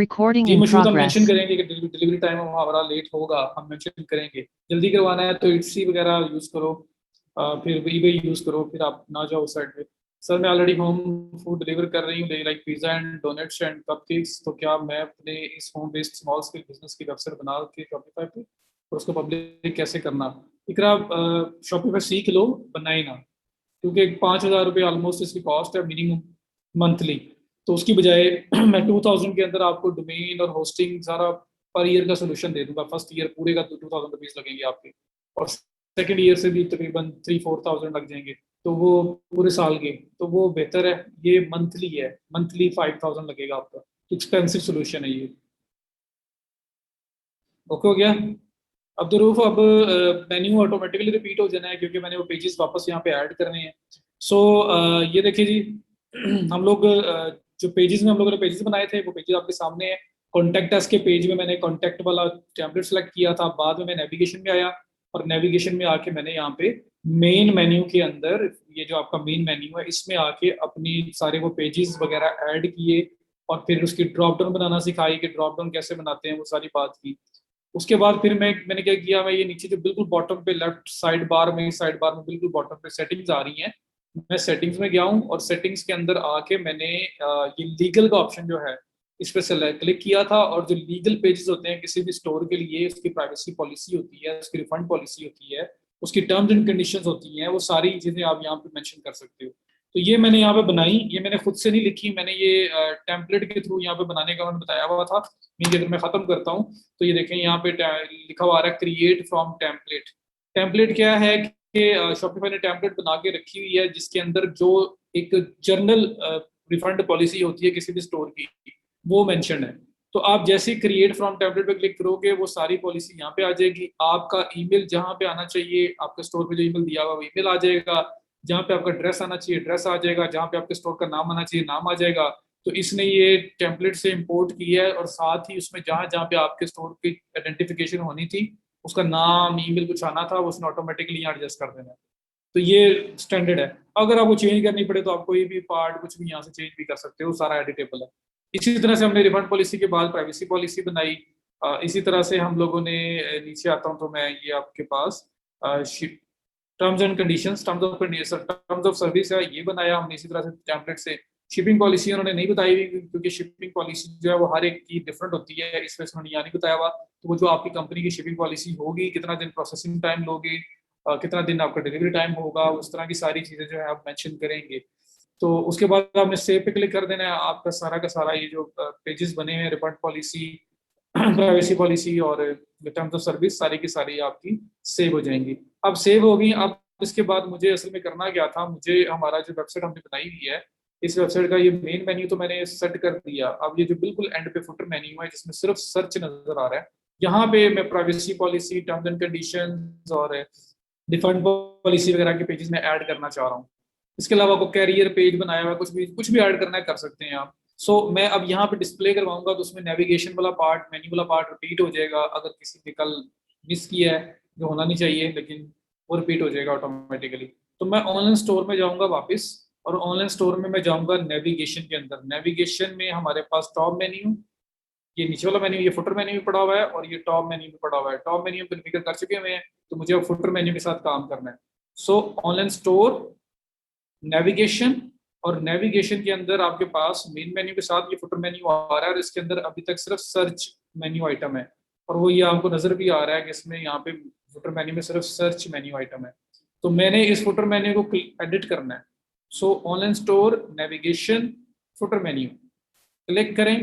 Recording ji in Mashhood हम mention progress. करेंगे कि डिलीवरी टाइम हमारा लेट होगा, हम मेंशन करेंगे। जल्दी करवाना है तो इट्सी वगैरह यूज़ करो, फिर ईबे यूज़ करो, फिर आप ना जाओ उस साइड पे। सर मैं ऑलरेडी होम फूड डिलीवर कर रही हूँ, like pizza and donuts and cupcakes. तो क्या मैं अपने इस home based small scale business की वेबसाइट बना के शॉपिफाई पे और उसको पब्लिक कैसे करना? इकरा शॉपिफाई सीख लो, बनाए ना, क्योंकि 5,000 रुपये ऑलमोस्ट इसकी कॉस्ट है मिनिमम मंथली। तो उसकी बजाय मैं 2,000 के अंदर आपको डोमेन और होस्टिंग सारा पर ईयर का सोल्यूशन दे दूंगा। फर्स्ट ईयर पूरे का 2,000 रुपीज लगेंगे आपके, और सेकंड ईयर से भी तकरीबन 3-4,000 लग जाएंगे। तो वो पूरे साल के, तो वो बेहतर है। ये मंथली है, मंथली 5,000 लगेगा आपका। एक्सपेंसिव सोल्यूशन है ये। ओके हो गया? अब द अब मेन्यू ऑटोमेटिकली रिपीट हो जाना है, क्योंकि मैंने वो पेजेस वापस यहाँ पे ऐड करने हैं। सो ये देखिए जी, हम लोग जो पेजेस में हम लोगों ने पेजेस बनाए थे वो पेजेस आपके सामने है। कॉन्टेक्ट अस के पेज में मैंने कॉन्टेक्ट वाला टेम्पलेट सेलेक्ट किया था, बाद में मैं नेविगेशन में आया, और नेविगेशन में आके मैंने यहाँ पे मेन मेन्यू के अंदर, ये जो आपका मेन मेन्यू है इसमें आके अपनी सारे वो पेजेस वगैरह ऐड किए, और फिर उसकी ड्रॉप डाउन बनाना सिखाई कि ड्रॉप डाउन कैसे बनाते हैं, वो सारी बात की। उसके बाद फिर मैंने क्या किया, मैं ये नीचे जो बिल्कुल बॉटम पे लेफ्ट साइड बार में बिल्कुल बॉटम पे सेटिंग्स आ रही हैं, मैं सेटिंग्स में गया हूँ, और सेटिंग्स के अंदर आके मैंने ये लीगल का ऑप्शन जो है इस पे सेलेक्ट क्लिक किया था। और जो लीगल पेजेस होते हैं किसी भी स्टोर के लिए, उसकी प्राइवेसी पॉलिसी होती है, उसकी रिफंड पॉलिसी होती है, उसकी टर्म्स एंड कंडीशंस होती हैं, वो सारी चीजें आप यहाँ पे मेंशन कर सकते हो। तो ये मैंने यहाँ पे बनाई, ये मैंने खुद से नहीं लिखी, मैंने ये टेम्पलेट के थ्रू यहाँ पे बनाने का उन्होंने बताया हुआ था। मीन अगर मैं खत्म करता हूँ तो ये देखें यहाँ पे लिखा हुआ आ रहा है क्रिएट फ्रॉम टेम्पलेट। टेम्पलेट क्या है कि शॉपिफाई ने टेम्पलेट बना के रखी हुई है, जिसके अंदर जो एक जर्नल रिफंड पॉलिसी होती है किसी भी स्टोर की, वो मेंशन है। तो आप जैसे ही क्रिएट फ्रॉम टेम्पलेट पे क्लिक करोगे वो सारी पॉलिसी यहाँ पे आ जाएगी। आपका ईमेल जहाँ पे आना चाहिए, आपके स्टोर पे जो ईमेल दिया हुआ वो ईमेल आ जाएगा, जहाँ पे आपका ड्रेस आना चाहिए ड्रेस आ जाएगा, जहाँ पे आपके स्टोर का नाम आना चाहिए नाम आ जाएगा। तो इसने ये टेम्पलेट से इंपोर्ट किया है, और साथ ही उसमें जहाँ जहाँ पे आपके स्टोर की आइडेंटिफिकेशन होनी थी, उसका नाम ईमेल कुछ आना था, वो उसने ऑटोमेटिकली यहाँ एडजस्ट कर देना है। तो ये स्टैंडर्ड है। अगर आपको चेंज करनी पड़े तो आप कोई भी पार्ट कुछ भी यहाँ से चेंज भी कर सकते हो, सारा एडिटेबल है। इसी तरह से हमने रिफंड पॉलिसी के बाद प्राइवेसी पॉलिसी बनाई। इसी तरह से हम लोगों ने नीचे आता हूँ तो मैं ये आपके पास टर्म्स ऑफ सर्विस है, ये बनाया हमने इसी तरह से टेम्पलेट से। शिपिंग पॉलिसी उन्होंने नहीं बताई हुई, क्योंकि शिपिंग पॉलिसी जो है वो हर एक की डिफरेंट होती है, इस वजह से उन्होंने यहाँ नहीं बताया हुआ। तो वो जो आपकी कंपनी की शिपिंग पॉलिसी होगी, कितना दिन प्रोसेसिंग टाइम लोगे, कितना दिन आपका डिलीवरी टाइम होगा, उस तरह की सारी चीजें जो है आप मेंशन करेंगे। तो उसके बाद आपने सेव पे क्लिक कर देना है, आपका सारा का सारा ये जो पेजेस बने हैं रिफंड पॉलिसी, प्राइवेसी पॉलिसी और टर्म्स ऑफ सर्विस, सारी की सारी आपकी सेव हो जाएंगी। अब सेव हो गई। अब इसके बाद मुझे असल में करना क्या था, मुझे हमारा जो वेबसाइट हमने बनाई हुई है, इस वेबसाइट का ये मेन मेन्यू तो मैंने सेट कर दिया। अब ये जो बिल्कुल एंड पे फुटर मेन्यू है जिसमें सिर्फ सर्च नजर आ रहा है, यहाँ पे मैं privacy policy terms and conditions और रिफंड पॉलिसी वगैरह के पेजेस में ऐड करना चाह रहा हूँ। इसके अलावा आपको कैरियर पेज बनाया हुआ कुछ भी ऐड करना है कर सकते हैं आप। मैं अब यहाँ पे डिस्प्ले करवाऊंगा तो उसमें नेविगेशन वाला पार्ट, मेन्यू वाला पार्ट रिपीट हो जाएगा। अगर किसी ने कल मिस किया है, जो होना नहीं चाहिए, लेकिन वो रिपीट हो जाएगा ऑटोमेटिकली। तो मैं ऑनलाइन स्टोर में जाऊंगा वापस, और ऑनलाइन स्टोर में मैं जाऊंगा नेविगेशन के अंदर। नेविगेशन में हमारे पास टॉप मेन्यू, ये नीचे वाला मेन्यू, ये फुटर मेन्यू में पड़ा हुआ है, और ये टॉप मेन्यू में पड़ा हुआ है। टॉप मेन्यू कॉन्फ़िगर कर चुके हुए हैं, तो मुझे अब फुटर मेन्यू के साथ काम करना है। ऑनलाइन स्टोर, नेविगेशन, और नेविगेशन के अंदर आपके पास मेन मेन्यू के साथ ये फुटर मेन्यू आ रहा है, और इसके अंदर अभी तक सिर्फ सर्च मेन्यू आइटम है। और वो ये आपको नजर भी आ रहा है कि इसमें यहाँ पे फुटर मेन्यू में सिर्फ सर्च मेन्यू आइटम है। तो मैंने इस फुटर मेन्यू को एडिट करना है। Online store, navigation, footer menu click करें।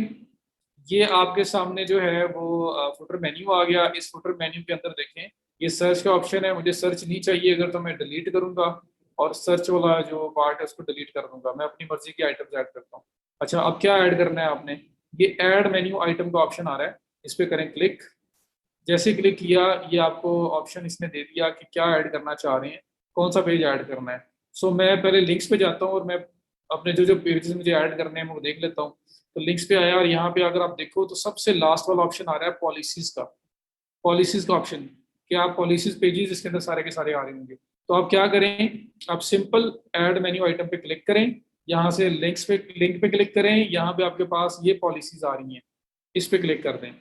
ये आपके सामने जो है वो फुटर मेन्यू आ गया। इस फुटर मेन्यू के अंदर देखें, ये सर्च का ऑप्शन है। मुझे सर्च नहीं चाहिए, अगर तो मैं डिलीट करूंगा, और सर्च वाला जो पार्ट है उसको डिलीट कर दूंगा। मैं अपनी मर्जी की आइटम्स ऐड करता हूँ। अच्छा, अब क्या ऐड करना है आपने, ये ऐड मेन्यू आइटम का ऑप्शन आ रहा है, इस पर करें क्लिक। जैसे क्लिक किया, ये आपको ऑप्शन इसने दे दिया कि क्या ऐड करना चाह रहे हैं, कौन सा पेज ऐड करना है। मैं पहले लिंक्स पे जाता हूँ, और मैं अपने जो जो पेजेस मुझे ऐड करने हैं मैं वो देख लेता हूँ। तो लिंक्स पे आया, और यहाँ पे अगर आप देखो तो सबसे लास्ट वाला ऑप्शन आ रहा है पॉलिसीज का। पॉलिसीज का ऑप्शन, कि आप पॉलिसीज पेजेस इसके अंदर सारे के सारे आ रहे होंगे। तो आप क्या करें, आप सिंपल ऐड मेन्यू आइटम पे क्लिक करें, यहाँ से लिंक पे क्लिक करें, यहाँ पे आपके पास ये पॉलिसीज आ रही हैं। इस पे क्लिक कर दें।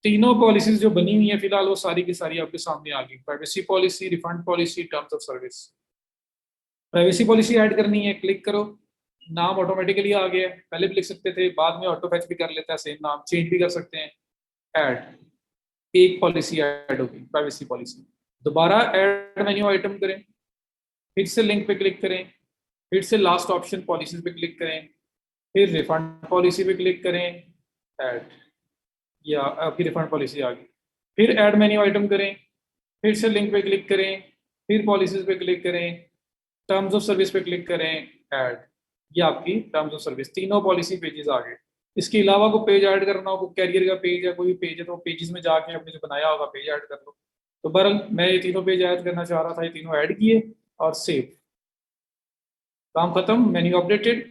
तीनों पॉलिसीज जो बनी हुई है फिलहाल वो सारी की सारी आपके सामने आ गई, privacy policy, refund policy, terms of service. Privacy policy add करनी है, क्लिक करो, नाम ऑटोमेटिकली आ गया है, पहले भी लिख सकते थे, बाद में ऑटो फैच भी कर लेता है, सेम नाम चेंज भी कर सकते हैं। ऐड, एक पॉलिसी ऐड होगी, प्राइवेसी पॉलिसी। दोबारा ऐड मेन्यू आइटम करें, फिर से लिंक पे क्लिक करें, फिर से लास्ट ऑप्शन पॉलिसीज पे क्लिक करें, फिर रिफंड पॉलिसी पे क्लिक करें, ऐड, या आपकी रिफंड पॉलिसी आ गई। फिर ऐड मेन्यू आइटम करें, फिर से लिंक पे क्लिक करें, फिर पॉलिसीज पे क्लिक करें, टर्म्स ऑफ सर्विस पे क्लिक करें, ऐड, ये आपकी टर्म्स ऑफ सर्विस, तीनों पॉलिसी पेजेस आ गए। इसके अलावा कोई पेज ऐड करना हो, कैरियर का पेज है, कोई भी पेज है, तो पेजेस में जाके आपने जो बनाया होगा पेज ऐड कर लो। तो बहरहाल मैं ये तीनों पेज ऐड करना चाह रहा था, ये तीनों ऐड किए और सेव, काम खत्म, मेन्यू अपडेटेड।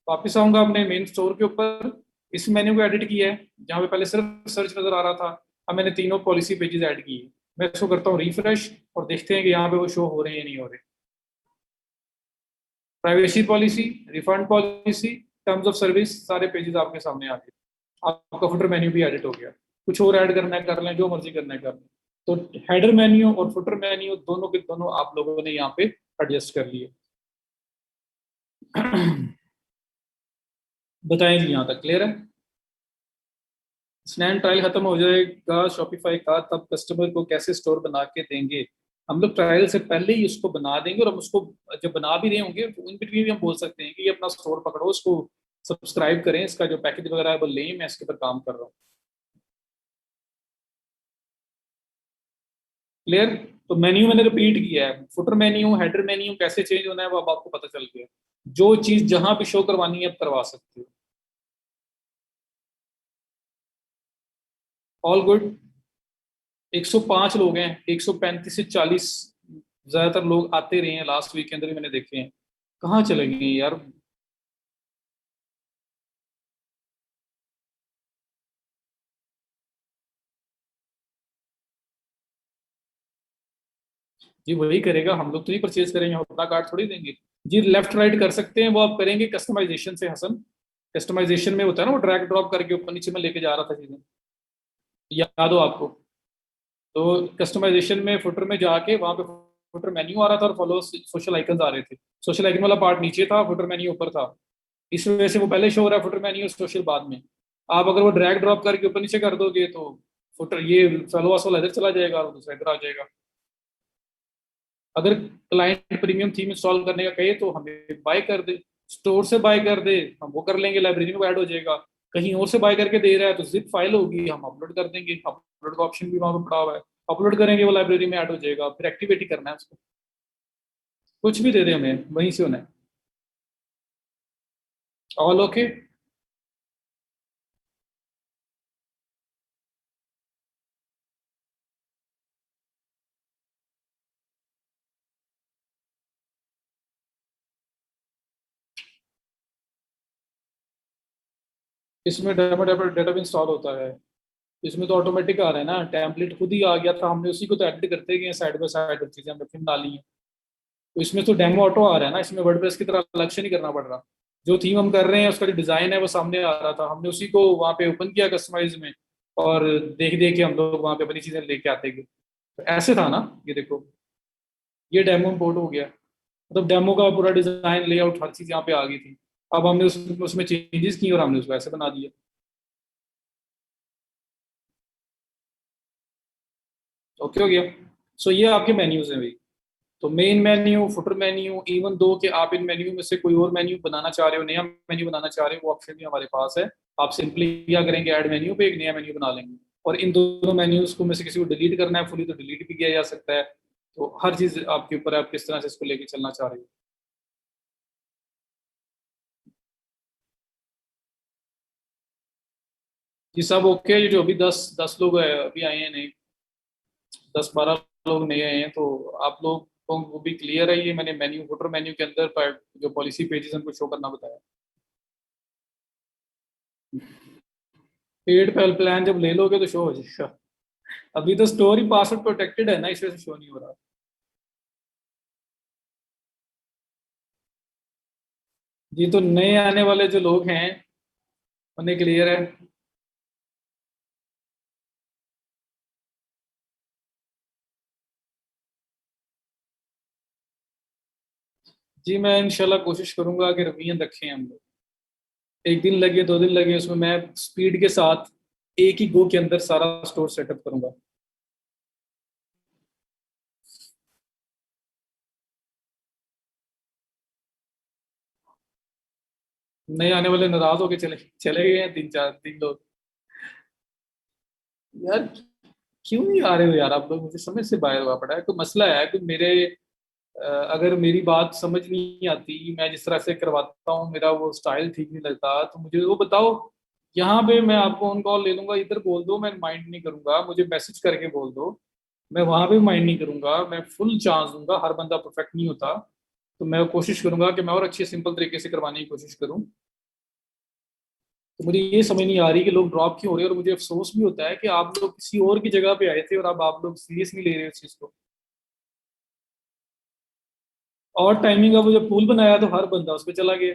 वापस आऊंगा अपने मेन स्टोर के ऊपर, इस मेन्यू को एडिट किया है, जहाँ पे पहले सिर्फ सर्च नजर आ रहा था, अब मैंने तीनों पॉलिसी पेजेस ऐड किए। मैं इसको करता हूँ रिफ्रेश और देखते हैं कि यहाँ पे वो शो हो रहे हैं या नहीं हो रहे। Privacy policy, refund policy, terms of service, सारे पेजेस आपके सामने आ गए। आपका फुटर मेन्यू भी एडिट हो गया। कुछ और ऐड करना है कर लें, जो मर्जी करना है कर लें। तो हेडर मेन्यू और फुटर मेन्यू दोनों के दोनों आप लोगों ने यहाँ पे एडजस्ट कर लिए। बताएं जी, यहाँ तक क्लियर है? स्नैन ट्रायल खत्म हो जाएगा शॉपिफाई का, तब कस्टमर को कैसे स्टोर बना के देंगे? हम लोग ट्रायल से पहले ही उसको बना देंगे, और हम उसको जब बना भी रहे होंगे तो इन बिटवीन भी हम बोल सकते हैं कि ये अपना स्टोर पकड़ो, उसको सब्सक्राइब करें, इसका जो पैकेज वगैरह है वो लें, मैं इसके ऊपर काम कर रहा हूँ। क्लियर? तो मेन्यू मैंने रिपीट किया है, फुटर मेन्यू, हेडर मेन्यू कैसे चेंज होना है वो अब आपको पता चल गया। जो चीज जहां भी शो करवानी है अब करवा सकते हो। All good. 105 लोग हैं, 135 से 40 ज्यादातर लोग आते रहे हैं, लास्ट वीक के अंदर भी मैंने देखे हैं। कहाँ चले गए यार? जी वही करेगा, हम लोग तो नहीं परचेज करेंगे, हम अपना कार्ड थोड़ी देंगे। जी लेफ्ट राइट कर सकते हैं, वो आप करेंगे कस्टमाइजेशन से हसन। कस्टमाइजेशन में होता है ना, वो ड्रैग ड्रॉप करके ऊपर नीचे में लेके जा रहा था चीजें, याद हो आपको? तो कस्टमाइजेशन में फुटर में जाके वहां पे फुटर मेन्यू आ रहा था और फॉलो सोशल आइकन आ रहे थे। सोशल आइकन वाला पार्ट नीचे था, फुटर मेन्यू ऊपर था, इस वजह से वो पहले शो हो रहा है फुटर मेन्यू, सोशल बाद में। आप अगर वो ड्रैग ड्रॉप करके ऊपर नीचे कर दोगे तो फुटर ये फॉलोअर्स वाला इधर चला जाएगा और दूसरा इधर आ जाएगा। अगर क्लाइंट प्रीमियम थीम इंस्टॉल करने का कहे तो हमें बाय कर दे, स्टोर से बाय कर दे, हम वो कर लेंगे, लाइब्रेरी में ऐड हो जाएगा। कहीं और से बाय करके दे रहा है तो जिप फाइल होगी, हम अपलोड कर देंगे, अपलोड का ऑप्शन भी वहां पर पड़ा हुआ है, अपलोड करेंगे वो लाइब्रेरी में ऐड हो जाएगा, फिर एक्टिवेट ही करना है उसको। कुछ भी दे दे हमें, वहीं से होना है। All okay. इसमें डेमो डेटा भी इंस्टॉल होता है, इसमें तो ऑटोमेटिक आ रहा है ना, टेम्पलेट खुद ही आ गया था, हमने उसी को तो एडिट करते गए साइड बाय साइड, चीजें हमने फिर डाली हैं। तो इसमें तो डेमो ऑटो आ रहा है ना, इसमें वर्डप्रेस की तरह अलग से नहीं करना पड़ रहा। जो थीम हम कर रहे हैं उसका जो डिजाइन है वो सामने आ रहा था, हमने उसी को वहां पे ओपन किया कस्टमाइज में, और देख देख के हम लोग वहां पे अपनी चीजें लेके आते गए। तो ऐसे था ना, ये देखो, ये डेमो इम्पोर्ट हो गया, मतलब डेमो का पूरा डिजाइन लेआउट हर चीज यहाँ पे आ गई थी। अब हमने उसमें चेंजेस की और हमने उसको ऐसे बना दिया। ओके हो गया। सो ये आपके मेन्यूज हैं भाई। तो main menu, footer menu, even though कि आप इन मेन्यू में से कोई और मेन्यू बनाना चाह रहे हो, नया मेन्यू बनाना चाह रहे हो, वो ऑप्शन भी हमारे पास है। आप सिंपली क्या करेंगे, ऐड मेन्यू पे एक नया मेन्यू बना लेंगे, और इन दोनों मेन्यूज को में से किसी को डिलीट करना है फुली तो डिलीट भी किया जा सकता है। तो हर चीज आपके ऊपर है, आप किस तरह से इसको लेके चलना चाह रहे हो। ये सब ओके है? ये जो अभी 10 10 लोग अभी आए हैं नहीं, 10 12 लोग नए आए हैं, तो आप लोग को वो भी क्लियर है? ये मैंने मेन्यू, फुटर मेन्यू के अंदर जो पॉलिसी पेजेस उनको शो करना बताया। पेड प्लान जब ले लोगे तो शो हो जाएगा। अभी तो स्टोरी पासवर्ड प्रोटेक्टेड है ना, इस वजह से शो नहीं हो रहा। जी तो नए आने वाले जो लोग हैं उन्हें क्लियर है? जी मैं इंशाल्लाह कोशिश करूंगा कि रवीन रखें हम लोग। एक दिन लगे, 2 दिन लगे, उसमें मैं स्पीड के साथ एक ही गो के अंदर सारा स्टोर सेटअप करूंगा। नए आने वाले नाराज होके चले चले गए हैं, 3 लोग। यार क्यों नहीं आ रहे हो यार आप लोग, मुझे समझ से बाहर हुआ पड़ा है। कोई मसला है कि मेरे अगर मेरी बात समझ नहीं आती, मैं जिस तरह से करवाता हूँ मेरा वो स्टाइल ठीक नहीं लगता, तो मुझे वो बताओ। यहाँ पे मैं आपको ऑन कॉल ले लूंगा, इधर बोल दो, मैं माइंड नहीं करूंगा। मुझे मैसेज करके बोल दो, मैं वहां पे माइंड नहीं करूंगा। मैं फुल चांस दूंगा, हर बंदा परफेक्ट नहीं होता। तो मैं कोशिश करूंगा कि मैं और अच्छे सिंपल तरीके से करवाने की कोशिश करूँ। तो मुझे ये समझ नहीं आ रही कि लोग ड्रॉप क्यों हो रहे हैं, और मुझे अफसोस भी होता है कि आप लोग किसी और की जगह पे आए थे और अब आप लोग सीरियस नहीं ले रहे हो इस चीज को। और टाइमिंग का वो जब पूल बनाया तो हर बंदा उस पर चला गया।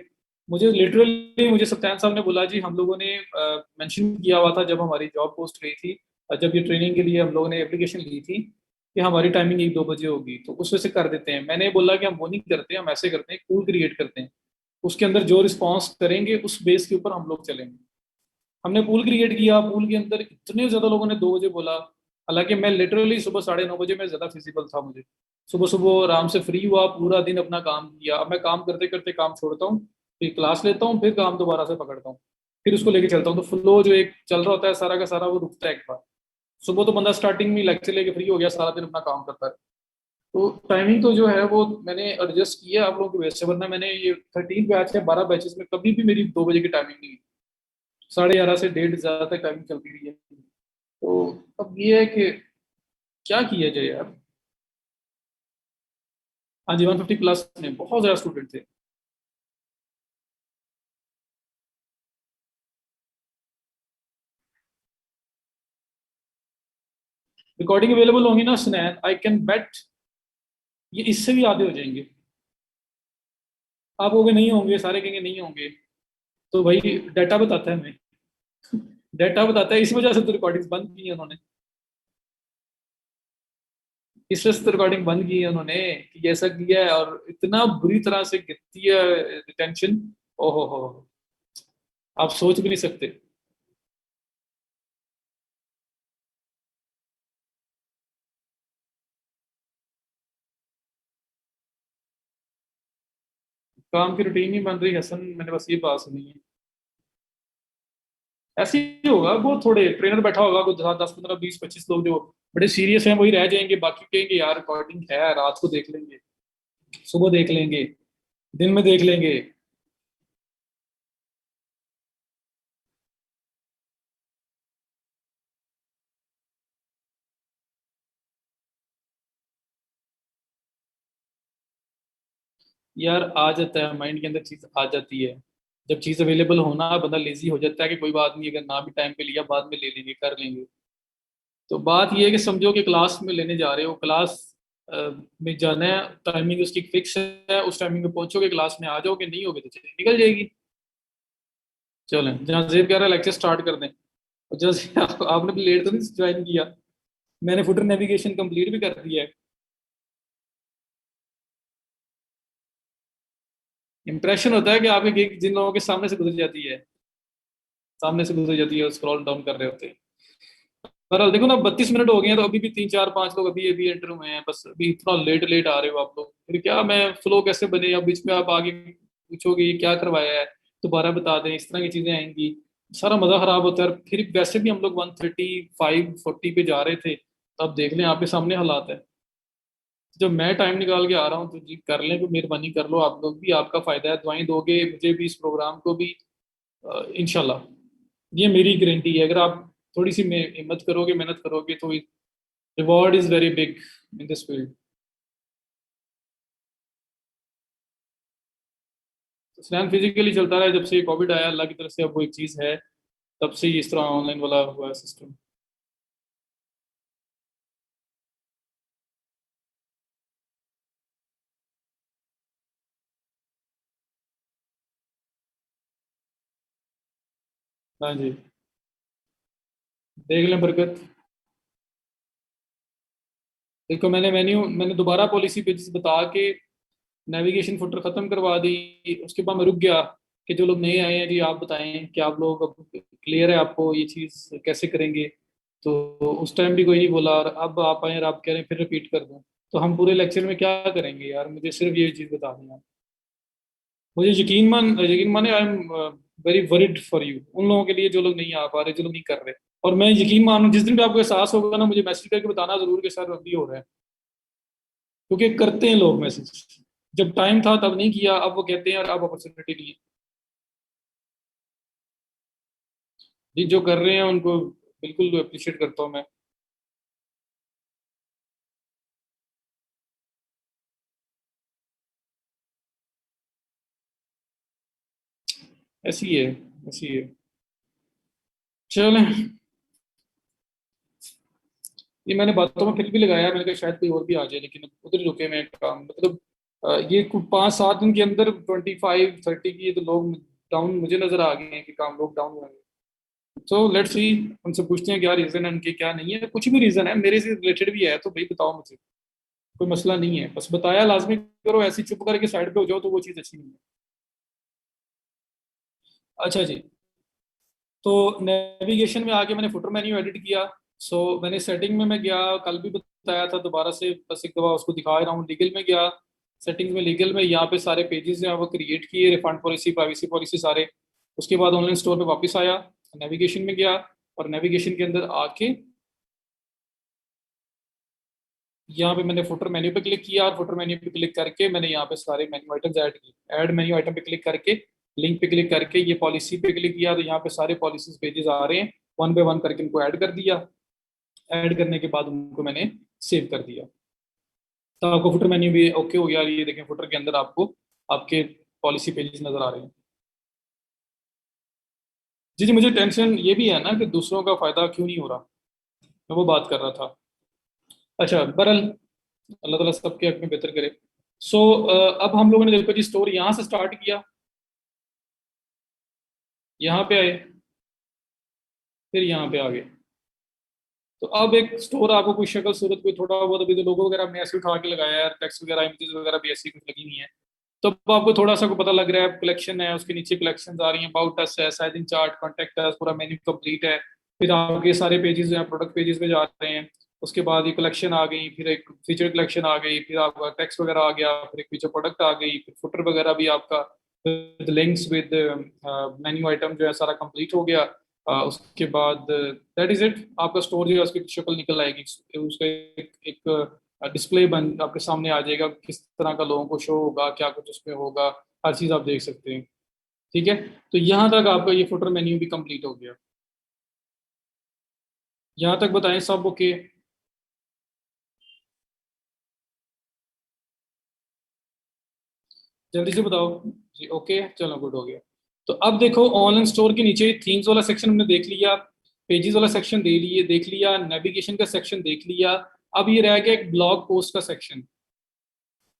मुझे लिटरली, मुझे सत्यान साहब ने बोला जी, हम लोगों ने मेंशन किया हुआ था जब हमारी जॉब पोस्ट गई थी, और जब ये ट्रेनिंग के लिए हम लोगों ने एप्लीकेशन ली थी कि हमारी टाइमिंग 1-2 बजे होगी, तो उस वजह से कर देते हैं। मैंने बोला कि हम वो नहीं करते, हम ऐसे करते हैं, पूल क्रिएट करते हैं। उसके अंदर जो रिस्पॉन्स करेंगे उस बेस के ऊपर हम लोग चलेंगे। हमने पूल क्रिएट किया, पूल के अंदर इतने ज्यादा लोगों ने 2 बजे बोला। हालांकि मैं लिटरली सुबह 9:30 बजे में ज्यादा फिजिबल था। मुझे सुबह सुबह आराम से फ्री हुआ, पूरा दिन अपना काम किया। अब मैं काम करते करते काम छोड़ता हूँ, फिर क्लास लेता हूँ, फिर काम दोबारा से पकड़ता हूँ, फिर उसको लेके चलता हूँ। तो फ्लो जो एक चल रहा होता है सारा का सारा, वो रुकता है एक बार। सुबह तो बंदा स्टार्टिंग में लेक्चर लेके फ्री हो गया, सारा दिन अपना काम करता है। तो टाइमिंग तो जो है वो मैंने एडजस्ट किया आप लोगों की वजह से, वरना मैंने ये 13 बैच या 12 बैचेस में कभी भी मेरी 2 बजे की टाइमिंग नहीं हुई। 11:30 से 1:30 ज्यादा तक टाइमिंग चलती रही है। तो अब ये है कि क्या किया जाए यार। हाँ जी, 150 प्लस में बहुत ज्यादा स्टूडेंट थे। रिकॉर्डिंग अवेलेबल होंगी ना स्नैन, आई कैन बेट ये इससे भी आधे हो जाएंगे। आप कहोगे नहीं होंगे, सारे कहेंगे नहीं होंगे। तो भाई डाटा बताता है हमें, डाटा बताता है। इस वजह से तो रिकॉर्डिंग बंद की है उन्होंने। इस वजह से तो रिकॉर्डिंग बंद की है उन्होंने कि ऐसा किया है, और इतना बुरी तरह से गिरती है टेंशन। ओहो हो, आप सोच भी नहीं सकते। काम की रूटीन नहीं बन रही हसन, मैंने बस ये बात सुनी है। ऐसे ही होगा, वो थोड़े ट्रेनर बैठा होगा, कुछ 10, 15, 20, 25 लोग जो बड़े सीरियस हैं वही रह जाएंगे, बाकी कहेंगे यार रिकॉर्डिंग है, रात को देख लेंगे, सुबह देख लेंगे, दिन में देख लेंगे। यार आ जाता है माइंड के अंदर, चीज आ जाती है। जब चीज अवेलेबल होना, बंदा लेजी हो जाता है कि कोई बात नहीं, अगर ना भी टाइम पे लिया बाद में ले लेंगे, कर लेंगे। तो बात ये है कि समझो कि क्लास में लेने जा रहे हो, क्लास में जाना है, टाइमिंग उसकी फिक्स है, उस टाइमिंग में पहुंचोगे, क्लास में आ जाओगे, नहीं होगे तो चलिए निकल जाएगी। चलें, जहाँ जेब कह रहा है लेक्चर स्टार्ट कर दें। और जैसे आपने भी लेट तो नहीं ज्वाइन किया, मैंने फुटर नेविगेशन कंप्लीट भी कर दिया है। इंप्रेशन होता है कि आपके gig जिन लोगों के सामने से गुजर जाती है, सामने से गुजर जाती है, स्क्रॉल डाउन कर रहे होते हैं। बहरहाल देखो ना, 32 मिनट हो गए हैं, तो अभी भी 3, 4, 5 लोग अभी अभी एंटर हुए हैं। बस अभी इतना लेट लेट आ रहे हो आप लोग, फिर क्या मैं फ्लो कैसे बने? अब बीच में आप आगे पूछोगे ये क्या करवाया है, दोबारा बता दें, इस तरह की चीजें आएंगी, सारा मजा खराब होता है। और फिर वैसे भी हम लोग 135, 40 पे जा रहे थे, तो अब देख लें आपके सामने हालात है। जब मैं टाइम निकाल के आ रहा हूँ तो जी कर लें, कोई मेहरबानी कर लो, आप लोग भी, आपका फायदा है, दुआएं दोगे मुझे भी, इस प्रोग्राम को भी। इंशाल्लाह ये मेरी गारंटी है। अगर आप थोड़ी सी हिम्मत करोगे, मेहनत करोगे, तो reward is very big in this field. स्नैन फिजिकली चलता रहा है जब से कोविड आया, अल्लाह की तरफ से अब वो एक चीज है, तब से ही इस तरह ऑनलाइन वाला हुआ है सिस्टम। हाँ जी, देख लें बरकत। देखो मैंने दोबारा पॉलिसी पेजेस बता के नेविगेशन फुटर ख़त्म करवा दी। उसके बाद मैं रुक गया कि जो लोग नए आए हैं जी आप बताएं कि आप लोग अब क्लियर है आपको ये चीज़ कैसे करेंगे। तो उस टाइम भी कोई नहीं बोला, और अब आप आए और आप कह रहे हैं फिर रिपीट कर दूं, तो हम पूरे लेक्चर में क्या करेंगे यार, मुझे सिर्फ ये चीज़ बता दें आप। मुझे यकीन माने I am very worried for you, उन लोगों के लिए जो लोग नहीं आ पा रहे, जो लोग नहीं कर रहे। और मैं यकीन मानूं जिस दिन भी आपको एहसास होगा ना, मुझे मैसेज करके बताना जरूर कि सर अभी हो रहा है, क्योंकि करते हैं लोग मैसेज। जब टाइम था तब नहीं किया, अब वो कहते हैं और अब अपॉर्चुनिटी नहीं है। जी जो कर रहे हैं उनको बिल्कुल अप्रिशिएट करता हूँ मैं। ऐसी है, ऐसी है। चलें, ये मैंने बातों में फिर भी लगाया, मैंने कहा शायद कोई और भी आ जाए, लेकिन उधर ही रुके मैं काम मतलब। ये 5-7 दिन के अंदर 25-30 की तो लोग डाउन मुझे नजर आ गए हैं कि काम लोग डाउन हुए हैं। सो लेट्स सी, उनसे पूछते हैं क्या रीजन है उनके, क्या नहीं है। कुछ भी रीजन है मेरे से रिलेटेड भी है तो भाई बताओ मुझे, कोई मसला नहीं है, बस बताया लाजमी करो, ऐसी चुप करके साइड पे हो जाओ तो वो चीज़ अच्छी नहीं है। अच्छा जी, तो नेविगेशन में आके मैंने फुटर मेन्यू एडिट किया। सो मैंने सेटिंग में मैं गया, कल भी बताया था, दोबारा से बस एक दफा उसको दिखा रहा हूँ। लीगल में गया, सेटिंग्स में लीगल में यहाँ पे सारे पेजेस हैं वो क्रिएट किए, रिफंड पॉलिसी, प्राइवेसी पॉलिसी सारे। उसके बाद ऑनलाइन स्टोर पे वापस आया, नेविगेशन में गया, और नेविगेशन के अंदर आके यहाँ पे मैंने फुटर मेन्यू पे क्लिक किया, और फुटर मेन्यू पे क्लिक करके मैंने यहाँ पे सारे मेन्यू आइटम्स ऐड किए। ऐड मेन्यू आइटम पे क्लिक करके, लिंक पे क्लिक करके ये पॉलिसी पे क्लिक किया, तो यहाँ पे सारे पॉलिसीज पेजेस आ रहे हैं, वन बाय वन करके इनको ऐड कर दिया। ऐड करने के बाद उनको मैंने सेव कर दिया, तो आपको फुटर मेन्यू भी ओके हो गया। ये देखें फुटर के अंदर आपको आपके पॉलिसी पेजेस नजर आ रहे हैं। जी जी, मुझे टेंशन ये भी है ना कि दूसरों का फायदा क्यों नहीं हो रहा, मैं वो बात कर रहा था। अच्छा बहरहाल, अल्लाह ताला सबके हक में बेहतर करे। सो अब हम लोगों ने देखो जी स्टोर यहाँ से स्टार्ट किया, यहाँ पे आए, फिर यहाँ पे आ गए। तो अब एक स्टोर आपको कोई शक्ल सूरत कोई थोड़ा बहुत, अभी तो लोगो वगैरह हमने ऐसे उठा के लगाया है, टेक्स्ट वगैरह इमेजेस वगैरह भी ऐसी कुछ लगी हुई है। तो अब आपको थोड़ा सा को पता लग रहा है, कलेक्शन है, उसके नीचे कलेक्शंस आ रही हैं, अबाउट अस है, साइजिंग चार्ट, कॉन्टेक्ट अस, पूरा मेन्यू कंप्लीट है। फिर आपके सारे पेजेस जो है प्रोडक्ट पेजेस पे जा रहे हैं। उसके बाद ये कलेक्शन आ गई, फिर एक फीचर कलेक्शन आ गई, फिर आपका टेक्स्ट वगैरह आ गया, फिर एक फीचर प्रोडक्ट आ गई, फिर फुटर वगैरह भी आपका with links with menu item जो है सारा कंप्लीट हो गया। उसके बाद दैट इज इट, आपका स्टोर जो है उसकी शक्ल निकल आएगी, उसका एक डिस्प्ले बन आपके सामने आ जाएगा, किस तरह का लोगों को शो होगा, क्या कुछ उसमें होगा, हर चीज़ आप देख सकते हैं। ठीक है, तो यहाँ तक आपका ये फुटर मेन्यू भी कंप्लीट हो गया। यहाँ तक बताएं सब ओके? जल्दी से बताओ जी। ओके चलो, गुड हो गया। तो अब देखो ऑनलाइन स्टोर के नीचे थीम्स वाला सेक्शन हमने देख लिया, पेजेस वाला सेक्शन देख लिया, नेविगेशन का सेक्शन देख लिया। अब ये रह गया एक ब्लॉग पोस्ट का सेक्शन।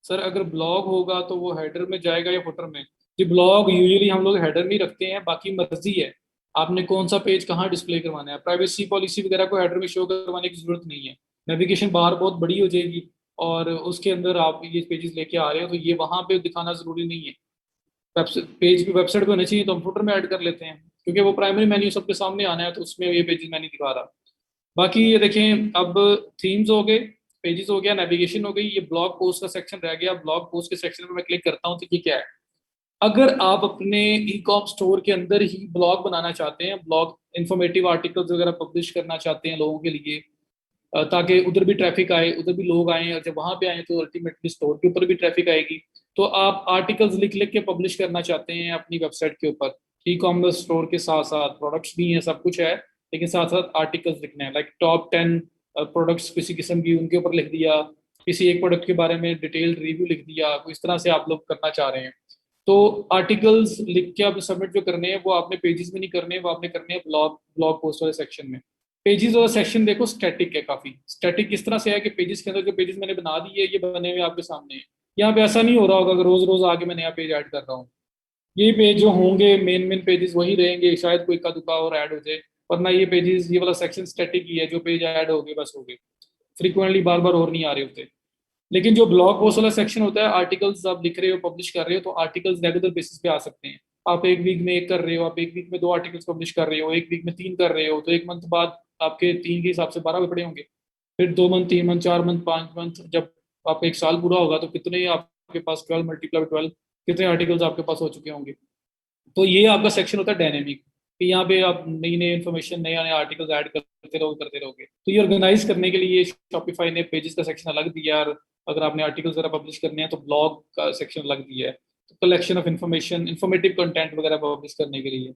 सर अगर ब्लॉग होगा तो वो हेडर में जाएगा या फुटर में? जी ब्लॉग यूजुअली हम लोग हेडर में ही रखते हैं, बाकी मर्जी है आपने कौन सा पेज कहाँ डिस्प्ले करवाना है। प्राइवेसी पॉलिसी वगैरह को हेडर में शो करवाने की जरूरत नहीं है। नेविगेशन बाहर बहुत बड़ी हो जाएगी, और उसके अंदर आप ये पेजेस लेके आ रहे हो तो ये वहां पे दिखाना जरूरी नहीं है। पेज पे वेबसाइट पे होने चाहिए तो हम फुटर में ऐड कर लेते हैं, क्योंकि वो प्राइमरी मेन्यू सबके सामने आना है, तो उसमें ये पेजेस मैं नहीं दिखा रहा। बाकी ये देखें, अब थीम्स हो गए, पेजेस हो गया, नेविगेशन हो गई, ये ब्लॉग पोस्ट का सेक्शन रह गया। ब्लॉग पोस्ट के सेक्शन में मैं क्लिक करता हूँ तो ये क्या है? अगर आप अपने ई कॉम स्टोर के अंदर ही ब्लॉग बनाना चाहते हैं, ब्लॉग इंफॉर्मेटिव आर्टिकल्स वगैरह पब्लिश करना चाहते हैं लोगों के लिए, ताकि उधर भी ट्रैफिक आए, उधर भी लोग आए, और जब वहां पे आए तो अल्टीमेटली स्टोर के ऊपर भी ट्रैफिक आएगी। तो आप आर्टिकल्स लिख लिख के पब्लिश करना चाहते हैं अपनी वेबसाइट के ऊपर, ई कॉमर्स स्टोर के साथ साथ प्रोडक्ट्स भी हैं, सब कुछ है, लेकिन साथ साथ आर्टिकल्स लिखने हैं, लाइक टॉप 10 प्रोडक्ट्स किसी किस्म की, उनके ऊपर लिख दिया, किसी एक प्रोडक्ट के बारे में डिटेल रिव्यू लिख दिया, तो इस तरह से आप लोग करना चाह रहे हैं। तो आर्टिकल्स लिख के आप सबमिट जो करने हैं वो आपने पेजेस में नहीं करने, वो आपने करने हैं ब्लॉग ब्लॉग पोस्ट वाले सेक्शन में। पेजेस वाला सेक्शन देखो स्टैटिक है, काफी स्टैटिक किस तरह से है कि पेजेस के अंदर जो पेजेस मैंने बना दिए ये बने हुए आपके सामने हैं। यहाँ पे ऐसा नहीं हो रहा होगा कि रोज रोज आके मैं नया पेज ऐड कर रहा हूँ। ये पेज जो होंगे मेन मेन पेजेस वही रहेंगे, शायद कोई का दुका और ऐड हो जाए, वरना ये पेजेस ये वाला सेक्शन स्टैटिक ही है, जो पेज ऐड हो गए बस हो गए, फ्रिक्वेंटली बार बार और नहीं आ रहे होते। लेकिन जो ब्लॉग पोस्ट वाला सेक्शन होता है, आर्टिकल्स आप लिख रहे हो, पब्लिश कर रहे हो, तो आर्टिकल्स रेगुलर बेसिस पे आ सकते हैं। आप एक वीक में एक कर रहे हो, आप एक वीक में 2 आर्टिकल्स पब्लिश कर रहे हो, एक वीक में 3 कर रहे हो, तो एक मंथ बाद आपके 3 के हिसाब से 12 पड़े होंगे। फिर 2 मंथ, 3 मंथ, 4 मंथ, 5 मंथ, जब आपका 1 साल पूरा होगा तो कितने आपके पास 12 × 12 कितने आर्टिकल्स आपके पास हो चुके होंगे। तो ये आपका सेक्शन होता है डायनेमिक, कि यहाँ पे आप नई नई इन्फॉर्मेशन, नए नए आर्टिकल्स ऐड करते रहोगे। तो ये ऑर्गेनाइज करने के लिए शॉपिफाई ने पेजेस का सेक्शन अलग दिया है, और अगर आपने आर्टिकल्स वगैरह पब्लिश करने हैं तो ब्लॉग का सेक्शन अलग दिया है। तो collection of information, informative content वगैरह पब्लिश करने के लिए।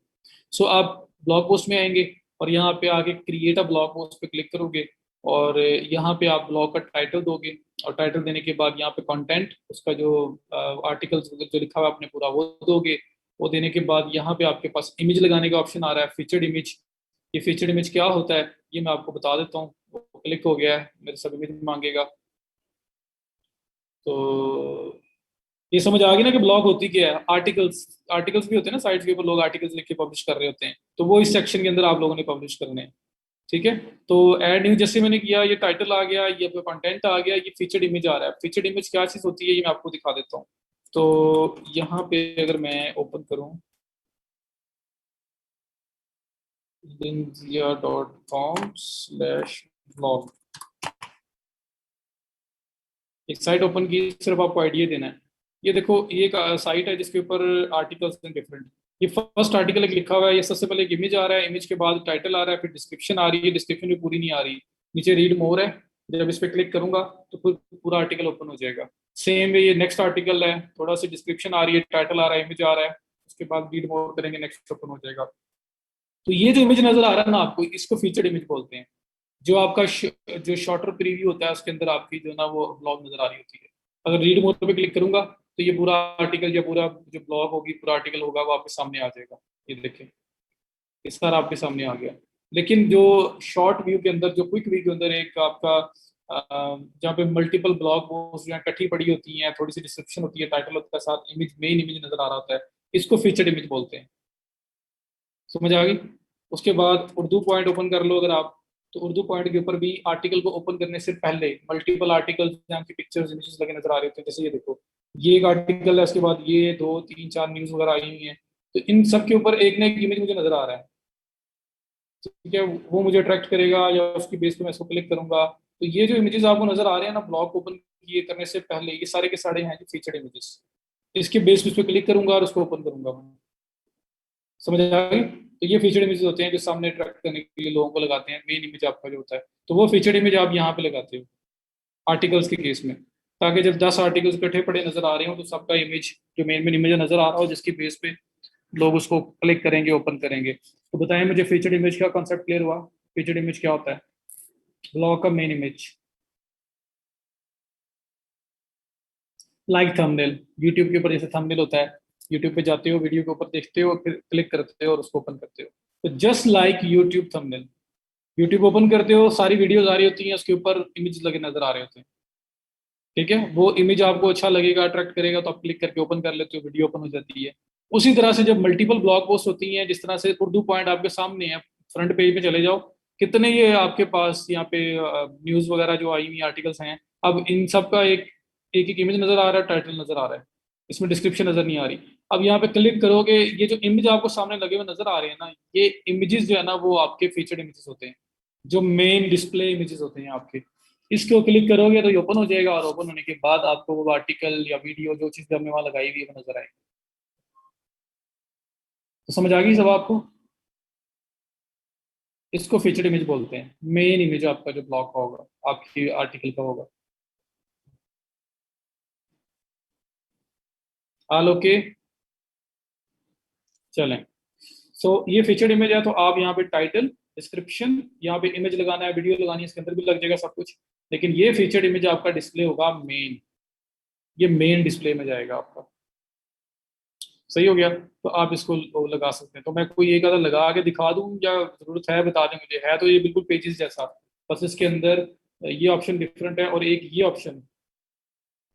सो आप ब्लॉग पोस्ट में आएंगे और यहाँ पे आके क्रिएट अ ब्लॉग पोस्ट पे क्लिक करोगे, और यहाँ पे आप ब्लॉग का टाइटल दोगे, और टाइटल देने के बाद यहाँ पे कंटेंट, उसका जो आर्टिकल्स जो लिखा हुआ है आपने पूरा वो दोगे। वो देने के बाद यहाँ पे आपके पास इमेज लगाने का ऑप्शन आ रहा है, फीचर्ड इमेज। ये फीचर्ड इमेज क्या होता है ये मैं आपको बता देता हूँ। क्लिक हो गया है, मेरे सब इमेज मांगेगा। तो ये समझ आ गई ना कि ब्लॉग होती क्या है। आर्टिकल्स, आर्टिकल्स भी होते हैं ना साइट्स के ऊपर, लोग आर्टिकल्स लिख के पब्लिश कर रहे होते हैं, तो वो इस सेक्शन के अंदर आप लोगों ने पब्लिश करने हैं। ठीक है। तो ऐड न्यू जैसे मैंने किया, ये टाइटल आ गया, ये कंटेंट आ गया, ये फीचर्ड इमेज आ रहा है। फीचर्ड इमेज क्या चीज़ होती है ये मैं आपको दिखा देता हूँ। तो यहाँ पे अगर मैं ओपन करूँ linzia.com/blog, एक साइट ओपन की, सिर्फ आपको आइडिया देना है। ये देखो, ये एक साइट है जिसके ऊपर आर्टिकल्स हैं डिफरेंट। ये फर्स्ट आर्टिकल एक लिखा हुआ है, ये सबसे पहले एक इमेज आ रहा है, इमेज के बाद टाइटल आ रहा है, फिर डिस्क्रिप्शन आ रही है, डिस्क्रिप्शन भी पूरी नहीं आ रही, नीचे रीड मोर है। जब इस पर क्लिक करूंगा तो पूरा आर्टिकल ओपन हो जाएगा। सेम ये नेक्स्ट आर्टिकल है, थोड़ा सी डिस्क्रिप्शन आ रही है, टाइटल आ रहा है, इमेज आ रहा है, उसके बाद रीड मोर करेंगे, नेक्स्ट ओपन हो जाएगा। तो ये जो इमेज नजर आ रहा है ना आपको, इसको फीचर्ड इमेज बोलते हैं। जो आपका जो शॉर्टर प्रीव्यू होता है उसके अंदर आपकी जो ना वो ब्लॉग नजर आ रही होती है। अगर रीड मोड पे क्लिक करूंगा तो ये पूरा आर्टिकल या पूरा जो ब्लॉग होगी, पूरा आर्टिकल होगा, वो आपके सामने आ जाएगा। ये देखें, इस तरह आपके सामने आ गया। लेकिन जो शॉर्ट व्यू के अंदर, जो क्विक व्यू के अंदर एक आपका जहाँ पे मल्टीपल ब्लॉग पोस्ट जो इकट्ठी पड़ी होती हैं, थोड़ी सी डिस्क्रिप्शन होती है, टाइटल होता है, साथ इमेज, मेन इमेज नजर आ रहा होता है, इसको फीचर्ड इमेज बोलते हैं। समझ आ गई। उसके बाद उर्दू पॉइंट ओपन कर लो अगर आप, तो उर्दू पॉइंट के ऊपर भी आर्टिकल को ओपन करने से पहले मल्टीपल आर्टिकल्स जहाँ की पिक्चर्स, इमेजेस लगे नजर आ रहे होते हैं। जैसे ये देखो, ये एक आर्टिकल है, उसके बाद ये 2 3 4 न्यूज वगैरह आई हुई हैं, तो इन सब के ऊपर एक ना एक इमेज मुझे नजर आ रहा है। ठीक है, वो मुझे अट्रैक्ट करेगा, या उसकी बेस पे मैं इसको क्लिक करूंगा। तो ये जो इमेजेस आपको नजर आ रहे हैं ना ब्लॉग ओपन किए करने से पहले, ये सारे के सारे हैं जो फीचर्ड इमेजेस। इसके बेस पे इस पे क्लिक करूंगा और उसको ओपन करूंगा। समझ आ गई। तो ये फीचर्ड इमेज होते हैं जो सामने अट्रैक्ट करने के लिए लोगों को लगाते हैं। मेन इमेज आपका जो होता है, तो वो फीचर्ड इमेज आप यहाँ पे लगाते हो आर्टिकल्स के केस में, ताकि जब 10 आर्टिकल्स इकट्ठे पड़े नजर आ रहे हो तो सबका इमेज, जो मेन मेन इमेज नजर आ रहा हो, जिसकी बेस पे लोग उसको क्लिक करेंगे, ओपन करेंगे। तो बताएं मुझे, फीचर्ड इमेज का कॉन्सेप्ट क्लियर हुआ? फीचर्ड इमेज क्या होता है? ब्लॉग का main image, like thumbnail. YouTube के ऊपर जैसे थंबनेल होता है, यूट्यूब पे जाते हो, वीडियो के ऊपर देखते हो, फिर क्लिक करते हो और उसको ओपन करते हो। तो just like YouTube thumbnail, YouTube open करते हो, सारी वीडियोज आ रही होती हैं, उसके ऊपर इमेज लगे नजर आ रहे होते हैं। ठीक है, वो इमेज आपको अच्छा लगेगा, अट्रैक्ट करेगा, तो आप क्लिक करके ओपन कर लेते हो, वीडियो ओपन हो जाती है। उसी तरह से जब मल्टीपल ब्लॉग पोस्ट होती हैं, जिस तरह से उर्दू पॉइंट आपके सामने है, फ्रंट पेज पे चले जाओ, कितने ये आपके पास यहाँ पे न्यूज वगैरह जो आई हुई आर्टिकल्स हैं। अब इन सब का एक एक एक इमेज नजर आ रहा है, टाइटल नजर आ रहा है, इसमें डिस्क्रिप्शन नजर नहीं आ रही। अब यहाँ पे क्लिक करोगे, ये जो इमेज आपको सामने लगे हुए नजर आ रहे हैं ना, ये इमेजेस जो है ना वो आपके फीचर्ड इमेजेस होते हैं, जो मेन डिस्प्ले इमेजेस होते हैं आपके। इसको क्लिक करोगे तो ये ओपन हो जाएगा, और ओपन होने के बाद आपको वो आर्टिकल या वीडियो जो चीज़ हमने वहाँ लगाई हुई है वो नजर आएगी। तो समझ आ गई सब आपको? इसको फीचर्ड इमेज बोलते हैं, मेन इमेज आपका जो ब्लॉग का होगा, आपकी आर्टिकल का होगा। हाल ओके, चलें। सो ये फीचर्ड इमेज है, तो आप यहाँ पे टाइटल, डिस्क्रिप्शन, यहाँ पे इमेज लगाना है, वीडियो लगानी है, इसके अंदर भी लग जाएगा सब कुछ। लेकिन ये फीचर्ड इमेज आपका डिस्प्ले होगा मेन, ये मेन डिस्प्ले में जाएगा आपका। सही हो गया। तो आप इसको लगा सकते हैं। तो मैं कोई एक आधा लगा के दिखा दूं, या जरूरत है बता दें मुझे? है तो ये बिल्कुल पेजेस जैसा, बस इसके अंदर ये ऑप्शन डिफरेंट है, और एक ये ऑप्शन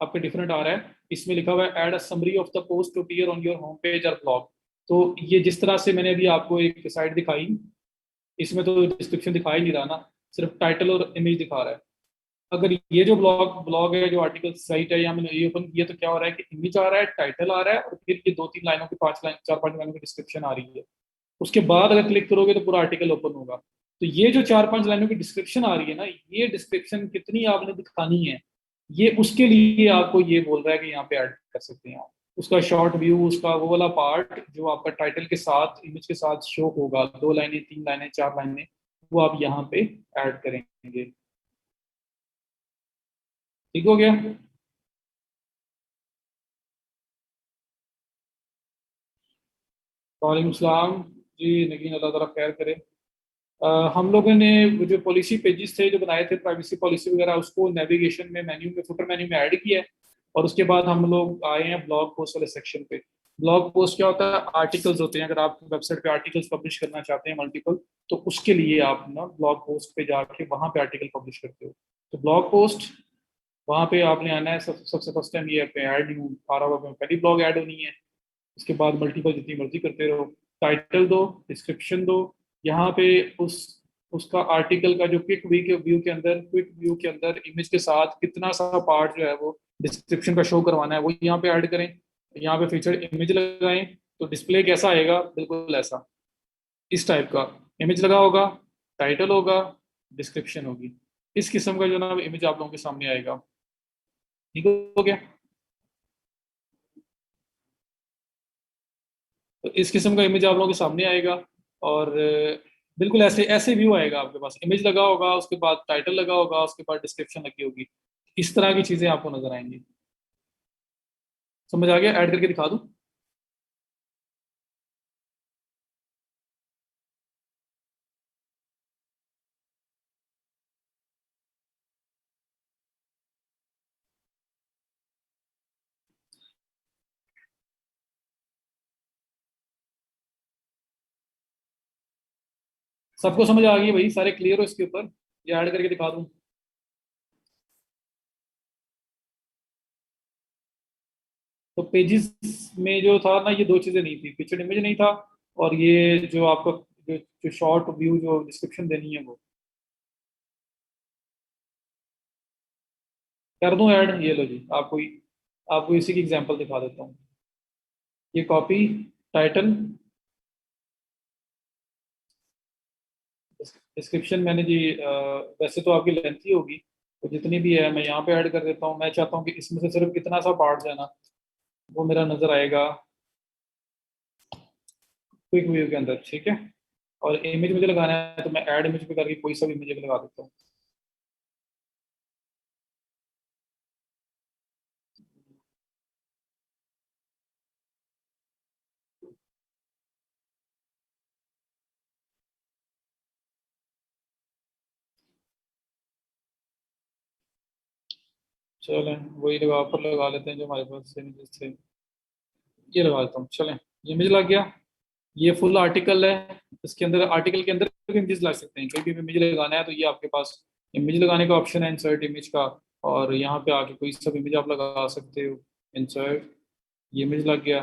आपके डिफरेंट आ रहा है। इसमें लिखा हुआ है add a summary of the post to appear on your home page और ब्लॉग। तो ये जिस तरह से मैंने अभी आपको एक साइट दिखाई, इसमें तो डिस्क्रिप्शन दिखा ही नहीं रहा ना, सिर्फ टाइटल और इमेज दिखा रहा है। अगर ये जो ब्लॉग ब्लॉग है, जो आर्टिकल साइट है, या मैंने ये ओपन किया, तो क्या हो रहा है कि इमेज आ रहा है, टाइटल आ रहा है, और फिर ये 2-3 लाइनों की 5 लाइन 4-5 लाइनों की डिस्क्रिप्शन आ रही है। उसके बाद अगर क्लिक करोगे तो पूरा आर्टिकल ओपन होगा। तो ये जो 4-5 लाइनों की डिस्क्रिप्शन आ रही है ना, ये डिस्क्रिप्शन कितनी आपने दिखानी है, ये उसके लिए आपको ये बोल रहा है कि यहाँ पे ऐड कर सकते हैं आप। उसका शॉर्ट व्यू, उसका वो वाला पार्ट जो आपका टाइटल के साथ, इमेज के साथ शो होगा, 2 लाइनें, 3 लाइनें, 4 लाइनें, वो आप यहाँ पे ऐड करेंगे। ठीक हो गया? वालेकुम सलाम। जी नगीन, अल्लाह ताला खैर करे। हम लोगों ने वो जो पॉलिसी पेजेस थे जो बनाए थे, प्राइवेसी पॉलिसी वगैरह, उसको नेविगेशन में, मेन्यू में, फुटर मेन्यू में ऐड किया है। और उसके बाद हम लोग आए हैं ब्लॉग पोस्ट वाले सेक्शन पे। ब्लॉग पोस्ट क्या होता है? आर्टिकल्स होते हैं। अगर आप वेबसाइट पे आर्टिकल्स पब्लिश करना चाहते हैं मल्टीपल, तो उसके लिए आप ना ब्लॉग पोस्ट पे जाके वहां पे आर्टिकल पब्लिश करते हो। तो ब्लॉग पोस्ट, वहां पे आपने आना है। सबसे फर्स्ट टाइम ये पे ऐड न्यू आ रहा होगा, पहली ब्लॉग ऐड होनी है। उसके बाद मल्टीपल जितनी मर्जी करते रहो। टाइटल दो, डिस्क्रिप्शन दो। यहाँ पे उस उसका आर्टिकल का जो क्विक व्यू के अंदर इमेज के साथ कितना सा पार्ट जो है वो डिस्क्रिप्शन का शो करवाना है, वो यहाँ पे ऐड करें। यहाँ पे फीचर इमेज लगाएं। तो डिस्प्ले कैसा आएगा? बिल्कुल ऐसा, इस टाइप का इमेज लगा होगा, टाइटल होगा, डिस्क्रिप्शन होगी। इस किस्म का जो ना इमेज आप लोगों के सामने आएगा। ठीक हो गया? तो इस किस्म का इमेज आप लोगों के सामने आएगा। और बिल्कुल ऐसे ऐसे व्यू आएगा। आपके पास इमेज लगा होगा, उसके बाद टाइटल लगा होगा, उसके बाद डिस्क्रिप्शन लगी होगी। इस तरह की चीजें आपको नजर आएंगी। समझ आ गया? ऐड करके दिखा दूं? सबको समझ आ गई भाई? सारे क्लियर हो इसके ऊपर? ये ऐड करके दिखा दूं? तो पेजेस में जो था ना, ये दो चीजें नहीं थी, पिक्चर इमेज नहीं था, और ये जो आपका जो जो शॉर्ट व्यू जो डिस्क्रिप्शन देनी है वो। कर दूं ऐड? ये लो जी, आपको आपको इसी की एग्जांपल दिखा देता हूँ। ये कॉपी, टाइटल, डिस्क्रिप्शन मैंने जी वैसे तो आपकी लेंथी होगी, तो जितनी भी है मैं यहाँ पे ऐड कर देता हूँ। मैं चाहता हूँ कि इसमें से सिर्फ इतना सा पार्ट जो है ना, वो मेरा नजर आएगा क्विक व्यू के अंदर। ठीक है? और इमेज मुझे लगाना है, तो मैं ऐड इमेज पे करके कोई सा भी इमेज लगा देता हूँ। चलें, वही लगा पर लगा लेते हैं जो हमारे पास इमेजेस थे। ये लगा देता हूँ। चलें, ये इमेज लग गया। ये फुल आर्टिकल है। इसके अंदर, आर्टिकल के अंदर भी इमेज ला सकते हैं। कोई भी इमेज लगाना है तो ये आपके पास इमेज लगाने का ऑप्शन है, इंसर्ट इमेज का। और यहाँ पे आके कोई सब इमेज आप लगा सकते हो। इंसर्ट, ये इमेज लग गया।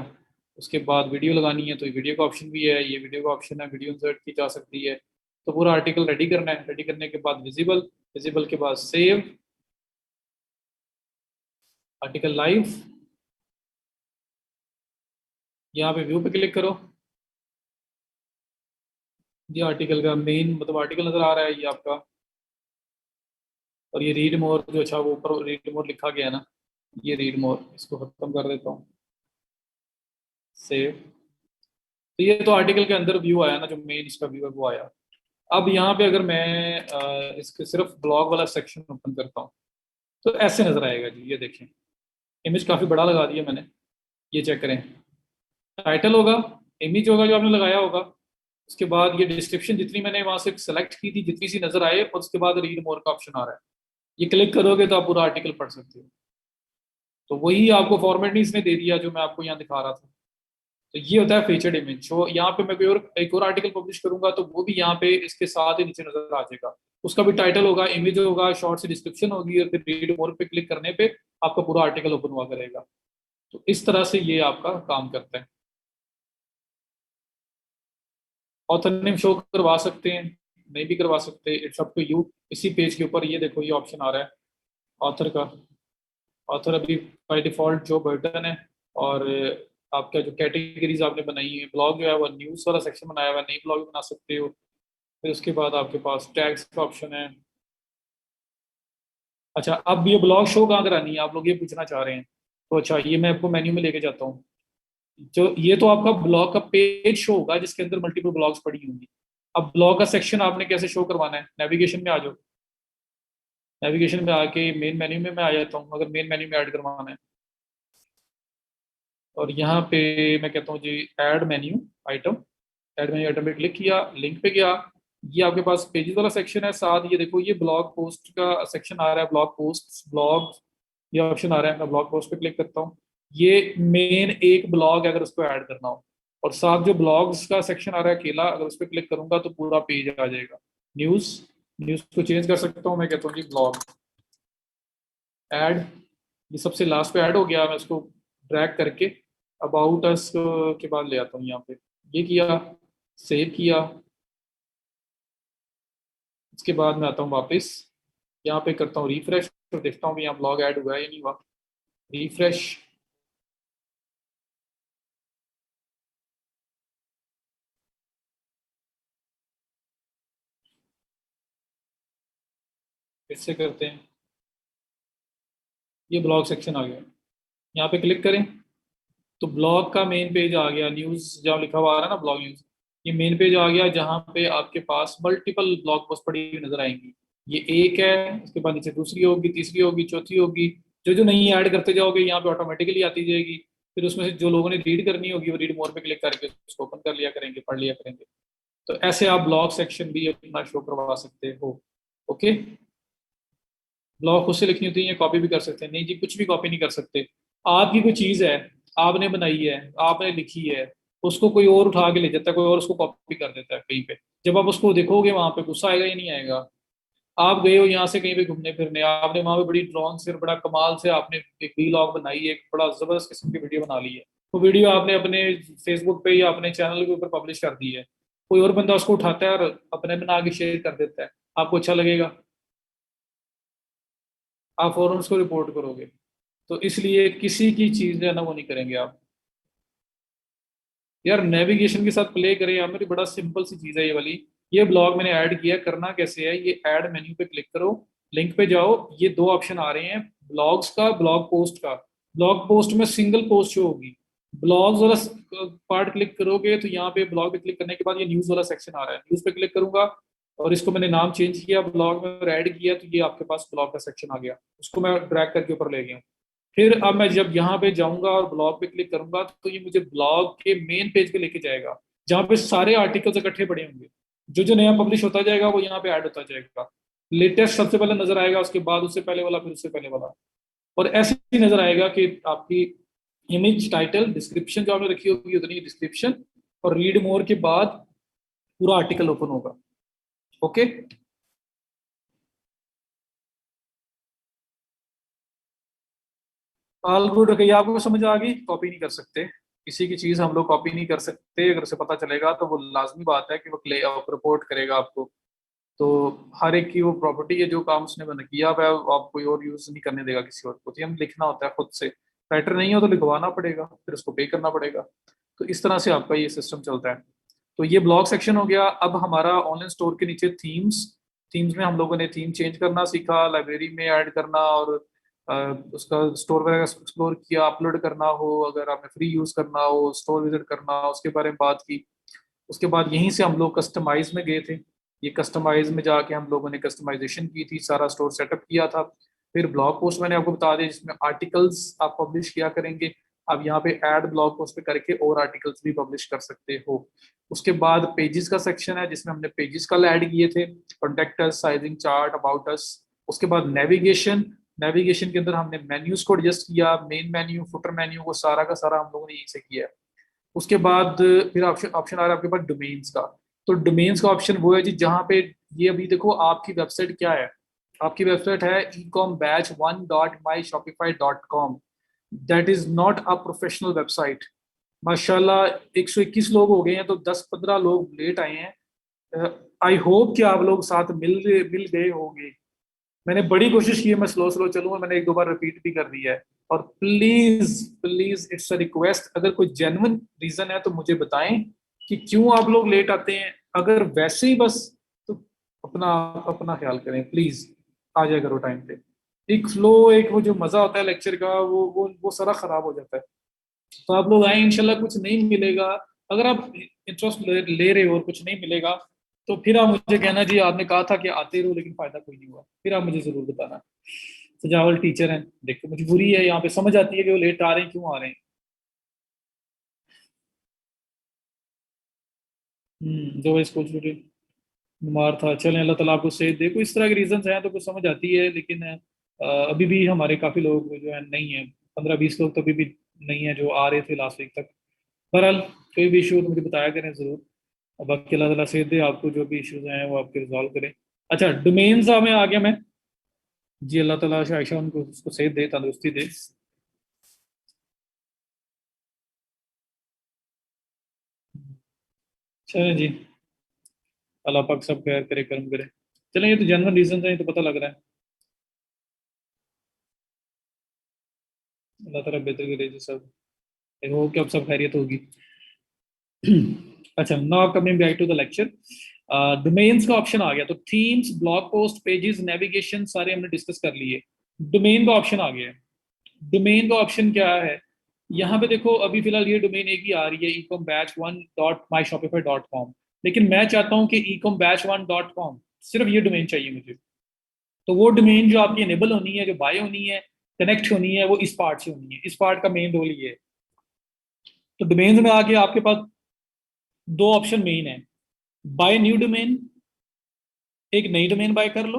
उसके बाद वीडियो लगानी है तो वीडियो का ऑप्शन भी है, ये वीडियो का ऑप्शन है, वीडियो इंसर्ट की जा सकती है। तो पूरा आर्टिकल रेडी करना है। रेडी करने के बाद विजिबल, विजिबल के बाद सेव, आर्टिकल लाइव। यहाँ पे व्यू पे क्लिक करो। ये आर्टिकल का मेन मतलब आर्टिकल नजर आ रहा है ये आपका। और ये रीड मोर जो, अच्छा वो ऊपर रीड मोर लिखा गया है ना, ये रीड मोर, इसको खत्म कर देता हूँ। सेव। तो ये तो आर्टिकल के अंदर व्यू आया ना, जो मेन इसका व्यू है वो आया। अब यहाँ पे अगर मैं इसके सिर्फ ब्लॉग वाला सेक्शन ओपन करता हूँ, तो ऐसे नजर आएगा जी। ये देखें, इमेज काफी बड़ा लगा दिया मैंने। ये चेक करें, टाइटल होगा, इमेज होगा जो आपने लगाया होगा। उसके बाद ये डिस्क्रिप्शन जितनी मैंने वहां से सेलेक्ट की थी, जितनी सी नजर आए, और उसके बाद रीड मोर का ऑप्शन आ रहा है। ये क्लिक करोगे तो आप पूरा आर्टिकल पढ़ सकते हो। तो वही आपको फॉर्मेट नहीं इसने दे दिया जो मैं आपको यहाँ दिखा रहा था। तो ये होता है फीचर्ड इमेज। तो यहाँ पे मैं कोई और एक और आर्टिकल पब्लिश करूंगा तो वो भी यहाँ पे इसके साथ ही नीचे नजर आ जाएगा। उसका भी टाइटल होगा, इमेज होगा, शॉर्ट से डिस्क्रिप्शन होगी, और फिर रीड मोर पे क्लिक करने पे आपका पूरा आर्टिकल ओपन हुआ करेगा। तो इस तरह से ये आपका काम करता है। ऑथर नेम शो करवा सकते हैं, नहीं भी करवा सकते, इट्स अप टू यू। इसी पेज के ऊपर ये देखो, ये ऑप्शन आ रहा है ऑथर का, ऑथर अभी बाय डिफॉल्ट जो बटन है। और आपका जो कैटेगरीज आपने बनाई है, ब्लॉग जो है वो न्यूज़ वाला सेक्शन बनाया हुआ है, नई ब्लॉग भी बना सकते हो। फिर उसके बाद आपके पास टैग्स का ऑप्शन है। अच्छा, अब ये ब्लॉग शो कहाँ करानी है, आप लोग ये पूछना चाह रहे हैं। तो अच्छा, ये मैं आपको मेन्यू में लेके जाता हूँ। जो ये तो आपका ब्लॉग का पेज शो होगा जिसके अंदर मल्टीपल ब्लॉग्स पड़ी होंगी। अब ब्लॉग का सेक्शन आपने कैसे शो करवाना है, नेविगेशन में आ जाओ। नेविगेशन में आके मेन मेन्यू में मैं आ जाता हूँ, अगर मेन मेन्यू में ऐड करवाना है। और यहाँ पे मैं कहता हूँ जी add menu item. Add menu item पे क्लिक किया, लिंक पे गया। ये आपके पास पेजेस वाला सेक्शन है, साथ ये देखो ये ब्लॉग पोस्ट का सेक्शन आ रहा है, ब्लॉग पोस्ट ब्लॉग, ये ऑप्शन आ रहा है। मैं ब्लॉग पोस्ट पे क्लिक करता हूँ। ये मेन एक ब्लॉग है अगर उसको ऐड करना हो। और साथ जो ब्लॉग्स का सेक्शन आ रहा है अकेला, अगर उस पर क्लिक करूंगा तो पूरा पेज आ जाएगा। न्यूज़, न्यूज़ को चेंज कर सकता हूँ, मैं कहता हूँ जी ब्लॉग ऐड। ये सबसे लास्ट पे ऐड हो गया, मैं इसको ड्रैग करके अबाउट अस के बाद ले आता हूँ यहाँ पे। ये किया, सेव किया। इसके बाद मैं आता हूँ वापस, यहाँ पे करता हूँ रिफ्रेश, तो देखता हूँ कि यहाँ ब्लॉग ऐड हुआ है या नहीं हुआ। रिफ्रेश, फिर से करते हैं। ये ब्लॉग सेक्शन आ गया, यहाँ पे क्लिक करें तो ब्लॉग का मेन पेज आ गया। न्यूज़ जहाँ लिखा हुआ आ रहा है ना ब्लॉग न्यूज़, ये मेन पेज आ गया जहाँ पे आपके पास मल्टीपल ब्लॉग पोस्ट पड़ी हुई नजर आएंगी। ये एक है, उसके बाद नीचे दूसरी होगी, तीसरी होगी, चौथी होगी। जो जो नई ऐड करते जाओगे यहाँ पे ऑटोमेटिकली आती जाएगी। फिर उसमें से जो लोगों ने रीड करनी होगी वो रीड मोर पे क्लिक करके उसको ओपन कर लिया करेंगे, पढ़ लिया करेंगे। तो ऐसे आप ब्लॉग सेक्शन भी अपना शो करवा सकते हो। ओके, ब्लॉग खुद से लिखनी होती है, कॉपी भी कर सकते हैं। नहीं जी, कुछ भी कॉपी नहीं कर सकते। आपकी कोई चीज है, आपने बनाई है, आपने लिखी है, उसको कोई और उठा के ले जाता है, कोई और उसको कॉपी कर देता है कहीं पे। जब आप उसको देखोगे वहां पे गुस्सा आएगा या नहीं आएगा। आप गए हो यहाँ से कहीं पे घूमने फिरने, आपने वहां पे बड़ी ड्रोन से बड़ा कमाल से आपने एक वीलॉग बनाई है, एक बड़ा जबरदस्त किस्म की वीडियो बना ली है। वो वीडियो आपने अपने फेसबुक पे या अपने चैनल के ऊपर पब्लिश कर दी है। कोई और बंदा उसको उठाता है और अपने बना के शेयर कर देता है, आपको अच्छा लगेगा? आप फौरन उसको रिपोर्ट करोगे। तो इसलिए किसी की चीज जो है ना वो नहीं करेंगे आप। यार नेविगेशन के साथ प्ले करें यार, मेरी बड़ा सिंपल सी चीज है ये वाली। ये ब्लॉग मैंने ऐड किया, करना कैसे है, ये ऐड मेन्यू पे क्लिक करो, लिंक पे जाओ। ये दो ऑप्शन आ रहे हैं, ब्लॉग्स का, ब्लॉग पोस्ट का। ब्लॉग पोस्ट में सिंगल पोस्ट शो होगी। ब्लॉग्स वाला पार्ट क्लिक करोगे तो यहाँ पे ब्लॉग पे क्लिक करने के बाद ये न्यूज वाला सेक्शन आ रहा है, न्यूज पे क्लिक करूंगा। और इसको मैंने नाम चेंज किया ब्लॉग में और ऐड किया, तो ये आपके पास ब्लॉग का सेक्शन आ गया। उसको मैं ड्रैग करके ऊपर ले गया। फिर अब मैं जब यहाँ पे जाऊंगा और ब्लॉग पे क्लिक करूंगा तो ये मुझे ब्लॉग के मेन पेज पे लेके जाएगा, जहाँ पे सारे आर्टिकल्स इकट्ठे पड़े होंगे। जो जो नया पब्लिश होता जाएगा वो यहाँ पे ऐड होता जाएगा। लेटेस्ट सबसे पहले नजर आएगा, उसके बाद उससे पहले वाला, फिर उससे पहले वाला। और ऐसे ही नजर आएगा कि आपकी इमेज, टाइटल, डिस्क्रिप्शन जो आपने रखी होगी उतनी डिस्क्रिप्शन, और रीड मोर के बाद पूरा आर्टिकल ओपन होगा। ओके, ऑल गुड रखिए। आपको समझ आ गई? कॉपी नहीं कर सकते किसी की चीज, हम लोग कॉपी नहीं कर सकते। अगर उसे पता चलेगा तो वो लाजमी बात है कि वो क्ले रिपोर्ट करेगा आपको। तो हर एक की वो प्रॉपर्टी है, जो काम उसने बना किया हुआ है वो आप कोई और यूज नहीं करने देगा किसी और को। तो ये हम लिखना होता है खुद से। राइटर नहीं हो तो लिखवाना पड़ेगा, फिर उसको पे करना पड़ेगा। तो इस तरह से आपका ये सिस्टम चलता है। तो ये ब्लॉग सेक्शन हो गया। अब हमारा ऑनलाइन स्टोर के नीचे थीम्स, थीम्स में हम लोगों ने थीम चेंज करना सीखा, लाइब्रेरी में ऐड करना, और अ, उसका स्टोर वगैरह एक्सप्लोर किया, अपलोड करना हो, अगर आपने फ्री यूज करना हो, स्टोर विजिट करना हो, उसके बारे में बात की। उसके बाद यहीं से हम लोग कस्टमाइज में गए थे। ये कस्टमाइज में जाके हम लोगों ने कस्टमाइजेशन की थी, सारा स्टोर सेटअप किया था। फिर ब्लॉग पोस्ट मैंने आपको बता दिया जिसमें आर्टिकल्स आप पब्लिश किया करेंगे। अब यहाँ पे ऐड ब्लॉग पोस्ट पे करके और आर्टिकल्स भी पब्लिश कर सकते हो। उसके बाद पेजेस का सेक्शन है जिसमें हमने पेजेस कल ऐड किए थे, contact us, sizing chart, about us. उसके बाद नेविगेशन, नेविगेशन के अंदर हमने मेन्यूज को एडजस्ट किया, मेन मेन्यू, फुटर मेन्यू, वो सारा का सारा हम लोगों ने यहीं से किया है। उसके बाद फिर ऑप्शन ऑप्शन आ रहा है आपके पास डोमेन्स का। तो डोमेन्स का ऑप्शन वो है जी जहाँ पे, ये अभी देखो आपकी वेबसाइट क्या है। आपकी वेबसाइट है ecom-1.myshopify.com। That is not a professional website. माशाल्लाह 121 लोग हो गए हैं तो 10-15 लोग लेट आए हैं। आई होप कि आप लोग साथ मिल मिल गए होंगे। मैंने बड़ी कोशिश की है, मैं स्लो स्लो चलूँ, मैंने एक दो बार रिपीट भी कर दिया है। और please please it's a request, अगर कोई जेन्युइन रीजन है तो मुझे बताएं कि क्यों आप लोग लेट आते हैं। अगर वैसे ही बस, तो अपना अपना ख्याल करें प्लीज, आ जाया करो टाइम पे। एक फ्लो, एक वो जो मजा होता है लेक्चर का, वो सारा खराब हो जाता है। तो आप लोग आए, इंशाल्लाह कुछ नहीं मिलेगा। अगर आप इंटरेस्ट ले रहे हो और कुछ नहीं मिलेगा, तो फिर आप मुझे कहना जी आपने कहा था कि आते रहो लेकिन फायदा कोई नहीं हुआ, फिर आप मुझे जरूर बताना। सजावल टीचर हैं, देखो मजबूरी है, यहाँ पे समझ आती है कि वो लेट आ रहे हैं, क्यों आ रहे हैं। जो स्कूल छुट्टी, बीमार था, चलें अल्लाह ताला आपको सेहत दे। कोई इस तरह के रीजन हैं तो कुछ समझ आती है, लेकिन अभी भी हमारे काफी लोग जो है नहीं है, 15-20 लोग तो अभी भी नहीं है जो आ रहे थे लास्ट वीक तक। बहरहाल कोई भी इशू तो मुझे बताया करें जरूर। अब बाकी अल्लाह ताला सेहत दे आपको, जो भी इश्यूज हैं वो आपके रिजॉल्व करें। अच्छा, डोमेन्स में आ गया मैं। जी अल्लाह ताला आयशा उनको उसको सेहत दे, तंदुरुस्ती दे। चलें जी, अल्लाह पाक सब खैर करे, करम करे। चलें, ये तो जनरल रीजन है, ये तो पता लग रहा है। अल्लाह ताला बेहतर करे जी सब। हो कि अब सब खैरियत होगी। अच्छा, now coming back to the lecture. Domains का ऑप्शन आ गया, तो themes, blog post, pages, navigation सारे हमने डिस्कस कर लिए। डोमेन का ऑप्शन आ गया है। डोमेन का ऑप्शन क्या है? यहाँ पे देखो, अभी फिलहाल ये डोमेन एक ही आ रही है, ecom-1.myshopify.com। लेकिन मैं चाहता हूँ कि ecom-1.com, सिर्फ ये डोमेन चाहिए मुझे। तो वो डोमेन जो आपकी एनेबल होनी है, जो बाय होनी है, कनेक्ट होनी है, वो इस पार्ट से होनी है। इस पार्ट का मेन रोल ये है। तो डोमेन में आके आपके पास दो ऑप्शन मेन है। बाय न्यू डोमेन, एक नई डोमेन बाय कर लो।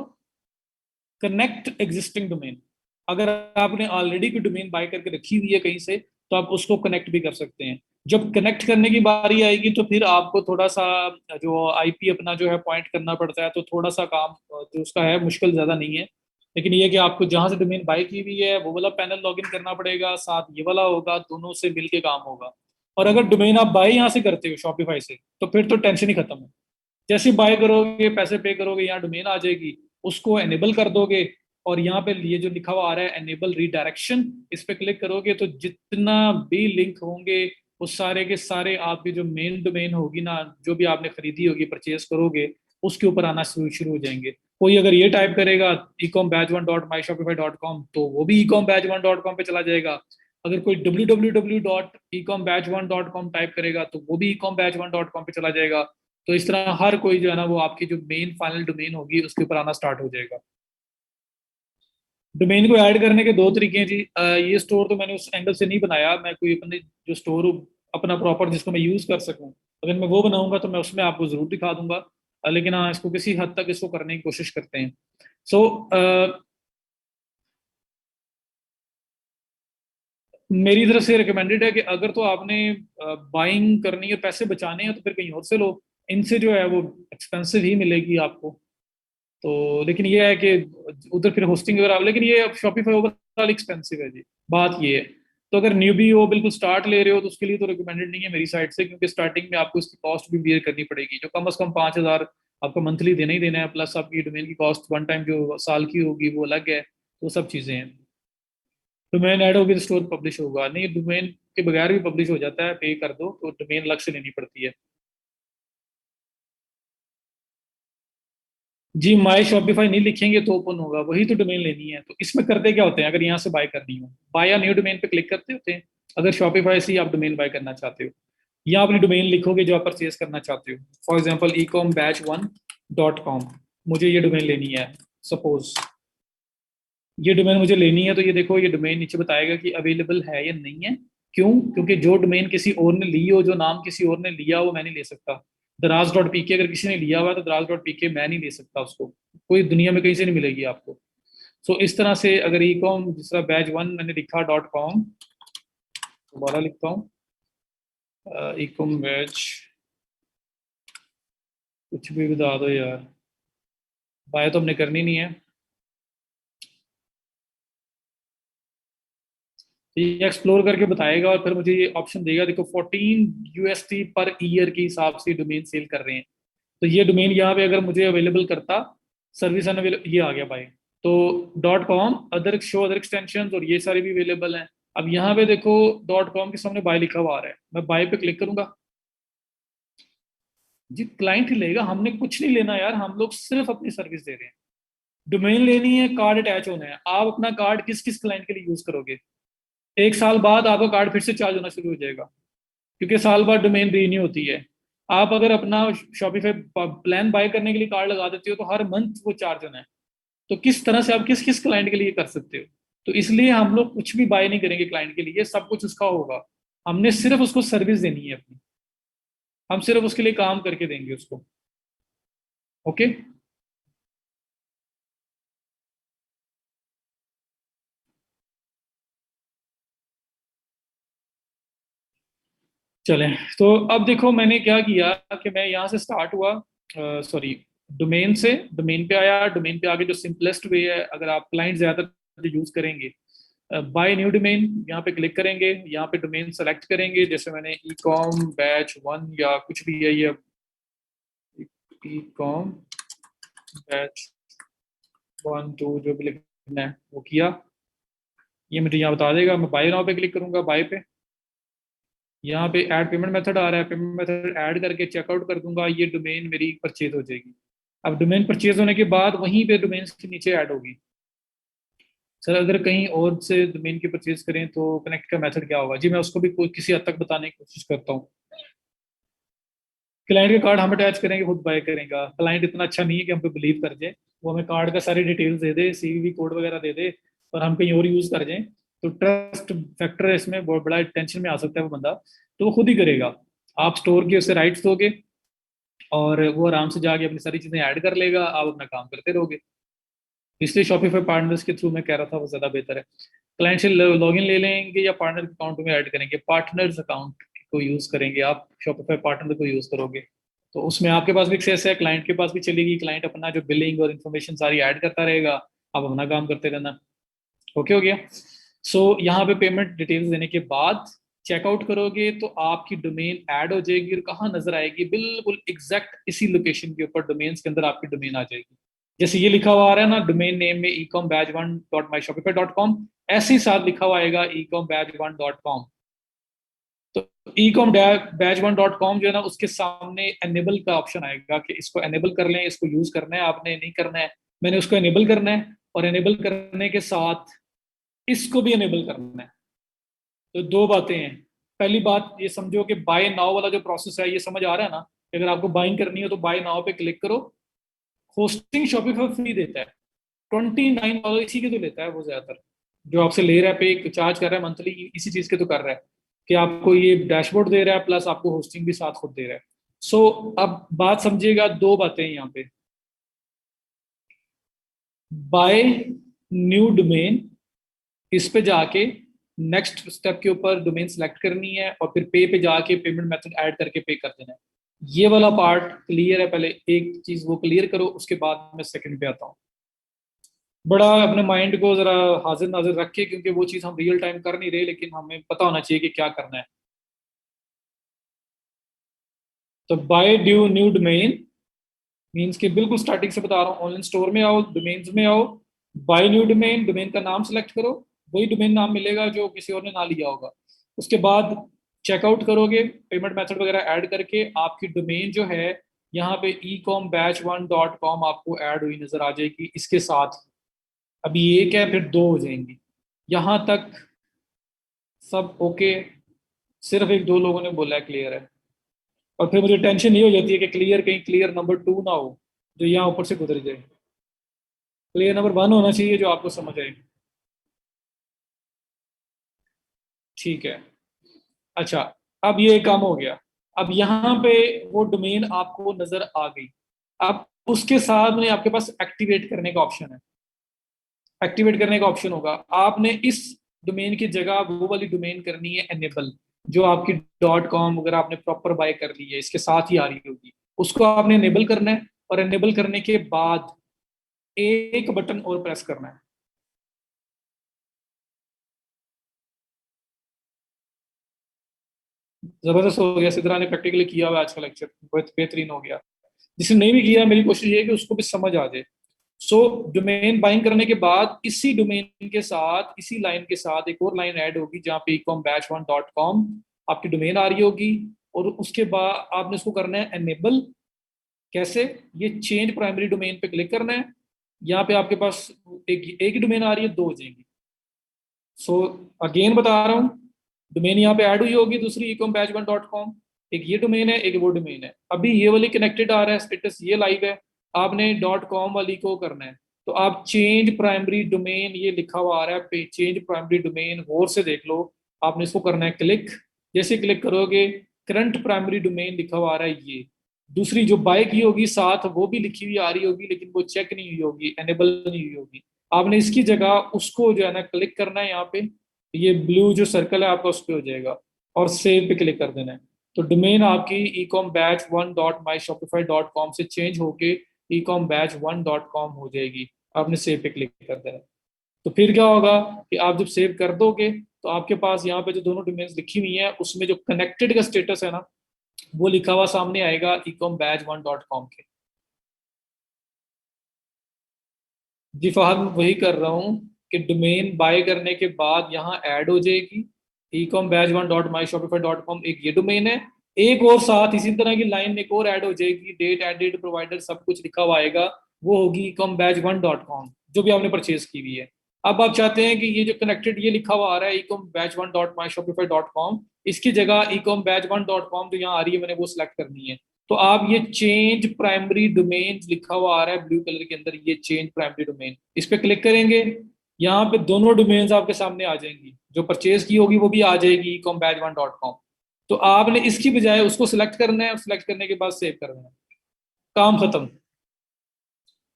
कनेक्ट एग्जिस्टिंग डोमेन, अगर आपने ऑलरेडी कोई डोमेन बाय करके रखी हुई है कहीं से, तो आप उसको कनेक्ट भी कर सकते हैं। जब कनेक्ट करने की बारी आएगी तो फिर आपको थोड़ा सा जो आईपी अपना जो है पॉइंट करना पड़ता है, तो थोड़ा सा काम जो उसका है मुश्किल ज्यादा नहीं है। लेकिन ये कि आपको जहां से डोमेन बाय की हुई है वो वाला पैनल लॉगिन करना पड़ेगा, साथ ये वाला होगा, दोनों से मिलके काम होगा। और अगर डोमेन आप बाय यहाँ से करते हो शॉपिफाई से, तो फिर तो टेंशन ही खत्म है। जैसे बाय करोगे, पैसे पे करोगे, यहाँ डोमेन आ जाएगी, उसको एनेबल कर दोगे। और यहाँ पे ये जो लिखा हुआ आ रहा है एनेबल रीडायरेक्शन, इस पे क्लिक करोगे तो जितना भी लिंक होंगे वो सारे के सारे आपकी जो मेन डोमेन होगी ना, जो भी आपने खरीदी होगी, परचेज करोगे, उसके ऊपर आना शुरू शुरू हो जाएंगे। कोई अगर ये टाइप करेगा ecom-1.myshopify.com, तो वो भी ecom-1.com पे चला जाएगा। अगर कोई www.ecom-1.com टाइप करेगा तो वो भी ecom-1.com पे चला जाएगा। तो इस तरह हर कोई जो है ना, वो आपकी जो मेन फाइनल डोमेन होगी उसके ऊपर आना स्टार्ट हो जाएगा। डोमेन को ऐड करने के दो तरीके हैं जी। ये स्टोर तो मैंने उस एंगल से नहीं बनाया, मैं कोई अपने जो स्टोर अपना प्रॉपर जिसको मैं यूज कर सकूं, अगर मैं वो बनाऊंगा तो मैं उसमें आपको जरूर दिखा दूंगा। लेकिन हाँ, इसको किसी हद तक इसको करने की कोशिश करते हैं। सो मेरी तरफ से रिकमेंडेड है कि अगर तो आपने बाइंग करनी है, पैसे बचाने हैं, तो फिर कहीं और से लो। इनसे जो है वो एक्सपेंसिव ही मिलेगी आपको। तो लेकिन ये है कि उधर फिर होस्टिंग वगैरह, लेकिन ये अब शॉपिफाई ओवरऑल एक्सपेंसिव है जी, बात ये है। तो अगर न्यूबी हो, बिल्कुल स्टार्ट ले रहे हो, तो उसके लिए तो रिकमेंडेड नहीं है मेरी साइड से, क्योंकि स्टार्टिंग में आपको इसकी कॉस्ट भी बियर करनी पड़ेगी, जो कम से कम 5,000 आपको मंथली देना ही देना है। प्लस आपकी डोमेन की कॉस्ट वन टाइम जो साल की होगी वो अलग है। तो सब चीज़ें हैं। डोमेन ऐड होगी तो स्टोर पब्लिश होगा, नहीं डोमेन के बगैर भी पब्लिश हो जाता है, पे कर दो तो डोमेन अलग से लेनी पड़ती है। जी, माई शॉपिफाई नहीं लिखेंगे तो ओपन होगा, वही तो डोमेन लेनी है। तो इसमें करते क्या होते हैं, अगर यहाँ से बाय करनी हो, बाय या न्यू डोमेन पे क्लिक करते होते हैं। अगर शॉपिफाई से ही आप डोमेन बाय करना चाहते हो, या अपनी डोमेन लिखोगे जो आप परचेज करना चाहते हो। फॉर एग्जाम्पल ecom-1.com, मुझे ये डोमेन लेनी है सपोज। ये डोमेन मुझे लेनी है, तो ये देखो, ये डोमेन नीचे बताएगा कि अवेलेबल है या नहीं है। क्यों? क्योंकि जो डोमेन किसी और ने ली हो, जो नाम किसी और ने लिया हो, वो मैं नहीं ले सकता। दराज.pk अगर किसी ने लिया हुआ है तो दराज.pk मैं नहीं ले सकता उसको, कोई दुनिया में कहीं से नहीं मिलेगी आपको। सो इस तरह से अगर ई कॉम, जिस तरह बैच 1 मैंने लिखा .com, दोबारा लिखता हूँ, ई कॉम बैच, कुछ भी बता दो यार, बाय तो हमने करनी नहीं है। तो ये एक्सप्लोर करके बताएगा और फिर मुझे ये ऑप्शन देगा, देखो 14 USD पर ईयर के हिसाब से डोमेन सेल कर रहे हैं। तो ये डोमेन यहाँ पे अगर मुझे अवेलेबल करता, सर्विस अनअवेलेबल, ये आ गया भाई। तो .com other show other extension और ये सारे भी अवेलेबल हैं। अब यहाँ पे देखो .com के सामने बाय लिखा हुआ आ रहा है, मैं बाय पे क्लिक करूंगा जी, क्लाइंट ही लेगा, हमने कुछ नहीं लेना यार, हम लोग सिर्फ अपनी सर्विस दे रहे हैं। डोमेन लेनी है, कार्ड अटैच होना है, आप अपना कार्ड किस किस क्लाइंट के लिए यूज करोगे? 1 साल बाद आपका कार्ड फिर से चार्ज होना शुरू हो जाएगा, क्योंकि साल बाद डोमेन रीन्यू होती है। आप अगर अपना शॉपिफाई प्लान बाय करने के लिए कार्ड लगा देते हो तो हर मंथ वो चार्ज होना है। तो किस तरह से आप किस किस क्लाइंट के लिए कर सकते हो? तो इसलिए हम लोग कुछ भी बाय नहीं करेंगे क्लाइंट के लिए, सब कुछ उसका होगा। हमने सिर्फ उसको सर्विस देनी है अपनी, हम सिर्फ उसके लिए काम करके देंगे उसको। ओके। चलें, तो अब देखो मैंने क्या किया कि मैं यहाँ से स्टार्ट हुआ, सॉरी, डोमेन से, डोमेन पे आया। डोमेन पे आगे जो सिंपलेस्ट वे है, अगर आप क्लाइंट ज़्यादातर यूज़ करेंगे, बाय न्यू डोमेन यहाँ पे क्लिक करेंगे, यहाँ पे डोमेन सेलेक्ट करेंगे, जैसे मैंने ई कॉम बैच 1 या कुछ भी है ये, ई कॉम बैच 1 2 जो भी लिखना है वो किया। ये मुझे यहाँ बता देगा, मैं बाय नाउ पे क्लिक करूंगा, बाय पे। यहाँ पे ऐड पेमेंट मेथड आ रहा है, पेमेंट मेथड ऐड करके चेकआउट कर दूंगा, ये डोमेन मेरी परचेज हो जाएगी। अब डोमेन परचेज होने के बाद वहीं पे डोमेन के नीचे ऐड होगी। सर अगर कहीं और से डोमेन की परचेज करें तो कनेक्ट का मेथड क्या होगा? जी मैं उसको भी किसी हद तक बताने की कोशिश करता हूँ। क्लाइंट का कार्ड हम अटैच करेंगे, खुद बाय करेगा। क्लाइंट इतना अच्छा नहीं है कि हम पे बिलीव कर जाए, वो हमें कार्ड का सारी डिटेल्स दे दे, सीवीवी कोड वगैरह दे दे और हम कहीं और यूज कर जाए, तो ट्रस्ट फैक्टर इसमें बहुत बड़ा टेंशन में आ सकता है वो बंदा। तो वो खुद ही करेगा, आप स्टोर के उसे राइट्स दोगे और वो आराम से जाके अपनी सारी चीजें ऐड कर लेगा, आप अपना काम करते रहोगे। इसलिए शॉपिफाई पार्टनर्स के थ्रू मैं कह रहा था वो ज्यादा बेहतर है। क्लाइंट से लॉगिन ले लेंगे या पार्टनर अकाउंट में ऐड करेंगे? पार्टनर्स अकाउंट को यूज करेंगे आप, शॉपिफाई पार्टनर को यूज करोगे तो उसमें आपके पास भी एक्सेस है, क्लाइंट के पास भी चलेगी, क्लाइंट अपना जो बिलिंग और इन्फॉर्मेशन सारी ऐड करता रहेगा, आप अपना काम करते रहना। ओके हो गया। सो यहाँ पे पेमेंट डिटेल्स देने के बाद चेकआउट करोगे तो आपकी डोमेन ऐड हो जाएगी, और कहाँ नजर आएगी? बिल्कुल एग्जैक्ट इसी लोकेशन के ऊपर डोमेन्स के अंदर आपकी डोमेन आ जाएगी। जैसे ये लिखा हुआ आ रहा है ना डोमेन नेम में, ecom-badge1.myshopify.com, ऐसे ही साथ लिखा हुआ आएगा ecom-badge1.com। तो ecom-badge1.com जो है ना, उसके सामने एनेबल का ऑप्शन आएगा कि इसको एनेबल कर लें, इसको यूज करना है आपने, नहीं करना है। मैंने उसको एनेबल करना है, और एनेबल करने के साथ इसको भी एनेबल करना है। तो दो बातें हैं। पहली बात ये समझो कि बाय नाउ वाला जो प्रोसेस है, ये समझ आ रहा है ना? अगर आपको बाइंग करनी हो तो बाय नाउ पे क्लिक करो। होस्टिंग शॉपिफाई फ्री देता है, $29 इसी के तो लेता है वो ज्यादातर, जो आपसे ले रहा है, पे चार्ज कर रहा है मंथली, इसी चीज के तो कर रहा है कि आपको ये डैशबोर्ड दे रहा है प्लस आपको होस्टिंग भी साथ खुद दे रहा है। सो अब बात समझिएगा, दो बातें हैं यहाँ पे। बाय न्यू डोमेन, इस पे जाके नेक्स्ट स्टेप के ऊपर डोमेन सेलेक्ट करनी है और फिर पे जाके पेमेंट मेथड ऐड करके पे कर देना है। ये वाला पार्ट क्लियर है? पहले एक चीज वो क्लियर करो, उसके बाद मैं सेकंड पे आता हूँ। बड़ा अपने माइंड को जरा हाजिर नाजिर रख के, क्योंकि वो चीज हम रियल टाइम कर नहीं रहे, लेकिन हमें पता होना चाहिए कि क्या करना है। तो buy due new domain means कि बिल्कुल स्टार्टिंग से बता रहा हूँ, ऑनलाइन स्टोर में आओ, डोमेन्स में आओ, बाय न्यू डोमेन, डोमेन का नाम सेलेक्ट करो, वही डोमेन नाम मिलेगा जो किसी और ने ना लिया होगा। उसके बाद चेकआउट करोगे, पेमेंट मेथड वगैरह ऐड करके आपकी डोमेन जो है यहाँ पे ecom-badge1.com आपको ऐड हुई नजर आ जाएगी इसके साथ। अभी एक है, फिर दो हो जाएंगी। यहाँ तक सब ओके? सिर्फ एक दो लोगों ने बोला है क्लियर है, और फिर मुझे टेंशन ये हो जाती है कि क्लियर कहीं क्लियर नंबर 2 ना हो जो यहाँ ऊपर से गुजर जाए। क्लियर नंबर 1 होना चाहिए जो आपको समझ आए। ठीक है। अच्छा, अब ये काम हो गया। अब यहाँ पे वो डोमेन आपको नजर आ गई। अब उसके साथ में आपके पास एक्टिवेट करने का ऑप्शन है। एक्टिवेट करने का ऑप्शन होगा, आपने इस डोमेन की जगह वो वाली डोमेन करनी है एनेबल, जो आपकी .com वगैरह आपने प्रॉपर बाय कर ली है, इसके साथ ही आ रही होगी, उसको आपने एनेबल करना है। और एनेबल करने के बाद एक बटन और प्रेस करना है। जबरदस्त हो गया, सिद्धरा ने प्रैक्टिकली किया हुआ आज का लेक्चर, बहुत बेहतरीन हो गया। जिसने नहीं भी किया, मेरी कोशिश ये है कि उसको भी समझ आ जाए। सो डोमेन बाइंग करने के बाद इसी डोमेन के साथ, इसी लाइन के साथ एक और लाइन ऐड होगी जहाँ पे ecom-1.com आपकी डोमेन आ रही होगी, और उसके बाद आपने उसको करना है एनेबल। कैसे? ये चेंज प्राइमरी डोमेन पे क्लिक करना है। यहाँ पे आपके पास एक ही डोमेन आ रही है, दो हो जाएंगी। सो अगेन बता रहा हूँ, डोमेन यहाँ पे ऐड हुई होगी दूसरी ecom-1.com, एक ये डोमेन है, एक वो डोमेन है। अभी ये वाली कनेक्टेड आ रहा है, स्टेटस ये लाइव है, आपने .com वाली को करना है। तो आप चेंज प्राइमरी डोमेन, ये लिखा हुआ आ रहा है चेंज प्राइमरी डोमेन, गौर से देख लो। आपने इसको करना है क्लिक। जैसे क्लिक करोगे, करंट प्राइमरी डोमेन लिखा हुआ आ रहा है, ये दूसरी जो बाय की होगी साथ वो भी लिखी हुई आ रही होगी, लेकिन वो चेक नहीं हुई होगी, एनेबल नहीं हुई होगी। आपने इसकी जगह उसको जो है ना क्लिक करना है यहाँ पे, ये ब्लू जो सर्कल है आपका उस पर हो जाएगा, और सेव पे क्लिक कर देना है। तो डोमेन आपकी ecom-1.myshopify.com से चेंज होके ecom-1.com हो जाएगी। आपने सेव पे क्लिक कर देना है। तो फिर क्या होगा कि आप जब सेव कर दोगे तो आपके पास यहाँ पे जो दोनों डोमेन्स लिखी हुई हैं उसमें जो कनेक्टेड का स्टेटस है ना, वो लिखा हुआ सामने आएगा ecom-1.com के। जी फहद, वही कर रहा हूँ कि डोमेन बाय करने के बाद यहाँ ऐड हो जाएगी ecom-1.myshopify.com, एक ये डोमेन है। एक और साथ इसी तरह की लाइन एक और ऐड हो जाएगी, डेट एडेड प्रोवाइडर सब कुछ लिखा हुआ आएगा, वो होगी ecom-1.com जो भी आपने परचेज की हुई है। अब आप चाहते हैं कि ये जो कनेक्टेड ये लिखा हुआ आ रहा है ecom-1.myshopify.com, इसकी जगह ecom-1.com जो यहाँ आ रही है मैंने वो सिलेक्ट करनी है। तो आप ये चेंज प्राइमरी डोमेन लिखा हुआ आ रहा है ब्लू कलर के अंदर, ये चेंज प्राइमरी डोमेन, इस पे क्लिक करेंगे। यहाँ पे दोनों डोमेन्स आपके सामने आ जाएंगी, जो परचेज की होगी वो भी आ जाएगी ecom-1.com। तो आपने इसकी बजाय उसको सिलेक्ट करना है, सिलेक्ट करने के बाद सेव करना है, काम खत्म।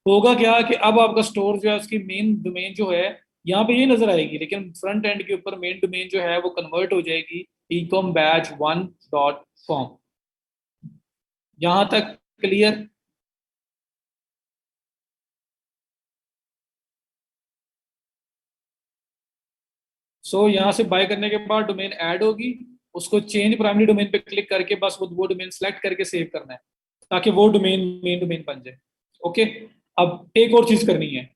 होगा क्या कि अब आपका स्टोर जो है उसकी मेन डोमेन जो है यहाँ पे ये नजर आएगी, लेकिन फ्रंट एंड के ऊपर मेन डोमेन जो है वो कन्वर्ट हो जाएगी ecom-1.com। यहाँ तक क्लियर? यहाँ से बाय करने के बाद डोमेन ऐड होगी, उसको चेंज प्राइमरी डोमेन पे क्लिक करके बस वो डोमेन सेलेक्ट करके सेव करना है, ताकि वो डोमेन मेन डोमेन बन जाए। ओके। अब एक और चीज करनी है,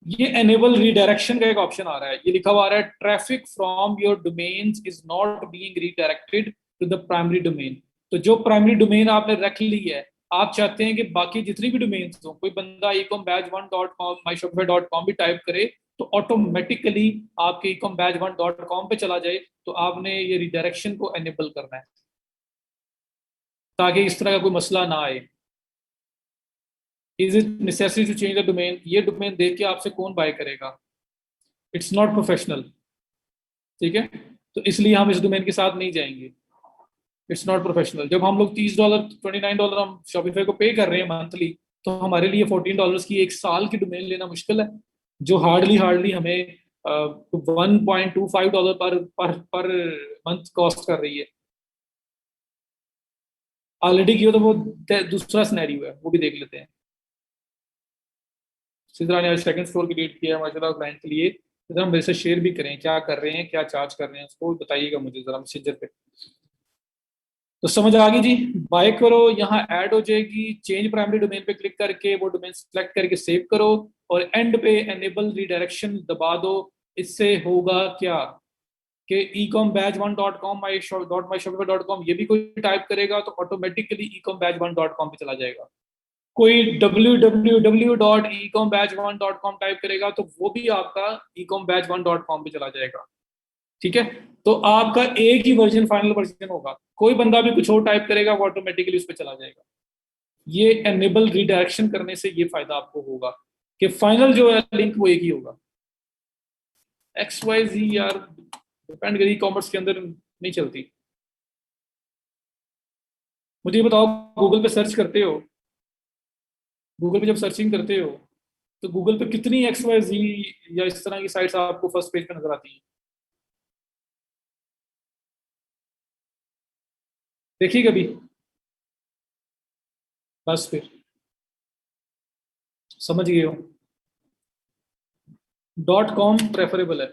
ये एनेबल रीडायरेक्शन का एक ऑप्शन आ रहा है, ये लिखा हुआ आ रहा है traffic from your domains is not being redirected to the primary domain. तो जो प्राइमरी डोमेन आपने रख ली है, आप चाहते हैं कि बाकी जितनी भी डोमेन्स हो, कोई बंदा ecom-1.com myshopify.com भी टाइप करे तो ऑटोमेटिकली आपके ecom-1.com पे चला जाए। तो आपने ये रिडायरेक्शन को एनेबल करना है, ताकि इस तरह का कोई मसला ना आए। Is it necessary to change the domain? ये डोमेन देख के आपसे कौन बाय करेगा? It's not professional. ठीक है, तो इसलिए हम इस डोमेन के साथ नहीं जाएंगे। It's not professional. जब हम लोग $30 $29 हम शॉपिफाई को पे कर रहे हैं मंथली, तो हमारे लिए $14 की एक साल की डोमेन लेना मुश्किल है, जो हार्डली हार्डली हमें $1.25 पर मंथ कॉस्ट कर रही है। ऑलरेडी की हो तो वो दूसरा सिनेरियो है, वो भी देख लेते हैं। सिद्रा ने आज सेकंड फ्लोर की डेट किया है माशाल्लाह क्लाइंट के लिए। सिद्रा मेरे से शेयर भी करें, क्या कर रहे हैं, क्या चार्ज कर रहे हैं, उसको बताइएगा मुझे जरा मैसेंजर पे। तो समझ आ गई जी। बाय करो, यहाँ ऐड हो जाएगी, चेंज प्राइमरी डोमेन पे क्लिक करके वो डोमेन सेलेक्ट करके सेव करो, और एंड पे एनेबल रीडायरेक्शन दबा दो। इससे होगा क्या कि ecom-1.com my shopify.com ये भी कोई टाइप करेगा तो ऑटोमेटिकली ecom-1.com पे चला जाएगा। कोई www.ecom-1.com टाइप करेगा तो वो भी आपका ecom-1.com पे चला जाएगा। ठीक है, तो आपका एक ही वर्जन फाइनल वर्जन होगा, कोई बंदा भी कुछ और टाइप करेगा वो ऑटोमेटिकली उस पर चला जाएगा। ये एनेबल रिडायरेक्शन करने से ये फायदा आपको होगा कि फाइनल जो है लिंक वो एक ही होगा। एक्स वाई जी यार डिपेंड करी, कॉमर्स के अंदर नहीं चलती। मुझे ये बताओ, गूगल पे सर्च करते हो, गूगल पे जब सर्चिंग करते हो तो गूगल पे कितनी एक्स वाई जी या इस तरह की साइट्स आपको फर्स्ट पेज पे नजर आती हैं? देखिए कभी? बस फिर समझ गए हो, .com प्रेफरेबल है।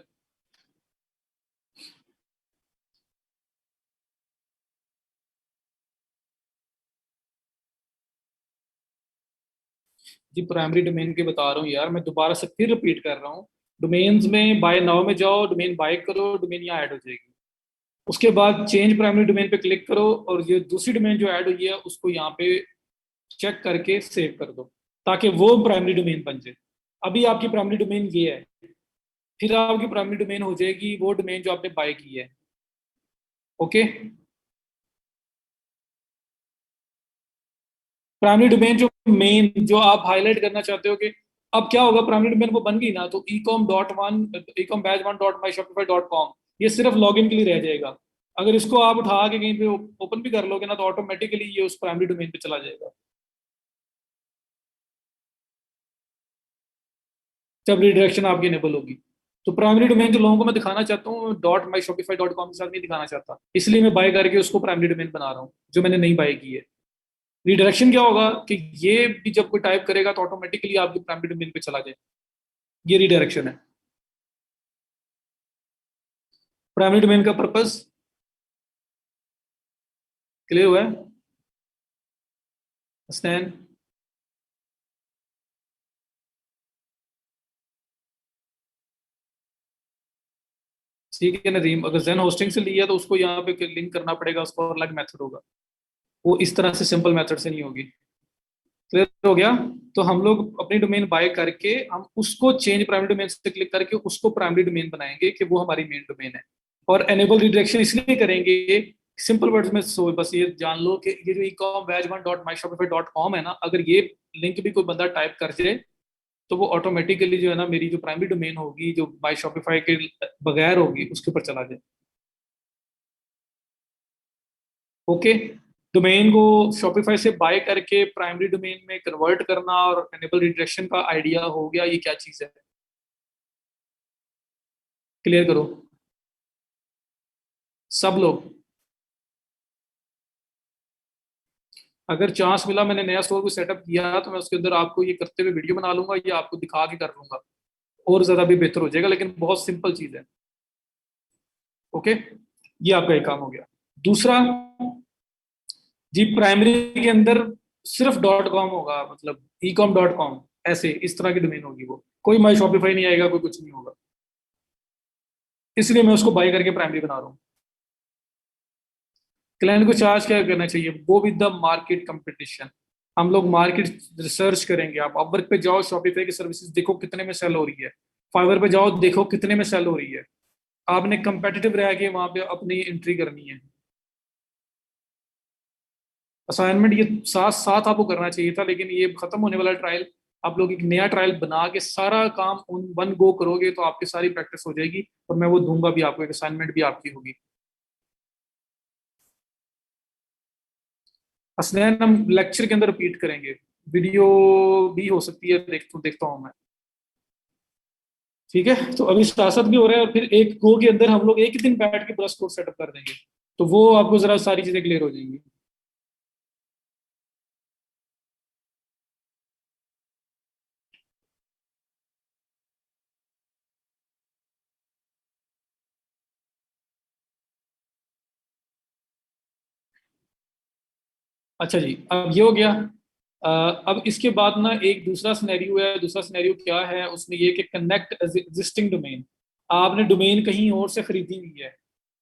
जी जी प्राइमरी डोमेन के बता रहा हूँ यार, मैं दोबारा से फिर रिपीट कर रहा हूँ। डोमेन्स में बाय नाउ में जाओ, डोमेन बाय करो, डोमेन यहाँ ऐड हो जाएगी। उसके बाद चेंज प्राइमरी डोमेन पे क्लिक करो और ये दूसरी डोमेन जो ऐड हुई है उसको यहाँ पे चेक करके सेव कर दो, ताकि वो प्राइमरी डोमेन बन जाए। अभी आपकी प्राइमरी डोमेन ये है, फिर आपकी प्राइमरी डोमेन हो जाएगी वो डोमेन जो आपने बाय की है। ओके, प्राइमरी डोमेन जो मेन जो आप हाईलाइट करना चाहते हो कि अब क्या होगा, प्राइमरी डोमेन वो बन गई ना, तो ecom.1 ये सिर्फ लॉगिन के लिए रह जाएगा। अगर इसको आप उठा के कहीं पे ओपन भी कर लोगे ना, तो ऑटोमेटिकली ये उस प्राइमरी डोमेन पे चला जाएगा जब रिडायरेक्शन आपकी इनेबल होगी। तो प्राइमरी डोमेन जो लोगों को मैं दिखाना चाहता हूँ .myshopify.com के साथ नहीं दिखाना चाहता, इसलिए मैं बाय करके उसको प्राइमरी डोमेन बना रहा हूँ जो मैंने नहीं बाय की है। रिडायरेक्शन क्या होगा कि ये भी जब कोई टाइप करेगा तो ऑटोमेटिकली आपकी प्राइमरी डोमेन पे चला जाए। ये रिडायरेक्शन है प्राइमरी डोमेन का पर्पस। क्लियर हुआ है स्टैन? ठीक है नदीम, अगर जेन होस्टिंग से लिया तो उसको यहाँ पे लिंक करना पड़ेगा, उसको और अलग मेथड होगा, वो इस तरह से सिंपल मेथड से नहीं होगी। क्लियर हो गया? तो हम लोग अपनी डोमेन बाय करके हम उसको चेंज प्राइमरी डोमेन से क्लिक करके उसको प्राइमरी डोमेन बनाएंगे कि वो हमारी मेन डोमेन है। और एनेबल रिडायरेक्शन इसलिए करेंगे, सिंपल वर्ड्स में सो बस ये जान लो कि ये जो ecom-1.myshopify.com है ना, अगर ये लिंक भी कोई बंदा टाइप कर जाए तो वो ऑटोमेटिकली जो है ना मेरी जो प्राइमरी डोमेन होगी जो माई शॉपिफाई के बगैर होगी उसके ऊपर चला जाए। ओके, डोमेन को शॉपिफाई से बाय करके प्राइमरी डोमेन में कन्वर्ट करना और एनेबल रिडायरेक्शन का आइडिया हो गया, ये क्या चीज है? क्लियर करो सब लोग। अगर चांस मिला, मैंने नया स्टोर भी सेटअप किया तो मैं उसके अंदर आपको ये करते हुए वीडियो बना लूंगा या आपको दिखा के कर लूंगा, और ज्यादा भी बेहतर हो जाएगा, लेकिन बहुत सिंपल चीज है। ओके, ये आपका एक काम हो गया। दूसरा जी, प्राइमरी के अंदर सिर्फ .com होगा, मतलब ecom.com, ऐसे इस तरह की डोमेन होगी, वो कोई माई शॉपिफाई नहीं आएगा, कोई कुछ नहीं होगा, इसलिए मैं उसको बाय करके प्राइमरी बना रहा हूँ। क्लाइंट को चार्ज क्या करना चाहिए? वो विद द मार्केट कंपटीशन। हम लोग मार्केट रिसर्च करेंगे। आप अपवर्क पे जाओ, शॉपिफाई की सर्विसेज देखो कितने में सेल हो रही है, फाइवर पे जाओ देखो कितने में सेल हो रही है। आपने कंपेटिटिव रह के वहां पे अपनी एंट्री करनी है। असाइनमेंट ये साथ साथ आपको करना चाहिए था, लेकिन ये खत्म होने वाला ट्रायल, आप लोग एक नया ट्रायल बना के सारा काम उन वन गो करोगे तो आपकी सारी प्रैक्टिस हो जाएगी, और मैं वो दूंगा भी आपको, एक असाइनमेंट भी आपकी होगी। असलैन हम लेक्चर के अंदर रिपीट करेंगे, वीडियो भी हो सकती है, देखता हूँ मैं। ठीक है, तो अभी सियासत भी हो रहा है, और फिर एक गो के अंदर हम लोग एक ही दिन बैठ के पूरा स्कोर सेटअप कर देंगे, तो वो आपको जरा सारी चीजें क्लियर हो जाएंगी। अच्छा जी, अब ये हो गया। अब इसके बाद ना एक दूसरा सिनेरियो है। दूसरा सिनेरियो क्या है उसमें, ये कि कनेक्ट एग्जिस्टिंग डोमेन। आपने डोमेन कहीं और से खरीदी हुई है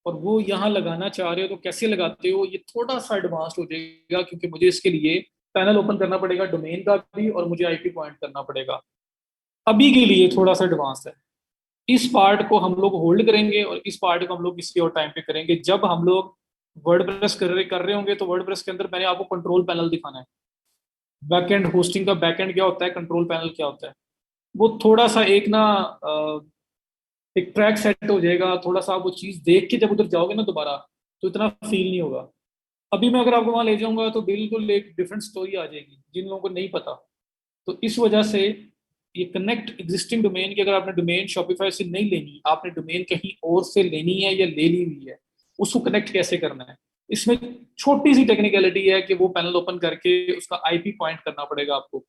और वो यहाँ लगाना चाह रहे हो, तो कैसे लगाते हो? ये थोड़ा सा एडवांस हो जाएगा, क्योंकि मुझे इसके लिए पैनल ओपन करना पड़ेगा डोमेन का भी, और मुझे आईपी पॉइंट करना पड़ेगा। अभी के लिए थोड़ा सा एडवांस है। इस पार्ट को हम लोग होल्ड करेंगे और इस पार्ट को हम लोग किसी और टाइम पे करेंगे, जब हम लोग वर्डप्रेस कर रहे होंगे। तो वर्डप्रेस के अंदर मैंने आपको कंट्रोल पैनल दिखाना है। बैकएंड होस्टिंग का बैकएंड क्या होता है, कंट्रोल पैनल क्या होता है, वो थोड़ा सा एक ना एक ट्रैक सेट हो जाएगा। थोड़ा सा आप वो चीज देख के जब उधर जाओगे ना दोबारा, तो इतना फील नहीं होगा। अभी मैं अगर आपको वहां ले जाऊंगा तो बिल्कुल एक डिफरेंट स्टोरी आ जाएगी जिन लोगों को नहीं पता। तो इस वजह से ये कनेक्ट एग्जिस्टिंग डोमेन की, अगर आपने डोमेन शॉपिफाई से नहीं लेनी, आपने डोमेन कहीं और से लेनी है या ले ली हुई है, उसको कनेक्ट कैसे करना है, इसमें छोटी सी टेक्निकलिटी है कि वो पैनल ओपन करके उसका आईपी पॉइंट करना पड़ेगा आपको।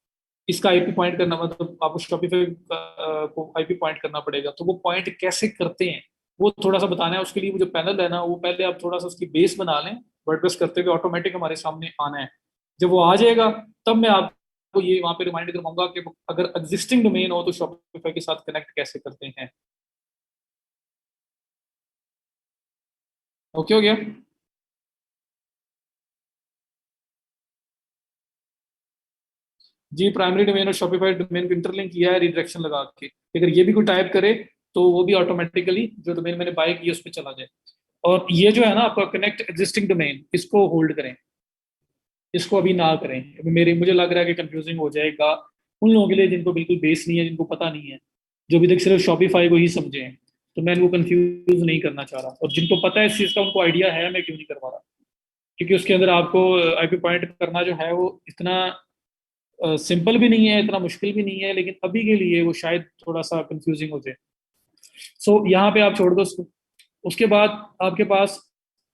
इसका आईपी पॉइंट करना मतलब आपको शॉपिफाई को आईपी पॉइंट करना पड़ेगा। तो वो पॉइंट कैसे करते हैं वो थोड़ा सा बताना है। उसके लिए वो जो पैनल है ना, वो पहले आप थोड़ा सा उसकी बेस बना लें, वर्डप्रेस करते हुए ऑटोमेटिक हमारे सामने आना है। जब वो आ जाएगा तब मैं आप आपको ये वहां पे रिमाइंड करवाऊंगा कि अगर एग्जिस्टिंग डोमेन हो तो शॉपिफाई के साथ कनेक्ट कैसे करते हैं। ओके हो गया। जी, प्राइमरी डोमेन और शॉपिफाई डोमेन को इंटरलिंक किया है रिडायरेक्शन लगा के, अगर ये भी कोई टाइप करे तो वो भी ऑटोमेटिकली जो डोमेन मैंने बाय की उस पर चला जाए। और ये जो है ना आपका कनेक्ट एग्जिस्टिंग डोमेन, इसको होल्ड करें, इसको अभी ना करें। अभी मेरे मुझे लग रहा है कि कंफ्यूजिंग हो जाएगा उन लोगों के लिए जिनको बिल्कुल बेस नहीं है, जिनको पता नहीं है, जो अभी तक सिर्फ शॉपिफाई को ही समझे हैं। तो मैं इनको कंफ्यूज नहीं करना चाह रहा, और जिनको पता है इस चीज़ का, उनको आइडिया है, मैं क्यों नहीं करवा रहा। क्योंकि उसके अंदर आपको आईपी पॉइंट करना जो है वो इतना सिंपल भी नहीं है, इतना मुश्किल भी नहीं है, लेकिन अभी के लिए वो शायद थोड़ा सा कंफ्यूजिंग हो जाए। सो यहाँ पे आप छोड़ दो उसको। उसके बाद आपके पास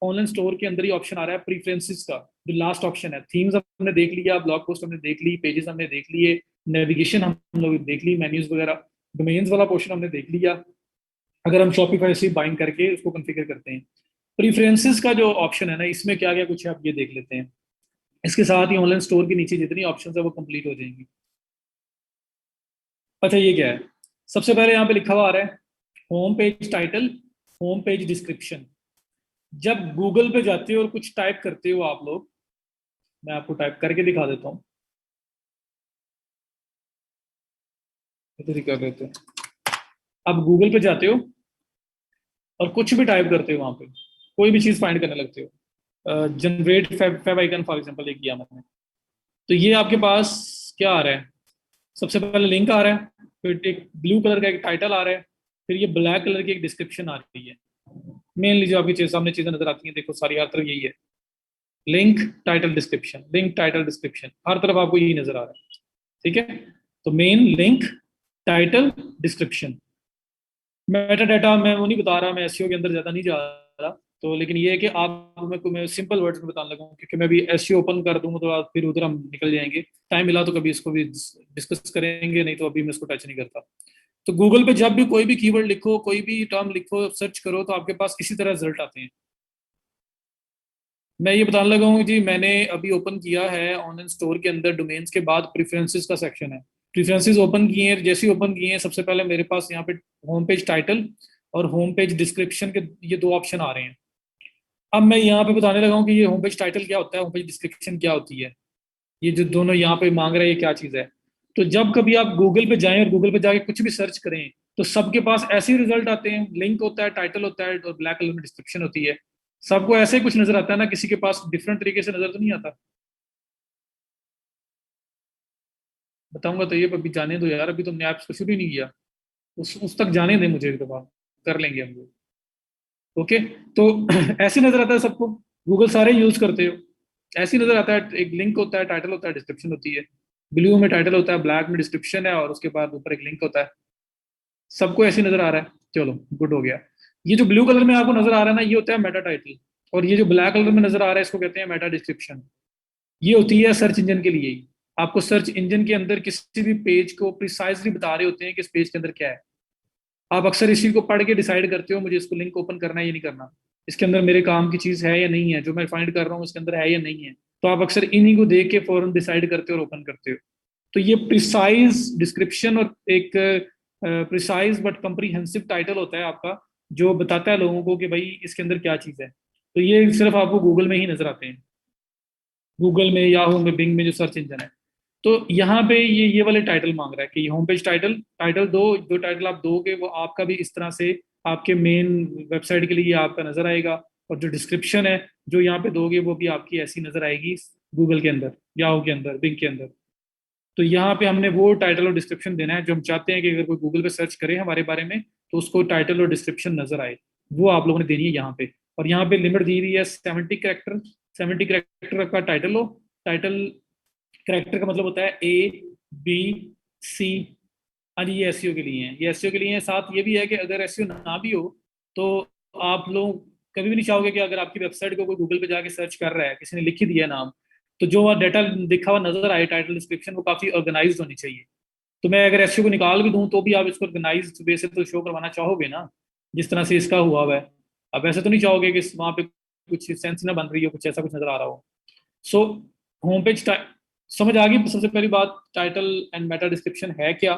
ऑनलाइन स्टोर के अंदर ही ऑप्शन आ रहा है प्रीफरेंसेस का, जो लास्ट ऑप्शन है। थीम्स हमने देख लिया, ब्लॉग पोस्ट हमने देख ली, पेजेस हमने देख लिए, नेविगेशन हम लोग देख ली, मेन्यूज वगैरह, डोमेन्स वाला पोर्शन हमने देख लिया। अगर हम शॉपिफाई से बाइंड करके उसको कॉन्फ़िगर करते हैं, प्रीफरेंसेस का जो ऑप्शन है ना, इसमें क्या क्या कुछ है आप ये देख लेते हैं। इसके साथ ही ऑनलाइन स्टोर के नीचे जितनी ऑप्शन है वो कंप्लीट हो जाएंगी। अच्छा, ये क्या है? सबसे पहले यहाँ पे लिखा हुआ आ रहा है home page title, home page description. जब गूगल पे जाते हो और कुछ टाइप करते हो आप लोग, मैं आपको टाइप करके दिखा देता हूँ, इधर ही कर देते हैं। आप गूगल पे जाते हो और कुछ भी टाइप करते हो वहां पे, कोई भी चीज फाइंड करने लगते हो, generate favicon for example एक किया मैंने, तो ये आपके पास क्या आ रहा है? सबसे पहले लिंक आ रहा है, फिर एक ब्लू कलर का एक टाइटल आ रहा है, फिर ये ब्लैक कलर की एक डिस्क्रिप्शन आ रही है। मेनली जो आपकी सामने चीजें नजर आती हैं, देखो सारी हर तरफ यही है, link title description, link title description, हर तरफ आपको यही नजर आ रहा है। ठीक है, तो main link title description. Meta data मैं वो नहीं बता रहा, मैं एसईओ के अंदर ज्यादा नहीं जा रहा। तो लेकिन ये है कि आप मैं सिंपल वर्ड्स में बताने लगा हूँ, क्योंकि मैं भी एसईओ ओपन कर दूंगा तो फिर उधर हम निकल जाएंगे। टाइम मिला तो कभी इसको भी डिस्कस करेंगे, नहीं तो अभी मैं इसको टच नहीं करता। तो गूगल पे जब भी कोई भी कीवर्ड लिखो, कोई भी टर्म लिखो, सर्च करो, तो आपके पास इसी तरह रिजल्ट आते हैं। मैं ये बताने लगा हूँ जी, मैंने अभी ओपन किया है ऑनलाइन स्टोर के अंदर, डोमेन्स के बाद प्रेफरेंसेस का सेक्शन है। प्रेफरेंसेस ओपन किए हैं, जैसे ही ओपन किए हैं सबसे पहले मेरे पास यहाँ पे होम पेज टाइटल और होम पेज डिस्क्रिप्शन के ये दो ऑप्शन आ रहे हैं। अब मैं यहाँ पे बताने लगा हूँ कि ये होम पेज टाइटल क्या होता है, होम पेज डिस्क्रिप्शन क्या होती है, ये जो दोनों यहाँ पे मांग रहे हैं ये क्या चीज़ है। तो जब कभी आप गूगल पे जाएं और गूगल पे जाके कुछ भी सर्च करें, तो सबके पास ऐसे ही रिजल्ट आते हैं, लिंक होता है, टाइटल होता है और ब्लैक कलर में डिस्क्रिप्शन होती है। सबको ऐसे ही कुछ नजर आता है ना, किसी के पास डिफरेंट तरीके से नजर तो नहीं आता। बताऊंगा तो ये, अभी जाने दो यार, अभी तुमने ऐप्स को शुरू ही नहीं किया, उस तक जाने दे मुझे, एक दफा कर लेंगे हम लोग। ओके, तो ऐसे नजर आता है सबको, गूगल सारे यूज करते हो, ऐसे ही नजर आता है, एक लिंक होता है, टाइटल होता है, डिस्क्रिप्शन होती है। ब्लू में टाइटल होता है, ब्लैक में डिस्क्रिप्शन है, और उसके बाद ऊपर एक लिंक होता है। सबको ऐसे ही नजर आ रहा है, चलो गुड हो गया। ये जो ब्लू कलर में आपको नजर आ रहा है ना, ये होता है मेटा टाइटल, और ये जो ब्लैक कलर में नजर आ रहा है इसको कहते हैं मेटा डिस्क्रिप्शन। ये होती है सर्च इंजन के लिए ही। आपको सर्च इंजन के अंदर किसी भी पेज को प्रिसाइजली बता रहे होते हैं कि इस पेज के अंदर क्या है। आप अक्सर इसी को पढ़ के डिसाइड करते हो मुझे इसको लिंक ओपन करना है या नहीं करना, इसके अंदर मेरे काम की चीज है या नहीं है, जो मैं फाइंड कर रहा हूँ इसके अंदर है या नहीं है। तो आप अक्सर इन्हीं को देख के फौरन डिसाइड करते हो और ओपन करते हो। तो ये प्रिसाइज डिस्क्रिप्शन और एक प्रिसाइज बट कम्प्रीहेंसिव टाइटल होता है आपका, जो बताता है लोगों को कि भाई इसके अंदर क्या चीज है। तो ये सिर्फ आपको गूगल में ही नजर आते हैं, गूगल में, याहू में, बिंग में, जो सर्च इंजन है। तो यहाँ पे ये वाले टाइटल मांग रहा है कि होम पेज टाइटल, टाइटल दो, जो टाइटल आप दोगे वो आपका भी इस तरह से आपके मेन वेबसाइट के लिए आपका नजर आएगा, और जो डिस्क्रिप्शन है जो यहाँ पे दोगे वो भी आपकी ऐसी नजर आएगी गूगल के अंदर, याहू के अंदर, बिंग के अंदर। तो यहाँ पे हमने वो टाइटल और डिस्क्रिप्शन देना है जो हम चाहते हैं कि अगर कोई गूगल पे सर्च करे हमारे बारे में तो उसको टाइटल और डिस्क्रिप्शन नजर आए, वो आप लोगों ने देनी है यहाँ पे। और यहाँ पे लिमिट दी हुई है 70 कैरेक्टर, 70 कैरेक्टर का टाइटल हो। टाइटल कैरेक्टर का मतलब होता है A B C। हाँ जी, ये एसईओ के लिए है, ये एसईओ के लिए है। साथ ये भी है कि अगर एसईओ ना भी हो तो आप लोग कभी भी नहीं चाहोगे कि अगर आपकी वेबसाइट को कोई गूगल पे जाके सर्च कर रहा है, किसी ने लिख ही दिया नाम, तो जो वहाँ डाटा लिखा हुआ नजर आए, टाइटल डिस्क्रिप्शन, वो काफी ऑर्गेनाइज होनी चाहिए। तो मैं अगर एसईओ को निकाल भी दूं तो भी आप इसको ऑर्गेनाइज वे से तो शो करवाना चाहोगे ना, जिस तरह से इसका हुआ हुआ है। अब ऐसा तो नहीं चाहोगे कि वहाँ पे कुछ सेंस ना बन रही हो, कुछ ऐसा कुछ नजर आ रहा हो। सो होम पेज समझ आ गई सबसे पहली बात टाइटल एंड मेटा डिस्क्रिप्शन है क्या।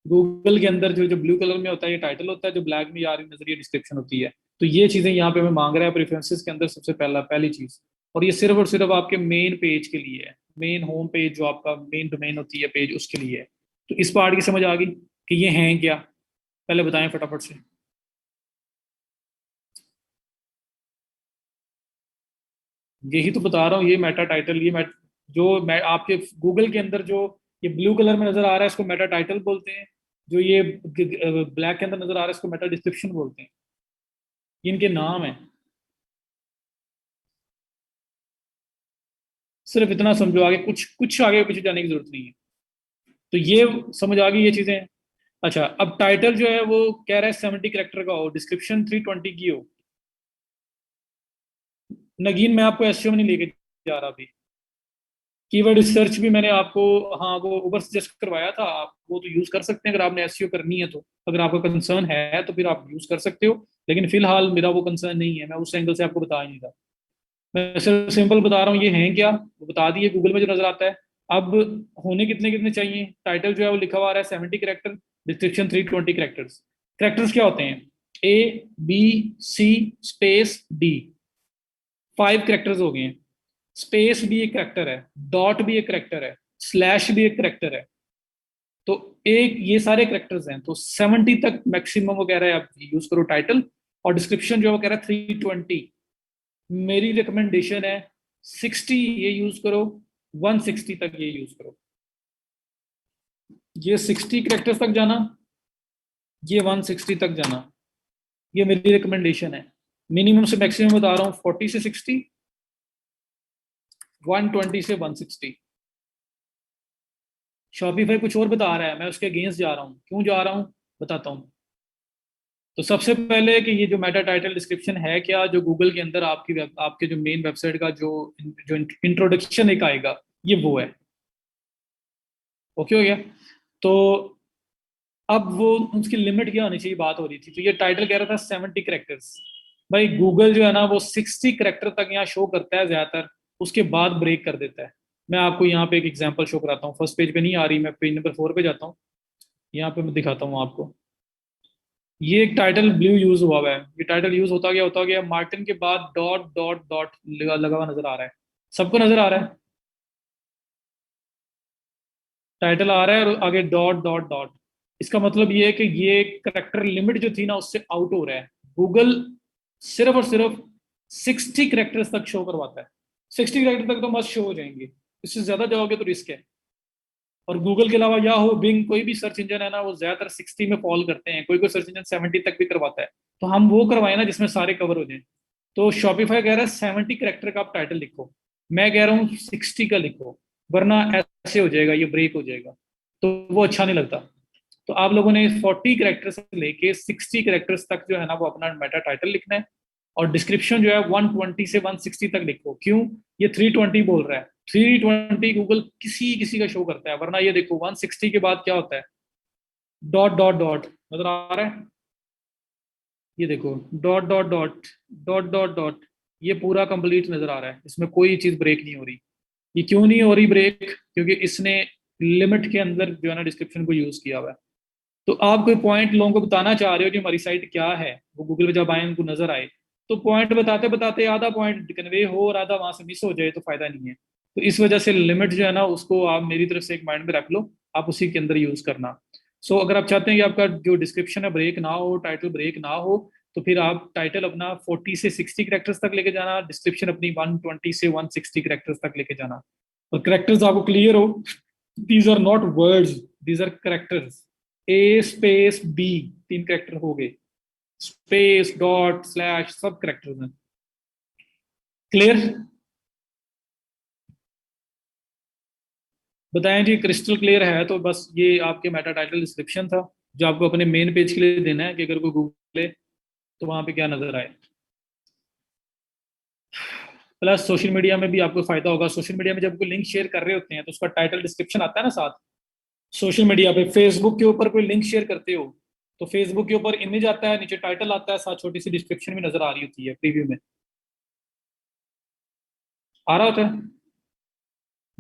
गूगल के अंदर जो जो ब्लू कलर में होता है ये टाइटल होता है, जो ब्लैक में आ रही नजर ये डिस्क्रिप्शन होती है। तो ये चीजें यहाँ पे हमें मांग रहा है प्रेफरेंसेस के अंदर सबसे पहली चीज। और ये सिर्फ और सिर्फ आपके मेन पेज के लिए है, मेन होम पेज जो आपका मेन डोमेन होती है पेज उसके लिए है। तो इस पार्ट की समझ आ गई कि ये हैं क्या, पहले बताएं फटाफट से। यही तो बता रहा हूँ, ये मेटा टाइटल, जो मैं आपके गूगल के अंदर जो ये ब्लू कलर में नजर आ रहा है इसको मेटा टाइटल बोलते हैं। जो ये ब्लैक के अंदर नजर आ रहा है इसको मेटा डिस्क्रिप्शन बोलते हैं। ये इनके नाम है। सिर्फ इतना समझो, आगे कुछ कुछ आगे पीछे जाने की जरूरत नहीं है। तो ये समझ आ गई ये चीजें। अच्छा, अब टाइटल जो है वो कह रहा है 70 कैरेक्टर का हो, डिस्क्रिप्शन 320 की हो। नगीन मैं आपको एसईओ में नहीं लेके जा रहा अभी। कीवर्ड रिसर्च भी मैंने आपको, हाँ वो ऊपर सजेस्ट करवाया था, आप वो तो यूज कर सकते हैं अगर आपने एसईओ करनी है तो। अगर आपका कंसर्न है तो फिर आप यूज कर सकते हो। लेकिन फिलहाल मेरा वो कंसर्न नहीं है, मैं उस एंगल से आपको बता ही नहीं रहा। मैं सिर्फ सिंपल बता रहा हूँ ये हैं क्या, वो बता दिए गूगल में जो नजर आता है। अब होने कितने कितने चाहिए, टाइटल जो है वो लिखा हुआ आ रहा है 70 कैरेक्टर, डिस्क्रिप्शन 320 कैरेक्टर्स। कैरेक्टर्स क्या होते हैं, A B C space D, 5 characters हो गए हैं। स्पेस भी एक करेक्टर है, डॉट भी एक करेक्टर है, स्लैश भी एक करेक्टर है। तो एक ये सारे करेक्टर्स हैं, तो 70 तक मैक्सिमम वो कह रहा है आप यूज करो टाइटल। और डिस्क्रिप्शन जो है वो कह रहा है 320। मेरी रिकमेंडेशन है 60 ये यूज करो, 160 तक ये यूज करो। ये 60 करेक्टर्स तक जाना, ये 160 तक जाना, ये मेरी रिकमेंडेशन है। मिनिमम से मैक्सिमम बता रहा हूँ 40 से 60, 120 से 160। शॉपिफाई कुछ और बता रहा है, मैं उसके अगेंस्ट जा रहा हूँ, क्यों जा रहा हूँ बताता हूँ। तो सबसे पहले कि ये जो मेटा टाइटल डिस्क्रिप्शन है क्या, जो गूगल के अंदर आपके जो मेन वेबसाइट का जो जो इंट्रोडक्शन एक आएगा, ये वो है। ओके हो गया। तो अब वो उसकी लिमिट क्या होनी चाहिए बात हो रही थी, तो ये टाइटल कह रहा था 70 कैरेक्टर्स। भाई गूगल जो है ना वो 60 कैरेक्टर तक यहाँ शो करता है ज्यादातर, उसके बाद ब्रेक कर देता है। मैं आपको यहाँ पे एक एग्जांपल शो कराता हूँ, फर्स्ट पेज पे नहीं आ रही, मैं पेज नंबर 4 पे जाता हूँ। यहाँ पे मैं दिखाता हूँ आपको। ये एक टाइटल ब्लू यूज हुआ है, ये टाइटल यूज होता गया मार्टिन के बाद डॉट डॉट डॉट लगा हुआ नजर आ रहा है। सबको नजर आ रहा है, टाइटल आ रहा है और आगे डॉट डॉट डॉट। इसका मतलब ये है कि ये करेक्टर लिमिट जो थी ना उससे आउट हो रहा है। गूगल सिर्फ और सिर्फ 60 कैरेक्टर्स तक शो करवाता है। 60 कैरेक्टर तक तो मस्त शो हो जाएंगे, इससे ज्यादा जाओगे तो रिस्क है। और गूगल के अलावा याहू बिंग कोई भी सर्च इंजन है ना वो ज्यादातर 60 में फॉल करते हैं, कोई कोई सर्च इंजन 70 तक भी करवाता है। तो हम वो करवाए ना जिसमें सारे कवर हो जाए। तो शॉपिफाई कह रहा है 70 कैरेक्टर का आप टाइटल लिखो, मैं कह रहा हूँ 60 का लिखो, वरना ऐसे हो जाएगा, ये ब्रेक हो जाएगा, तो वो अच्छा नहीं लगता। तो आप लोगों ने 40 कैरेक्टर से लेके 60 कैरेक्टर्स तक जो है ना वो अपना मेटा टाइटल लिखना है। और डिस्क्रिप्शन जो है 120 से 160 तक लिखो। क्यों, ये 320 बोल रहा है, 320 गूगल किसी किसी का शो करता है, वरना ये देखो 160 के बाद क्या होता है, डॉट डॉट डॉट नजर आ रहा है। ये देखो dot dot dot dot dot dot, ये पूरा कंप्लीट नजर आ रहा है, इसमें कोई चीज ब्रेक नहीं हो रही। ये क्यों नहीं हो रही ब्रेक, क्योंकि इसने लिमिट के अंदर जो है ना डिस्क्रिप्शन को यूज किया हुआ है। तो आप कोई पॉइंट लोगों को बताना चाह रहे हो कि हमारी साइट क्या है, वो गूगल पे जब आए उनको नजर आए, तो पॉइंट बताते बताते आधा पॉइंट कन्वे हो और आधा वहां से मिस हो जाए तो फायदा नहीं है। तो इस वजह से लिमिट जो है ना उसको आप मेरी तरफ से एक माइंड में रख लो, आप उसी के अंदर यूज करना। सो अगर आप चाहते हैं कि आपका जो डिस्क्रिप्शन है ब्रेक ना हो, टाइटल ब्रेक ना हो, तो फिर आप टाइटल अपना 40 से 60 करेक्टर्स तक लेके जाना, डिस्क्रिप्शन अपनी 120 से 160 करेक्टर्स तक लेके जाना। और करेक्टर्स आपको क्लियर हो, these are not words, these are characters. A space B, 3 character हो गए, स्पेस डॉट स्लैश सब करेक्टर्स हैं। क्लियर, बताएं जी, क्रिस्टल क्लियर है तो बस ये आपके मेटा टाइटल डिस्क्रिप्शन था, जो आपको अपने मेन पेज के लिए देना है कि अगर कोई गूगल तो वहां पे क्या नजर आए। प्लस सोशल मीडिया में भी आपको फायदा होगा, सोशल मीडिया में जब कोई लिंक शेयर कर रहे होते हैं तो उसका टाइटल डिस्क्रिप्शन आता है ना साथ। सोशल मीडिया पे फेसबुक के ऊपर कोई लिंक शेयर करते हो तो फेसबुक के ऊपर इमेज आता है, नीचे टाइटल आता है, साथ छोटी सी डिस्क्रिप्शन भी नजर आ रही होती है प्रीव्यू में। आ रहा होता है।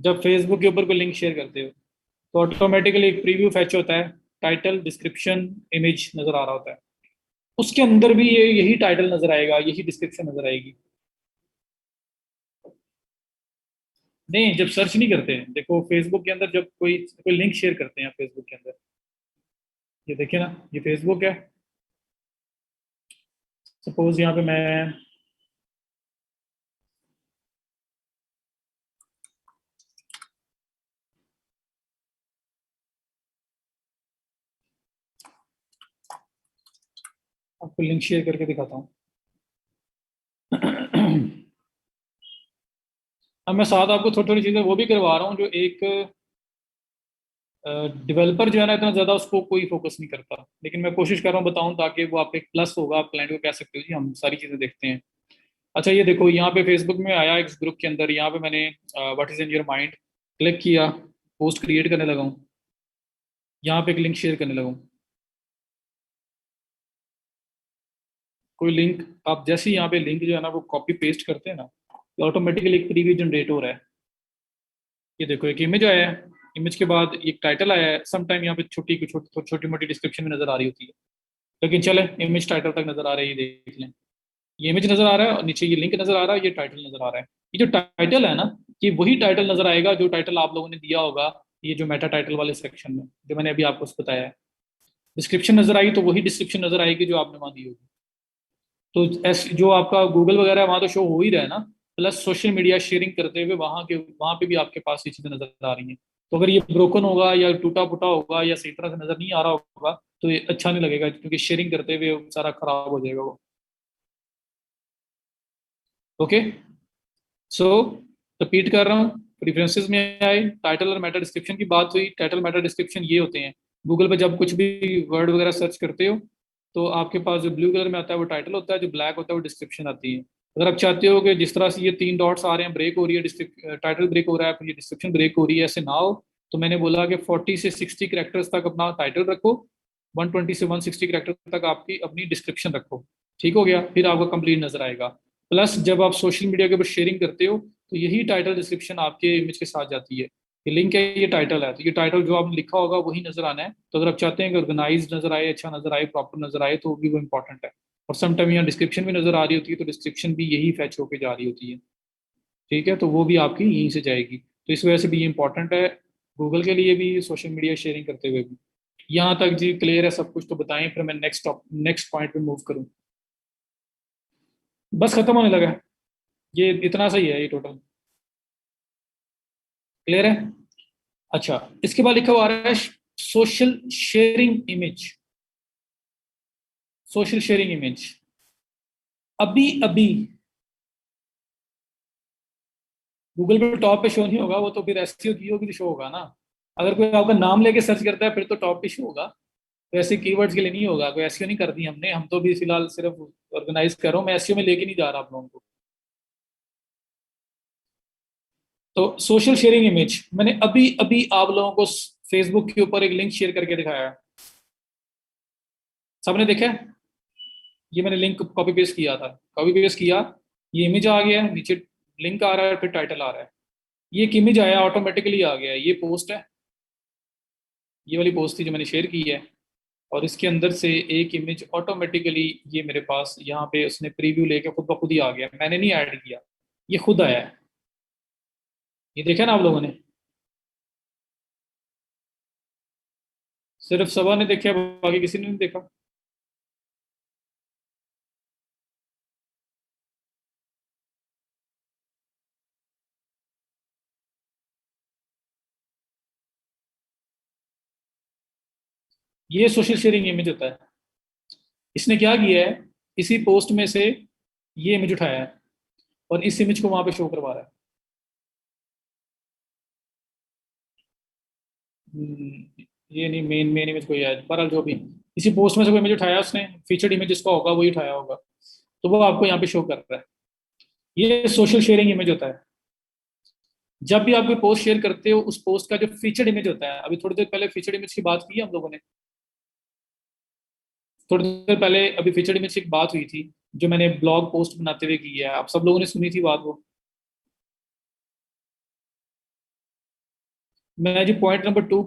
जब फेसबुक के ऊपर कोई लिंक शेयर करते हो तो ऑटोमेटिकली एक प्रीव्यू फैच होता है, टाइटल, डिस्क्रिप्शन, इमेज नजर आ रहा होता है। उसके अंदर भी ये यही टाइटल नजर आएगा, यही डिस्क्रिप्शन नजर आएगी। नहीं, जब सर्च नहीं करते हैं, देखो फेसबुक के अंदर जब कोई कोई लिंक शेयर करते हैं फेसबुक के अंदर, ये देखिए ना, ये फेसबुक है। सपोज यहाँ पे मैं आपको लिंक शेयर करके दिखाता हूँ। अब मैं साथ आपको थोड़ी थोड़ी चीजें वो भी करवा रहा हूँ जो एक डेवलपर जो है ना इतना ज्यादा उसको कोई फोकस नहीं करता, लेकिन मैं कोशिश कर रहा हूँ बताऊं ताकि वो आप एक प्लस होगा, आप क्लाइंट को कह सकते हो जी हम सारी चीजें देखते हैं। अच्छा ये देखो, यहाँ पे फेसबुक में आया इस ग्रुप के अंदर, यहाँ पे मैंने what is in your mind click किया, पोस्ट क्रिएट करने लगा हूँ, यहाँ पे एक लिंक शेयर करने लगा हूँ। कोई लिंक आप जैसे ही यहाँ पे लिंक जो है ना वो कॉपी पेस्ट करते हैं ना, तो ऑटोमेटिकली एक प्रीव्यू जनरेट हो रहा है। ये देखो एक इमेज आया है, इमेज के बाद एक टाइटल आया है, सम टाइम यहाँ पे छोटी मोटी डिस्क्रिप्शन में नजर आ रही होती है, लेकिन चले इमेज टाइटल तक नजर आ रही है, ये देख लें। ये इमेज नजर आ रहा है और नीचे ये लिंक नजर आ रहा है, ये टाइटल नजर आ रहा है। ये जो टाइटल है ना, ये वही टाइटल नजर आएगा जो टाइटल आप लोगों ने दिया होगा, ये जो मेटा टाइटल वाले सेक्शन में जो मैंने अभी आपको बताया है। डिस्क्रिप्शन नजर आई तो वही डिस्क्रिप्शन नजर आएगी जो आपने वहां दी होगी। तो जो आपका गूगल वगैरह वहां तो शो हो ही रहा है ना, प्लस सोशल मीडिया शेयरिंग करते हुए वहां पे भी आपके पास ये चीजें नजर आ रही हैं। तो अगर ये ब्रोकन होगा या टूटा फूटा होगा या सही तरह से नजर नहीं आ रहा होगा तो ये अच्छा नहीं लगेगा, क्योंकि शेयरिंग करते हुए सारा खराब हो जाएगा वो। ओके, सो रिपीट कर रहा हूँ। प्रेफरेंसेस में आए, टाइटल और मेटा डिस्क्रिप्शन की बात हुई। टाइटल मेटा डिस्क्रिप्शन ये होते हैं, गूगल पे जब कुछ भी वर्ड वगैरह सर्च करते हो तो आपके पास जो ब्लू कलर में आता है वो टाइटल होता है, जो ब्लैक होता है वो डिस्क्रिप्शन आती है। अगर आप चाहते हो कि जिस तरह से ये तीन डॉट्स आ रहे हैं, ब्रेक हो रही है, टाइटल ब्रेक हो रहा है, फिर ये डिस्क्रिप्शन ब्रेक हो रही है, ऐसे ना हो, तो मैंने बोला कि 40 से 60 कैरेक्टर्स तक अपना टाइटल रखो, 120 से 160 कैरेक्टर तक आपकी अपनी डिस्क्रिप्शन रखो। ठीक हो गया, फिर आपका कंप्लीट नजर आएगा। प्लस जब आप सोशल मीडिया के ऊपर शेयरिंग करते हो तो यही टाइटल डिस्क्रिप्शन आपके इमेज के साथ जाती है। ये लिंक है, ये टाइटल है, तो ये टाइटल जो आपने लिखा होगा वही नजर आना है। तो अगर आप चाहते हैं कि ऑर्गेनाइज नजर आए, अच्छा नजर आए, प्रॉपर नजर आए, तो भी वो इंपॉर्टेंट है। और समटाइम यहाँ डिस्क्रिप्शन भी नजर आ रही होती है, तो डिस्क्रिप्शन भी यही फैच होके जा रही होती है। ठीक है, तो वो भी आपकी यहीं से जाएगी। तो इस वजह से भी ये इंपॉर्टेंट है, गूगल के लिए भी, सोशल मीडिया शेयरिंग करते हुए भी। यहाँ तक जी क्लियर है सब कुछ? तो बताएं फिर मैं नेक्स्ट पॉइंट पे मूव करूँ। बस खत्म होने लगा है, ये इतना सही है, ये टोटल क्लियर है। अच्छा, इसके बाद लिखा हुआ आ रहा है social sharing image. Social sharing image अभी अभी गूगल पे टॉप पे शो नहीं होगा, वो तो फिर एसईओ की होगी तो शो होगा ना। अगर कोई आपका नाम लेके सर्च करता है फिर तो टॉप पे शो होगा, तो ऐसे कीवर्ड्स के लिए नहीं होगा। कोई एसईओ नहीं कर दी हमने, हम तो भी फिलहाल सिर्फ ऑर्गेनाइज कर रहा हूँ, मैं एसईओ में लेके नहीं जा रहा आप लोगों को। तो सोशल शेयरिंग इमेज मैंने अभी अभी आप लोगों को फेसबुक के ऊपर एक लिंक शेयर करके दिखाया है, सबने देखा है? ये मैंने लिंक कॉपी पेस्ट किया था, कॉपी पेस्ट किया, ये इमेज आ गया, नीचे लिंक आ रहा है, फिर टाइटल आ रहा है। ये एक इमेज आया, ऑटोमेटिकली आ गया, ये पोस्ट है, ये वाली पोस्ट थी जो मैंने शेयर की है। और इसके अंदर से एक इमेज ऑटोमेटिकली ये मेरे पास यहाँ पे उसने प्रीव्यू लेके खुद ब खुद ही आ गया, मैंने नहीं ऐड किया, ये खुद आया है। ये देखा ना आप लोगों ने? सिर्फ सबा ने देखा, बाकी किसी ने नहीं देखा। ये सोशल शेयरिंग इमेज होता है। इसने क्या किया है, इसी पोस्ट में से ये इमेज उठाया है और इस इमेज को वहां पे शो करवा रहा है। ये नहीं, मेन मेन इमेज कोई है, बहरहाल जो भी, इसी पोस्ट में से कोई इमेज उठाया उसने, फीचर्ड इमेज जिसका होगा वही उठाया होगा, तो वो आपको यहाँ पे शो कर रहा है। ये सोशल शेयरिंग इमेज होता है। जब भी आप कोई पोस्ट शेयर करते हो, उस पोस्ट का जो फीचर्ड इमेज होता है, अभी थोड़ी देर पहले फीचर्ड इमेज की बात की है हम लोगों ने, थोड़ी देर पहले अभी फीचर्ड इमेज की बात हुई थी, जो मैंने ब्लॉग पोस्ट बनाते हुए की है, आप सब लोगों ने सुनी थी बात वो। मैं जी पॉइंट नंबर 2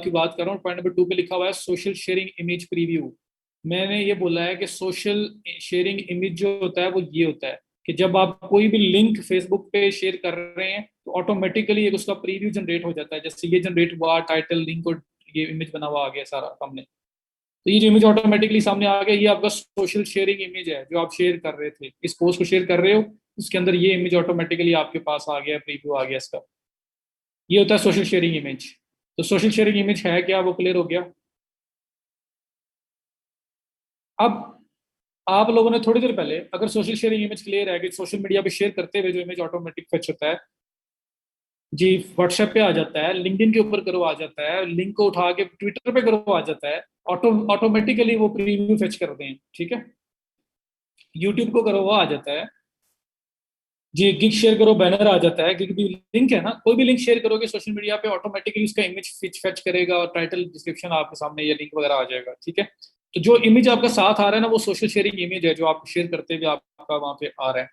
की बात कर रहा हूँ। पॉइंट नंबर 2 पे लिखा हुआ है सोशल शेयरिंग इमेज प्रीव्यू। मैंने ये बोला है कि सोशल शेयरिंग इमेज जो होता है वो ये होता है कि जब आप कोई भी लिंक फेसबुक पे शेयर कर रहे हैं तो ऑटोमेटिकली एक उसका प्रीव्यू जनरेट हो जाता है। जैसे ये जनरेट हुआ, टाइटल, लिंक और ये इमेज बना हुआ आ गया सारा सामने। तो ये जो इमेज ऑटोमेटिकली सामने आ गया, ये आपका सोशल शेयरिंग इमेज है जो आप शेयर कर रहे थे। इस पोस्ट को शेयर कर रहे हो, उसके अंदर ये इमेज ऑटोमेटिकली आपके पास आ गया, प्रीव्यू आ गया इसका। ये होता है सोशल शेयरिंग इमेज। तो सोशल शेयरिंग इमेज है क्या, वो क्लियर हो गया। अब आप लोगों ने थोड़ी देर पहले, अगर सोशल शेयरिंग इमेज क्लियर है कि सोशल मीडिया पे शेयर करते हुए जो इमेज ऑटोमेटिक फेच होता है जी, व्हाट्सएप पे आ जाता है, लिंक्डइन के ऊपर करो आ जाता है, लिंक को उठा के ट्विटर पे करो आ जाता है, ऑटोमेटिकली वो प्रीव्यू फेच करते हैं, ठीक है। यूट्यूब को करो वो आ जाता है जी, गिग शेयर करो बैनर आ जाता है। गिग भी लिंक है ना, कोई भी लिंक शेयर करोगे सोशल मीडिया पे ऑटोमेटिकली उसका इमेज फेच करेगा और टाइटल डिस्क्रिप्शन आपके सामने ये लिंक वगैरह आ जाएगा, ठीक है। तो जो इमेज आपका साथ आ रहा है ना, वो सोशल शेयरिंग इमेज है जो आप शेयर करते हुए आपका वहां पे आ रहा है।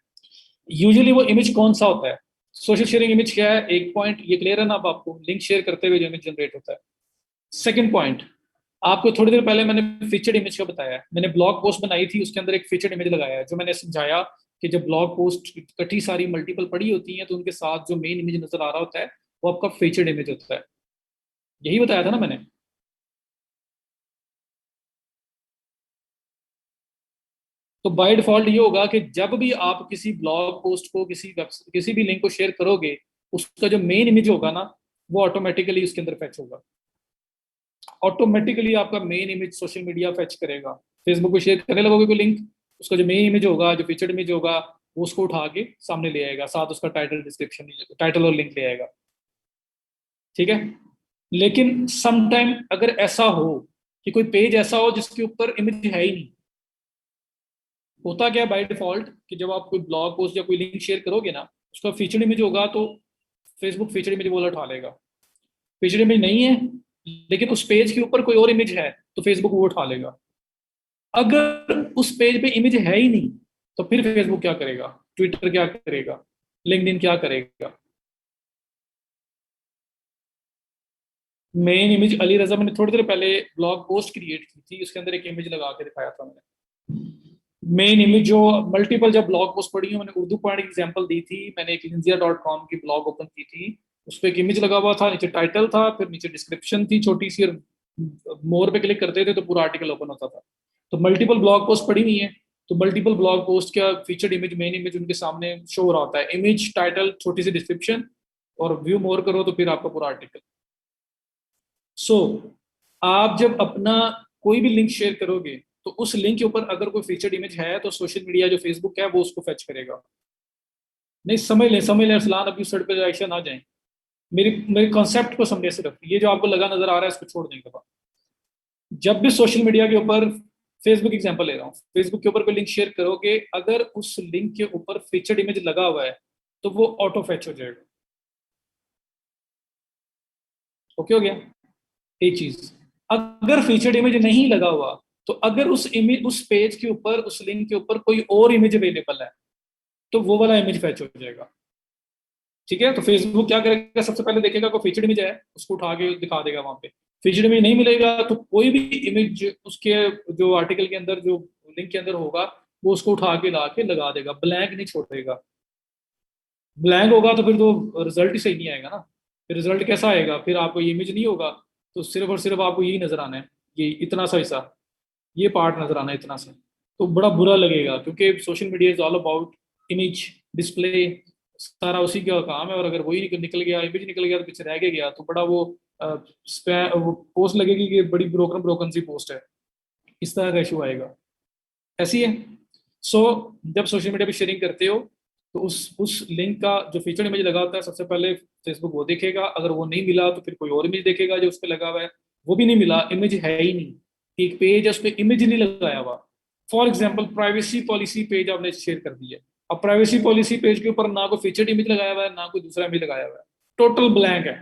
यूजुअली वो इमेज कौन सा होता है, सोशल शेयरिंग इमेज क्या है, एक पॉइंट ये क्लियर है ना। अब आपको लिंक शेयर करते हुए जो इमेज जनरेट होता है। सेकंड पॉइंट, आपको थोड़ी देर पहले मैंने फीचर्ड इमेज का बताया है। मैंने ब्लॉग पोस्ट बनाई थी, उसके अंदर एक फीचर्ड इमेज लगाया है, जो मैंने समझाया कि जब ब्लॉग पोस्ट कटी सारी मल्टीपल पड़ी होती है तो उनके साथ जो मेन इमेज नजर आ रहा होता है वो आपका फीचर्ड इमेज होता है। यही बताया था ना मैंने। तो बाय डिफॉल्ट ये होगा कि जब भी आप किसी ब्लॉग पोस्ट को, किसी भी लिंक को शेयर करोगे, उसका जो मेन इमेज होगा ना, वो ऑटोमेटिकली उसके अंदर फैच होगा। ऑटोमेटिकली आपका main image social media fetch करेगा। फेसबुक पे शेयर करने लगोगे कोई लिंक, उसका जो मेन इमेज होगा, जो फीचर्ड इमेज होगा, वो उसको उठा के सामने ले आएगा, साथ उसका टाइटल, डिस्क्रिप्शन, टाइटल और लिंक ले आएगा, ठीक है। लेकिन सम टाइम अगर ऐसा हो कि कोई पेज ऐसा हो जिसके ऊपर इमेज है ही नहीं, होता क्या बाय डिफॉल्ट कि जब आप कोई ब्लॉग पोस्ट या कोई लिंक शेयर करोगे ना, उसका फीचर्ड इमेज होगा तो फेसबुक फीचर्ड इमेज वाला उठा लेगा। फीचर्ड इमेज नहीं है लेकिन उस पेज के ऊपर कोई और इमेज है, तो फेसबुक वो उठा लेगा। अगर उस पेज पे इमेज है ही नहीं, तो फिर फेसबुक क्या करेगा, ट्विटर क्या करेगा, लिंक्डइन क्या करेगा। मेन इमेज अली रजा, मैंने थोड़ी देर पहले ब्लॉग पोस्ट क्रिएट की थी, उसके अंदर एक इमेज लगा के दिखाया था मैंने। मेन इमेज जो मल्टीपल जब ब्लॉग पोस्ट पढ़ी है, मैंने उर्दू पॉइंट एग्जांपल दी थी, मैंने एक linzia.com की ब्लॉग ओपन की थी। उस पर एक इमेज लगा हुआ था, नीचे टाइटल था, फिर नीचे डिस्क्रिप्शन थी छोटी सी, और मोर पे क्लिक करते थे तो पूरा आर्टिकल ओपन होता था। तो मल्टीपल ब्लॉग पोस्ट पढ़ी हुई है, तो मल्टीपल ब्लॉग पोस्ट का फीचर्ड इमेज, मेन इमेज उनके सामने शो हो रहा होता है, इमेज, टाइटल, छोटी सी डिस्क्रिप्शन, और व्यू मोर करो तो फिर आपका पूरा आर्टिकल। सो आप जब अपना कोई भी लिंक शेयर करोगे, तो उस लिंक के ऊपर अगर कोई फीचर्ड इमेज है तो सोशल मीडिया जो फेसबुक है वो उसको फेच करेगा। नहीं, समझ लें अरसलान, अभी उस पे एक्शन ना जाए। मेरी मेरे कॉन्सेप्ट को समझे, सिर्फ ये जो आपको लगा नजर आ रहा है इसको छोड़ देंगे। जब भी सोशल मीडिया के ऊपर, फेसबुक एग्जांपल ले रहा हूँ, फेसबुक के ऊपर कोई लिंक शेयर करोगे, अगर उस लिंक के ऊपर फीचर्ड इमेज लगा हुआ है तो वो ऑटो फेच हो जाएगा। ओके हो गया। एक चीज, अगर फीचर्ड इमेज नहीं लगा हुआ, तो अगर उस इमेज, उस पेज के ऊपर, उस लिंक के ऊपर कोई और इमेज अवेलेबल है, तो वो वाला इमेज फेच हो जाएगा, ठीक है। तो फेसबुक क्या करेगा, सबसे पहले देखेगा कोई फीचर्ड इमेज है, उसको उठा के दिखा देगा वहां पे। फीचर्ड इमेज नहीं मिलेगा तो कोई भी इमेज उसके जो आर्टिकल के अंदर, जो लिंक के अंदर होगा, वो उसको उठा के ला के लगा देगा, ब्लैंक नहीं छोड़ेगा। ब्लैंक होगा तो फिर तो रिजल्ट ही सही नहीं आएगा ना। फिर रिजल्ट कैसा आएगा, फिर आपको इमेज नहीं होगा, तो सिर्फ और सिर्फ आपको यही नजर आना है, ये इतना सा हिस्सा, ये पार्ट नजर आना है इतना सा। तो बड़ा बुरा लगेगा, क्योंकि social media is all about image, display, सारा उसी का काम है। और अगर वही निकल गया, इमेज निकल गया, तो पीछे रह के गया तो बड़ा वो वो पोस्ट लगेगी कि बड़ी ब्रोकन ब्रोकन सी पोस्ट है, इस तरह का इशू आएगा। ऐसी है। सो जब सोशल मीडिया पे शेयरिंग करते हो, तो उस लिंक का जो फीचर इमेज लगा होता है, सबसे पहले फेसबुक वो देखेगा। अगर वो नहीं मिला तो फिर कोई और इमेज देखेगा जो उस पर लगा हुआ है। वो भी नहीं मिला, इमेज है ही नहीं, एक पेज है उस पर इमेज नहीं लगाया हुआ। For example, privacy policy page आपने शेयर कर दी है। अब प्राइवेसी पॉलिसी पेज के ऊपर ना कोई फीचर्ड इमेज लगाया हुआ है, ना कोई दूसरा इमेज लगाया हुआ है, टोटल ब्लैंक है,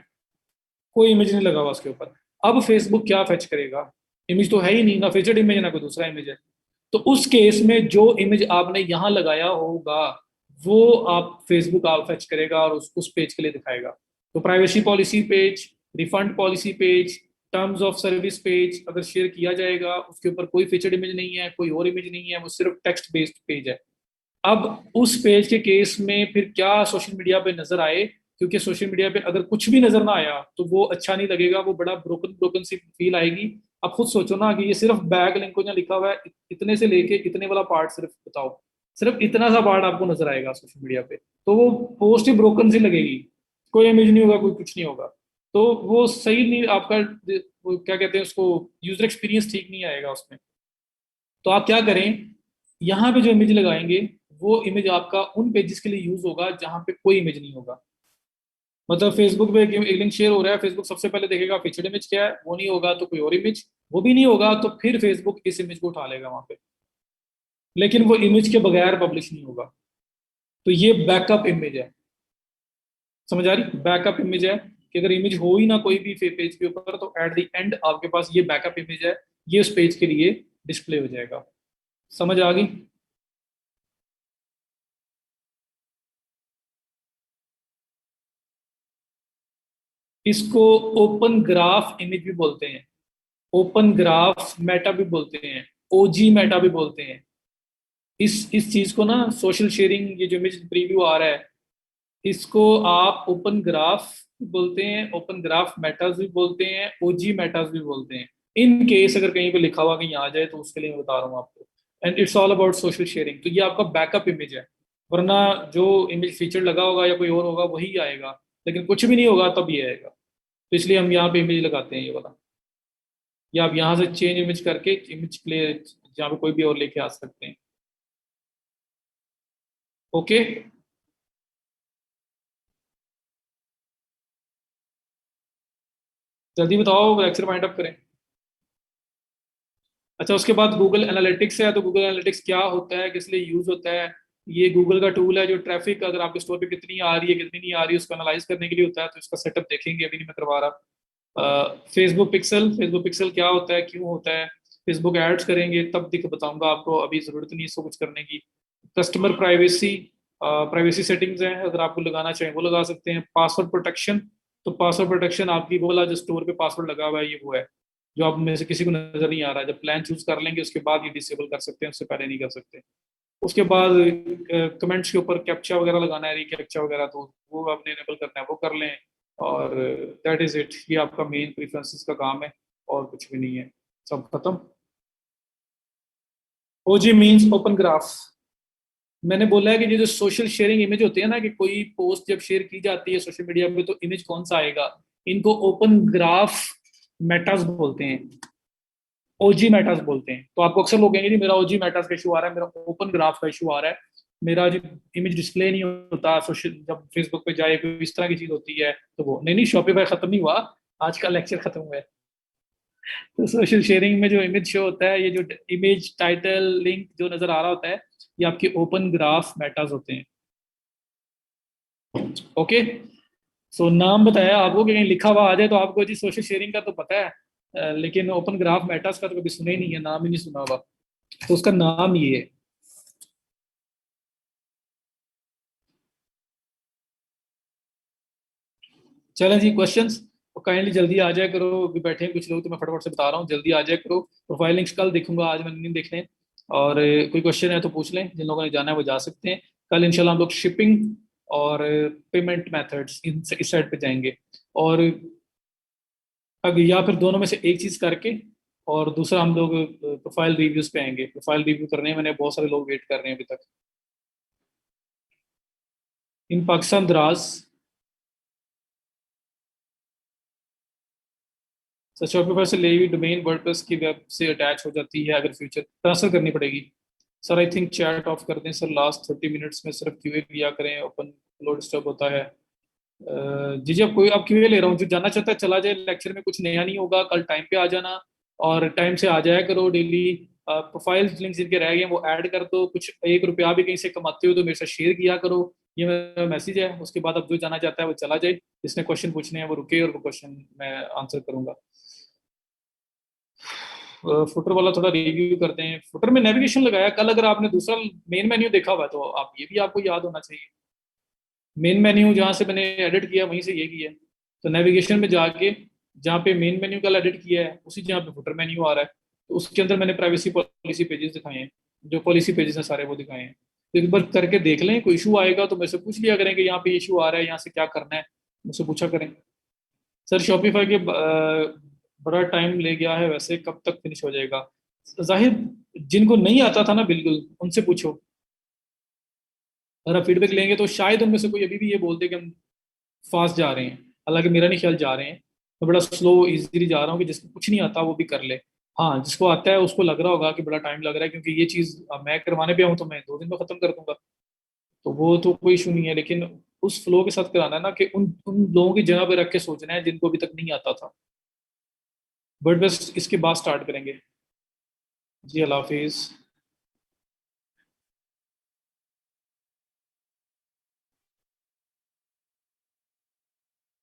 कोई इमेज नहीं लगा हुआ उसके ऊपर। अब फेसबुक क्या फेच करेगा, इमेज तो है ही नहीं, ना फीचर्ड इमेज ना कोई दूसरा इमेज है। तो उस केस में जो इमेज आपने यहाँ लगाया होगा, वो आप फेसबुक आप फेच करेगा और उस पेज के लिए दिखाएगा। तो privacy policy page, refund policy page, terms of service page अगर शेयर किया जाएगा, उसके ऊपर कोई फीचर्ड इमेज नहीं है, कोई और इमेज नहीं है, वो सिर्फ टेक्स्ट बेस्ड पेज है। अब उस पेज के केस में फिर क्या सोशल मीडिया पे नजर आए, क्योंकि सोशल मीडिया पे अगर कुछ भी नजर ना आया तो वो अच्छा नहीं लगेगा, वो बड़ा ब्रोकन ब्रोकन सी फील आएगी। अब खुद सोचो ना कि ये सिर्फ बैक लिंक को जहाँ लिखा हुआ है, इतने से लेके इतने वाला पार्ट सिर्फ बताओ, सिर्फ इतना सा पार्ट आपको नजर आएगा सोशल मीडिया पे, तो वो पोस्ट ही ब्रोकन सी लगेगी, कोई इमेज नहीं होगा, कोई कुछ नहीं होगा, तो वो सही नहीं आपका, वो क्या कहते हैं उसको, यूजर एक्सपीरियंस ठीक नहीं आएगा उसमें। तो आप क्या करें, यहाँ पे जो इमेज लगाएंगे वो इमेज आपका उन पेजेस के लिए यूज होगा जहां पे कोई इमेज नहीं होगा। मतलब फेसबुक पे एक लिंक शेयर हो रहा है, फेसबुक सबसे पहले देखेगा फीचर्ड इमेज क्या है, वो नहीं होगा तो कोई और इमेज, वो भी नहीं होगा तो फिर फेसबुक इस इमेज को उठा लेगा वहां पे, लेकिन वो इमेज के बगैर पब्लिश नहीं होगा। तो ये बैकअप इमेज है, समझ आ रही, बैकअप इमेज है कि अगर इमेज हो ही ना कोई भी पेज के ऊपर तो एट द एंड आपके पास ये बैकअप इमेज है, ये उस पेज के लिए डिस्प्ले हो जाएगा। समझ आ गई। इसको ओपन ग्राफ इमेज भी बोलते हैं, ओपन ग्राफ मेटा भी बोलते हैं, ओजी मेटा भी बोलते हैं। इस चीज को ना सोशल शेयरिंग, ये जो इमेज प्रीव्यू आ रहा है, इसको आप ओपन ग्राफ भी बोलते हैं, ओपन ग्राफ मेटास भी बोलते हैं, ओजी मेटास भी बोलते हैं। इन केस अगर कहीं पे लिखा हुआ कहीं आ जाए तो उसके लिए मैं बता रहा हूँ आपको। And it's all about social sharing, तो ये आपका बैकअप इमेज है, वरना जो इमेज फीचर लगा होगा या कोई और होगा वही आएगा, लेकिन कुछ भी नहीं होगा तब ये आएगा। तो इसलिए हम यहाँ पे इमेज लगाते हैं ये वाला, या आप यहाँ से चेंज इमेज करके इमेज प्ले जहाँ पे कोई भी और लेके आ सकते हैं। ओके। जल्दी बताओ, लेक्चर वाइंड अप करें। अच्छा, उसके बाद गूगल एनालिटिक्स है, तो गूगल एनालिटिक्स क्या होता है, किस लिए यूज होता है। ये गूगल का टूल है जो ट्रैफिक अगर आपके स्टोर पे कितनी आ रही है कितनी नहीं आ रही है उसको एनालाइज करने के लिए होता है, तो इसका सेटअप देखेंगे, अभी नहीं मैं करवा रहा। फेसबुक पिक्सल, फेसबुक पिक्सल क्या होता है, क्यों होता है, फेसबुक एड्स करेंगे तब दिख बताऊंगा आपको, अभी जरूरत नहीं इसको कुछ करने की। कस्टमर प्राइवेसी, प्राइवेसी सेटिंग्स हैं, अगर आपको लगाना चाहें वो लगा सकते हैं। पासवर्ड प्रोटेक्शन, तो पासवर्ड प्रोटेक्शन आपकी वो वाला जो स्टोर पे पासवर्ड लगा हुआ है ये वो है जो आप में से किसी को नजर नहीं आ रहा है, जब प्लान चूज कर लेंगे उसके बाद ये डिसेबल कर सकते हैं, उससे पहले नहीं कर सकते। उसके बाद कमेंट्स के ऊपर कैप्चा वगैरह लगाना है, कैप्चा वगैरह, तो वो आपने इनेबल करना है वो कर लें। और दैट इज इट, ये आपका मेन प्रेफरेंसेस का काम है, और कुछ भी नहीं है, सब खत्म। ओजी मीन्स ओपन ग्राफ। मैंने बोला है कि ये जो सोशल शेयरिंग इमेज होती है ना, कि कोई पोस्ट जब शेयर की जाती है सोशल मीडिया पे तो इमेज कौन सा आएगा, इनको ओपन ग्राफ मेटास बोलते हैं, ओजी मेटास बोलते हैं। तो आपको अक्सर लोग कहेंगे जी मेरा ओजी मेटास का इशू आ रहा है, मेरा ओपन ग्राफ का इशू आ रहा है, मेरा जो इमेज डिस्प्ले नहीं होता सोशल, जब फेसबुक पे जाए कोई इस तरह की चीज होती है, तो वो नहीं नहीं, शॉपिफाई खत्म नहीं हुआ, आज का लेक्चर खत्म हुआ है। तो सोशल शेयरिंग में जो इमेज शो होता है, ये जो इमेज टाइटल लिंक जो नजर आ रहा होता है, ये आपके ओपन ग्राफ मेटास होते हैं। ओके। सो नाम बताया आपको कि कहीं लिखा हुआ आ जाए तो आपको जी सोशल शेयरिंग का तो पता है, लेकिन ओपन ग्राफ मेटास का तो कभी सुना ही नहीं है, नाम ही नहीं सुना हुआ, तो उसका नाम ये है। चलें जी, क्वेश्चंस, तो काइंडली जल्दी आ जाया करो, अभी बैठे हैं कुछ लोग तो मैं फटाफट से बता रहा हूँ, जल्दी आ जाया करो। प्रोफाइल लिंक्स कल देखूंगा, आज मैंने नहीं देखने। और कोई क्वेश्चन है तो पूछ लें, जिन लोगों ने जाना है वो जा सकते हैं। कल इंशाल्लाह हम लोग शिपिंग और पेमेंट मेथड्स इस साइड पे जाएंगे, और अगर या फिर दोनों में से एक चीज करके, और दूसरा हम लोग प्रोफाइल रिव्यूज पे आएंगे, प्रोफाइल रिव्यू करने में मैंने बहुत सारे लोग वेट कर रहे हैं अभी तक। इन पाकिस्तान द्रास, शॉपिफाई से ली हुई डोमेन वर्डप्रेस की वेब से अटैच हो जाती है, अगर फ्यूचर ट्रांसफर करनी पड़ेगी। Sir I think chat off कर दें सर, लास्ट 30 मिनट्स में सिर्फ क्यूए लिया करें, ओपन फ्लो डिस्टर्ब होता है। जी जी, अब कोई अब क्यूए ले रहा हूँ, जो जाना चाहता है चला जाए, लेक्चर में कुछ नया नहीं होगा, कल टाइम पे आ जाना, और टाइम से आ जाया करो डेली। प्रोफाइल लिंक जिनके रह गए हैं वो ऐड कर दो, कुछ 1 रुपया भी कहीं से कमाते हो तो मेरे साथ शेयर किया करो, ये मेरा मैसेज है। उसके बाद अब जो जाना चाहता है वो चला जाए, जिसने क्वेश्चन पूछने हैं वो रुके, और वो क्वेश्चन मैं आंसर करूंगा। फुटर वाला थोड़ा रिव्यू करते हैं, फुटर में नेविगेशन लगाया कल, अगर आपने दूसरा मेन मेन्यू देखा हुआ है तो आप ये भी आपको याद होना चाहिए, मेन मेन्यू जहाँ से मैंने एडिट किया वहीं से ये किया। तो नेविगेशन में जाके जहाँ पे मेन मेन्यू का एडिट किया है उसी जहाँ पे फुटर मेन्यू आ रहा है, तो उसके अंदर मैंने प्राइवेसी पॉलिसी पेजेस दिखाए हैं, जो पॉलिसी पेजेस हैं सारे वो दिखाए हैं। तो एक बार करके देख लें, कोई इशू आएगा तो मेरे से पूछ लिया करें कि यहाँ पे इशू आ रहा है, यहाँ से क्या करना है, मुझसे पूछा करें। सर शॉपिफाई के बड़ा टाइम ले गया है, वैसे कब तक फिनिश हो जाएगा? जाहिर जिनको नहीं आता था ना बिल्कुल उनसे पूछो, अगर आप फीडबैक लेंगे तो शायद उनमें से कोई अभी भी ये बोलते कि हम फास्ट जा रहे हैं। हालांकि मेरा नहीं ख्याल जा रहे हैं, मैं बड़ा स्लो इजीली जा रहा हूँ कि जिसको कुछ नहीं आता वो भी कर ले। हाँ जिसको आता है उसको लग रहा होगा कि बड़ा टाइम लग रहा है, क्योंकि ये चीज़ अब मैं करवाने पे आऊँ तो मैं 2 दिन में खत्म कर दूंगा, तो वो तो कोई इशू नहीं है। लेकिन उस फ्लो के साथ कराना है ना, कि उन उन लोगों की जगह पे रख के सोचना है जिनको अभी तक नहीं आता था। बट बस इसके बाद स्टार्ट करेंगे। जी अल्लाह हाफिज़।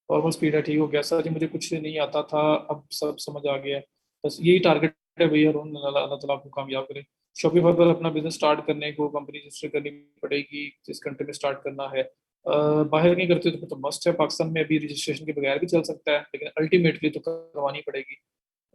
ऑलमोस्ट स्पीड है, ठीक हो गया सर जी, मुझे कुछ नहीं आता था, अब सब समझ आ गया है। बस यही टारगेट है भैया, रोन अल्लाह अल्लाह ताला आपको कामयाब करे। शॉपिफाई पर अपना बिजनेस स्टार्ट करने को कंपनी रजिस्टर करनी पड़ेगी, जिस कंट्री में स्टार्ट करना है। बाहर नहीं करते तो फिर तो मस्ट है, पाकिस्तान में अभी रजिस्ट्रेशन के बगैर भी चल सकता है, लेकिन अल्टीमेटली तो करवानी पड़ेगी।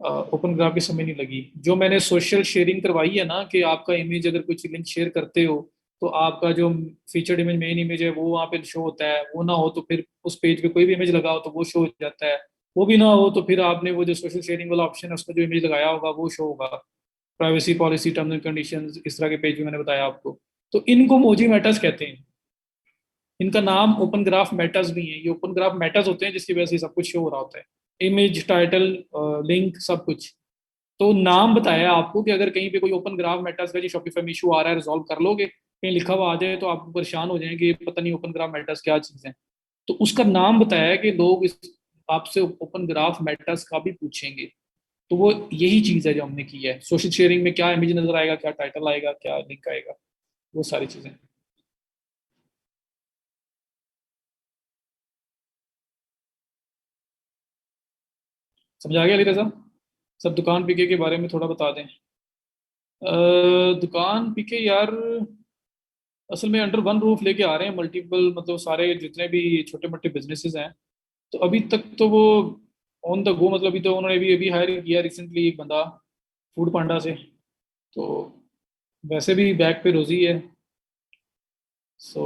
ओपन ग्राफ की समय नहीं लगी, जो मैंने सोशल शेयरिंग करवाई है ना, कि आपका इमेज अगर कुछ लिंक शेयर करते हो तो आपका जो फीचर्ड इमेज मेन इमेज है वो वहाँ पे शो होता है, वो ना हो तो फिर उस पेज पे कोई भी इमेज लगाओ तो वो शो हो जाता है, वो भी ना हो तो फिर आपने वो जो सोशल शेयरिंग वाला ऑप्शन है उसमें जो इमेज लगाया होगा वो शो होगा। Privacy policy terms and conditions इस तरह के पेज भी मैंने बताया आपको। तो इनको मोजी मेटास कहते हैं, इनका नाम ओपन ग्राफ मेटास भी है, ये ओपन ग्राफ मेटास होते हैं जिसकी वजह से सब कुछ शो हो रहा होता है, इमेज टाइटल लिंक सब कुछ। तो नाम बताया आपको कि अगर कहीं पे कोई ओपन ग्राफ मेटास का जी शॉपिफाई में इशू आ रहा है रिजॉल्व कर लोगे, कहीं लिखा हुआ आ जाए तो आप परेशान हो जाएंगे कि पता नहीं ओपन ग्राफ मेटास क्या चीज़ है। तो उसका नाम बताया है कि लोग इस आपसे ओपन ग्राफ मेटास का भी पूछेंगे। तो वो यही चीज़ है जो हमने की है, सोशल शेयरिंग में क्या इमेज नजर आएगा, क्या टाइटल आएगा, क्या लिंक आएगा, वो सारी चीज़ें। समझ आ गया अली रजा? सब दुकान पीके के बारे में थोड़ा बता दें। दुकान पीके यार असल में अंडर वन रूफ लेके आ रहे हैं, मल्टीपल मतलब सारे जितने भी छोटे मोटे बिजनेसेस हैं। तो अभी तक तो वो ऑन द गो, मतलब अभी तो उन्होंने अभी अभी हायर किया रिसेंटली एक बंदा फूड पांडा से। तो वैसे भी बैक पे रोजी है। सो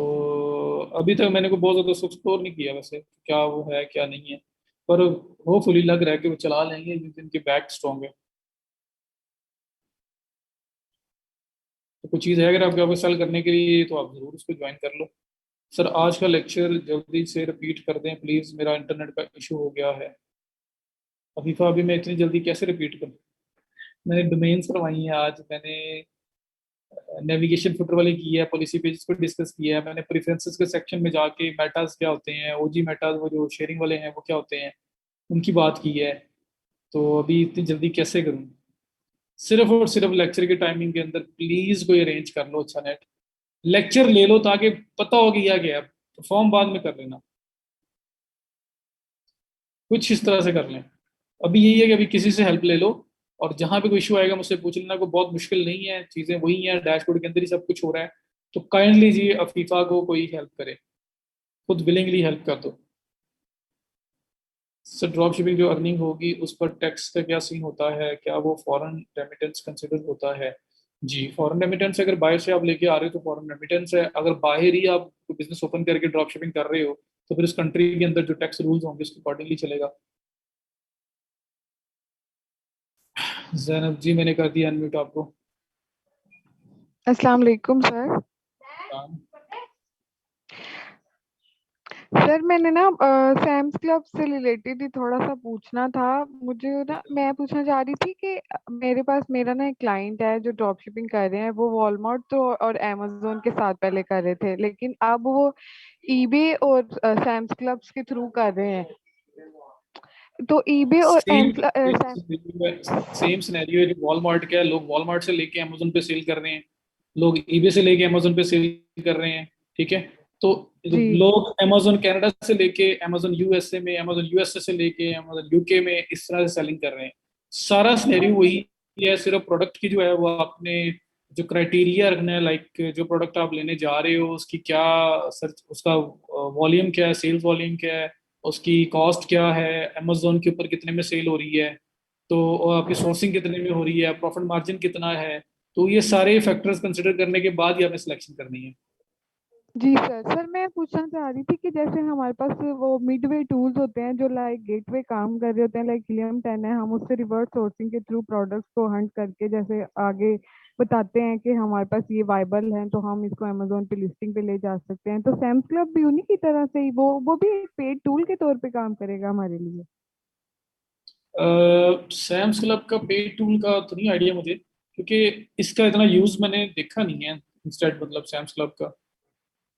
अभी तक मैंने को बहुत ज़्यादा एक्सप्लोर नहीं किया वैसे क्या वो है क्या नहीं है, पर होपफुली लग रहा है कि वो चला लेंगे जिस दिन के बैक स्ट्रॉन्ग है। तो कुछ चीज़ है अगर आपके आपको सेल करने के लिए तो आप ज़रूर उसको ज्वाइन कर लो। सर आज का लेक्चर जल्दी से रिपीट कर दें प्लीज़, मेरा इंटरनेट का इशू हो गया है। अफीफा अभी मैं इतनी जल्दी कैसे रिपीट करूँ? मैंने डोमेन्स करवाई हैं आज, मैंने नेविगेशन फुटर वाली की है, पॉलिसी पेजेस पर डिस्कस किया है मैंने, प्रेफरेंसेस के सेक्शन में जाके मेटाज क्या होते हैं, ओजी मेटाज वो जो शेयरिंग वाले हैं वो क्या होते हैं, उनकी बात की है। तो अभी इतनी जल्दी कैसे करूँ? सिर्फ और सिर्फ लेक्चर के टाइमिंग के अंदर प्लीज कोई अरेंज कर लो अच्छा नेट, लेक्चर ले लो ताकि पता हो कि क्या गया, फॉर्म बाद में कर लेना, कुछ इस तरह से कर लें। अभी यही है कि अभी किसी से हेल्प ले लो, और जहां पे कोई इशू आएगा मुझसे पूछ लेना, कोई बहुत मुश्किल नहीं है, चीजें वही हैं, डैशबोर्ड के अंदर ही सब कुछ हो रहा है। तो काइंडली जी अफीफा को कोई हेल्प करे, खुद विलिंगली हेल्प कर दो। सर ड्रॉप शिपिंग जो अर्निंग होगी उस पर टैक्स का क्या सीन होता है, क्या वो फॉरेन रेमिटेंस कंसिडर होता है? जी फॉरेन रेमिटेंस अगर बाहर से आप लेके आ रहे हो तो फॉरेन रेमिटेंस है, अगर बाहर ही आप बिजनेस ओपन करके ड्रॉप शिपिंग कर रहे हो तो फिर उस कंट्री के अंदर जो टैक्स रूल्स होंगे उसके अकॉर्डिंगली चलेगा। जैनब जी मैंने कर दिया अनम्यूट आपको। अस्सलाम वालेकुम सर। काम। सर मैंने ना सैम्स क्लब से रिलेटेड ही थोड़ा सा पूछना था। मुझे ना मैं पूछना चाह रही थी कि मेरे पास मेरा ना एक क्लाइंट है जो ड्रॉप शिपिंग कर रहे हैं, वो वॉलमार्ट तो और अमेजोन के साथ पहले कर रहे थे, लेकिन अब वो ईबे और सैम्स क्लब्स के थ्रू कर रहे हैं। तो ईबे और सेम सैम। सेम सिनेरियो है जो वॉलमार्ट का है, लोग वॉलमार्ट से लेके अमेजोन पे सेल कर रहे हैं, लोग ईबे से लेके अमेजोन पे सेल कर रहे हैं, ठीक है? तो जी लोग अमेजोन कनाडा से लेके अमेजोन यूएसए में, अमेजोन यूएसए से लेके अमेजोन यूके में इस तरह से सेलिंग कर रहे हैं। सारा सिनेरियो वही है, सिर्फ प्रोडक्ट की जो है वो आपने जो क्राइटेरिया रखना है, लाइक जो प्रोडक्ट आप लेने जा रहे हो उसकी क्या सर्च, उसका वॉल्यूम क्या है, सेल्स वॉल्यूम क्या है, उसकी कॉस्ट क्या है, अमेजोन के ऊपर कितने में सेल हो रही है, तो और आपकी सोर्सिंग कितने में हो रही है, प्रॉफिट मार्जिन कितना है। तो ये सारे फैक्टर्स कंसिडर करने के बाद ही हमें सिलेक्शन करनी है। जी सर। सर मैं पूछना चाह रही थी कि जैसे हमारे पास वो मिडवे टूल्स होते हैं जो लाइक गेटवे काम कर रहे होते हैं, लाइक हिलियम 10 है, हम उससे रिवर्स सोर्सिंग के थ्रू प्रोडक्ट्स को हंट करके जैसे आगे बताते हैं कि हमारे पास ये वाइबल है तो हम इसको अमेजोन पे लिस्टिंग पे ले जा सकते हैं। तो सैम्स क्लब भी उन्हीं की तरह से ही वो भी एक पेड टूल के तौर पे काम करेगा हमारे लिए? सैम्स क्लब का पे टूल का तो नहीं आइडिया मुझे, क्योंकि इसका इतना यूज मैंने देखा नहीं है। इंस्टेड मतलब सैम्स क्लब का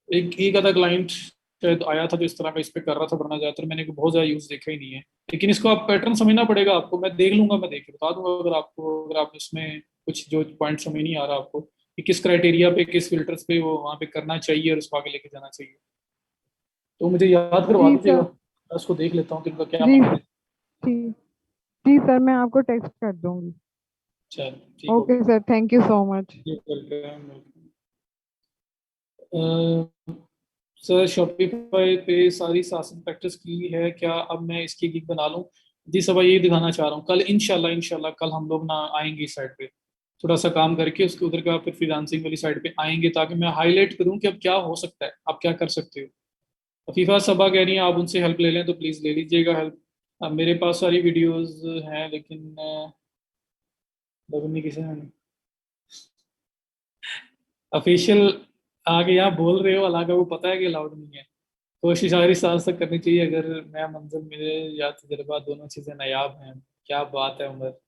एक एक आधा क्लाइंट शायद आया था जो इस तरह का इस पे कर रहा था, वरना ज्यादातर मैंने को बहुत ज्यादा यूज देखा ही नहीं है। लेकिन इसको आप पैटर्न समझना पड़ेगा आपको, मैं देख लूंगा, मैं देख के बता दूंगा अगर आपको, अगर आप इसमें कुछ जो पॉइंट समझ नहीं आ रहा आपको कि किस क्राइटेरिया पे, किस फिल्टर्स पे वो वहाँ पे करना चाहिए और उसको आगे लेके जाना चाहिए, तो मुझे याद करवा जी दीजिएगा, सर। मैं उसको देख लेता हूँ कि इनका क्या जी। मामला है। जी। जी सर, मैं आपको टेक्स्ट कर दूंगी। चलो ठीक हो ओके गया। Sir, thank you so much. Welcome. Sir Shopify पे सारी सासन प्रैक्टिस की है क्या, अब मैं इसकी गिग बना लूं? जी सब यही दिखाना चाह रहा हूँ, कल इंशाल्लाह इंशाल्लाह कल हम लोग ना आएंगे इस साइड पे, थोड़ा सा काम करके उसके उधर का फिर फ्रीलांसिंग वाली साइड पे आएंगे, ताकि मैं हाईलाइट करूँ कि अब क्या हो सकता है, आप क्या कर सकते हो। अफीफा सबा कह रही हैं आप उनसे हेल्प ले लें, तो प्लीज़ ले लीजिएगा हेल्प। अब मेरे पास सारी वीडियोस हैं, लेकिन लगनी किसे हैं ऑफिशियल, आगे यहाँ बोल रहे हो, हालांकि वो पता है कि अलाउड नहीं है। कोशिश हमारी सांस तक करनी चाहिए, अगर नया मंजिल मिले या तजर्बा, दोनों चीज़ें नायाब हैं। क्या बात है उमर,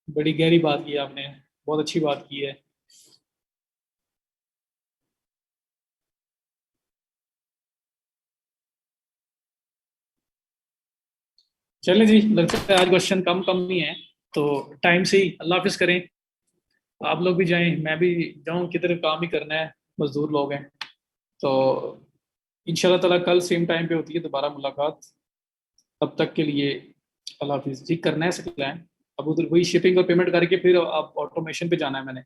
बड़ी गहरी बात की आपने, बहुत अच्छी बात की है। चलें जी, लगता है आज क्वेश्चन कम कम ही है, तो टाइम से ही अल्लाह हाफिज करें। आप लोग भी जाएं, मैं भी जाऊं, किधर काम ही करना है, मजदूर लोग हैं। तो इंशाल्लाह ताला कल सेम टाइम पे होती है दोबारा मुलाकात। तब तक के लिए अल्लाह हाफिज जी। करना है सकता है अब उधर वही शिपिंग और पेमेंट करके फिर आप ऑटोमेशन पे जाना है मैंने।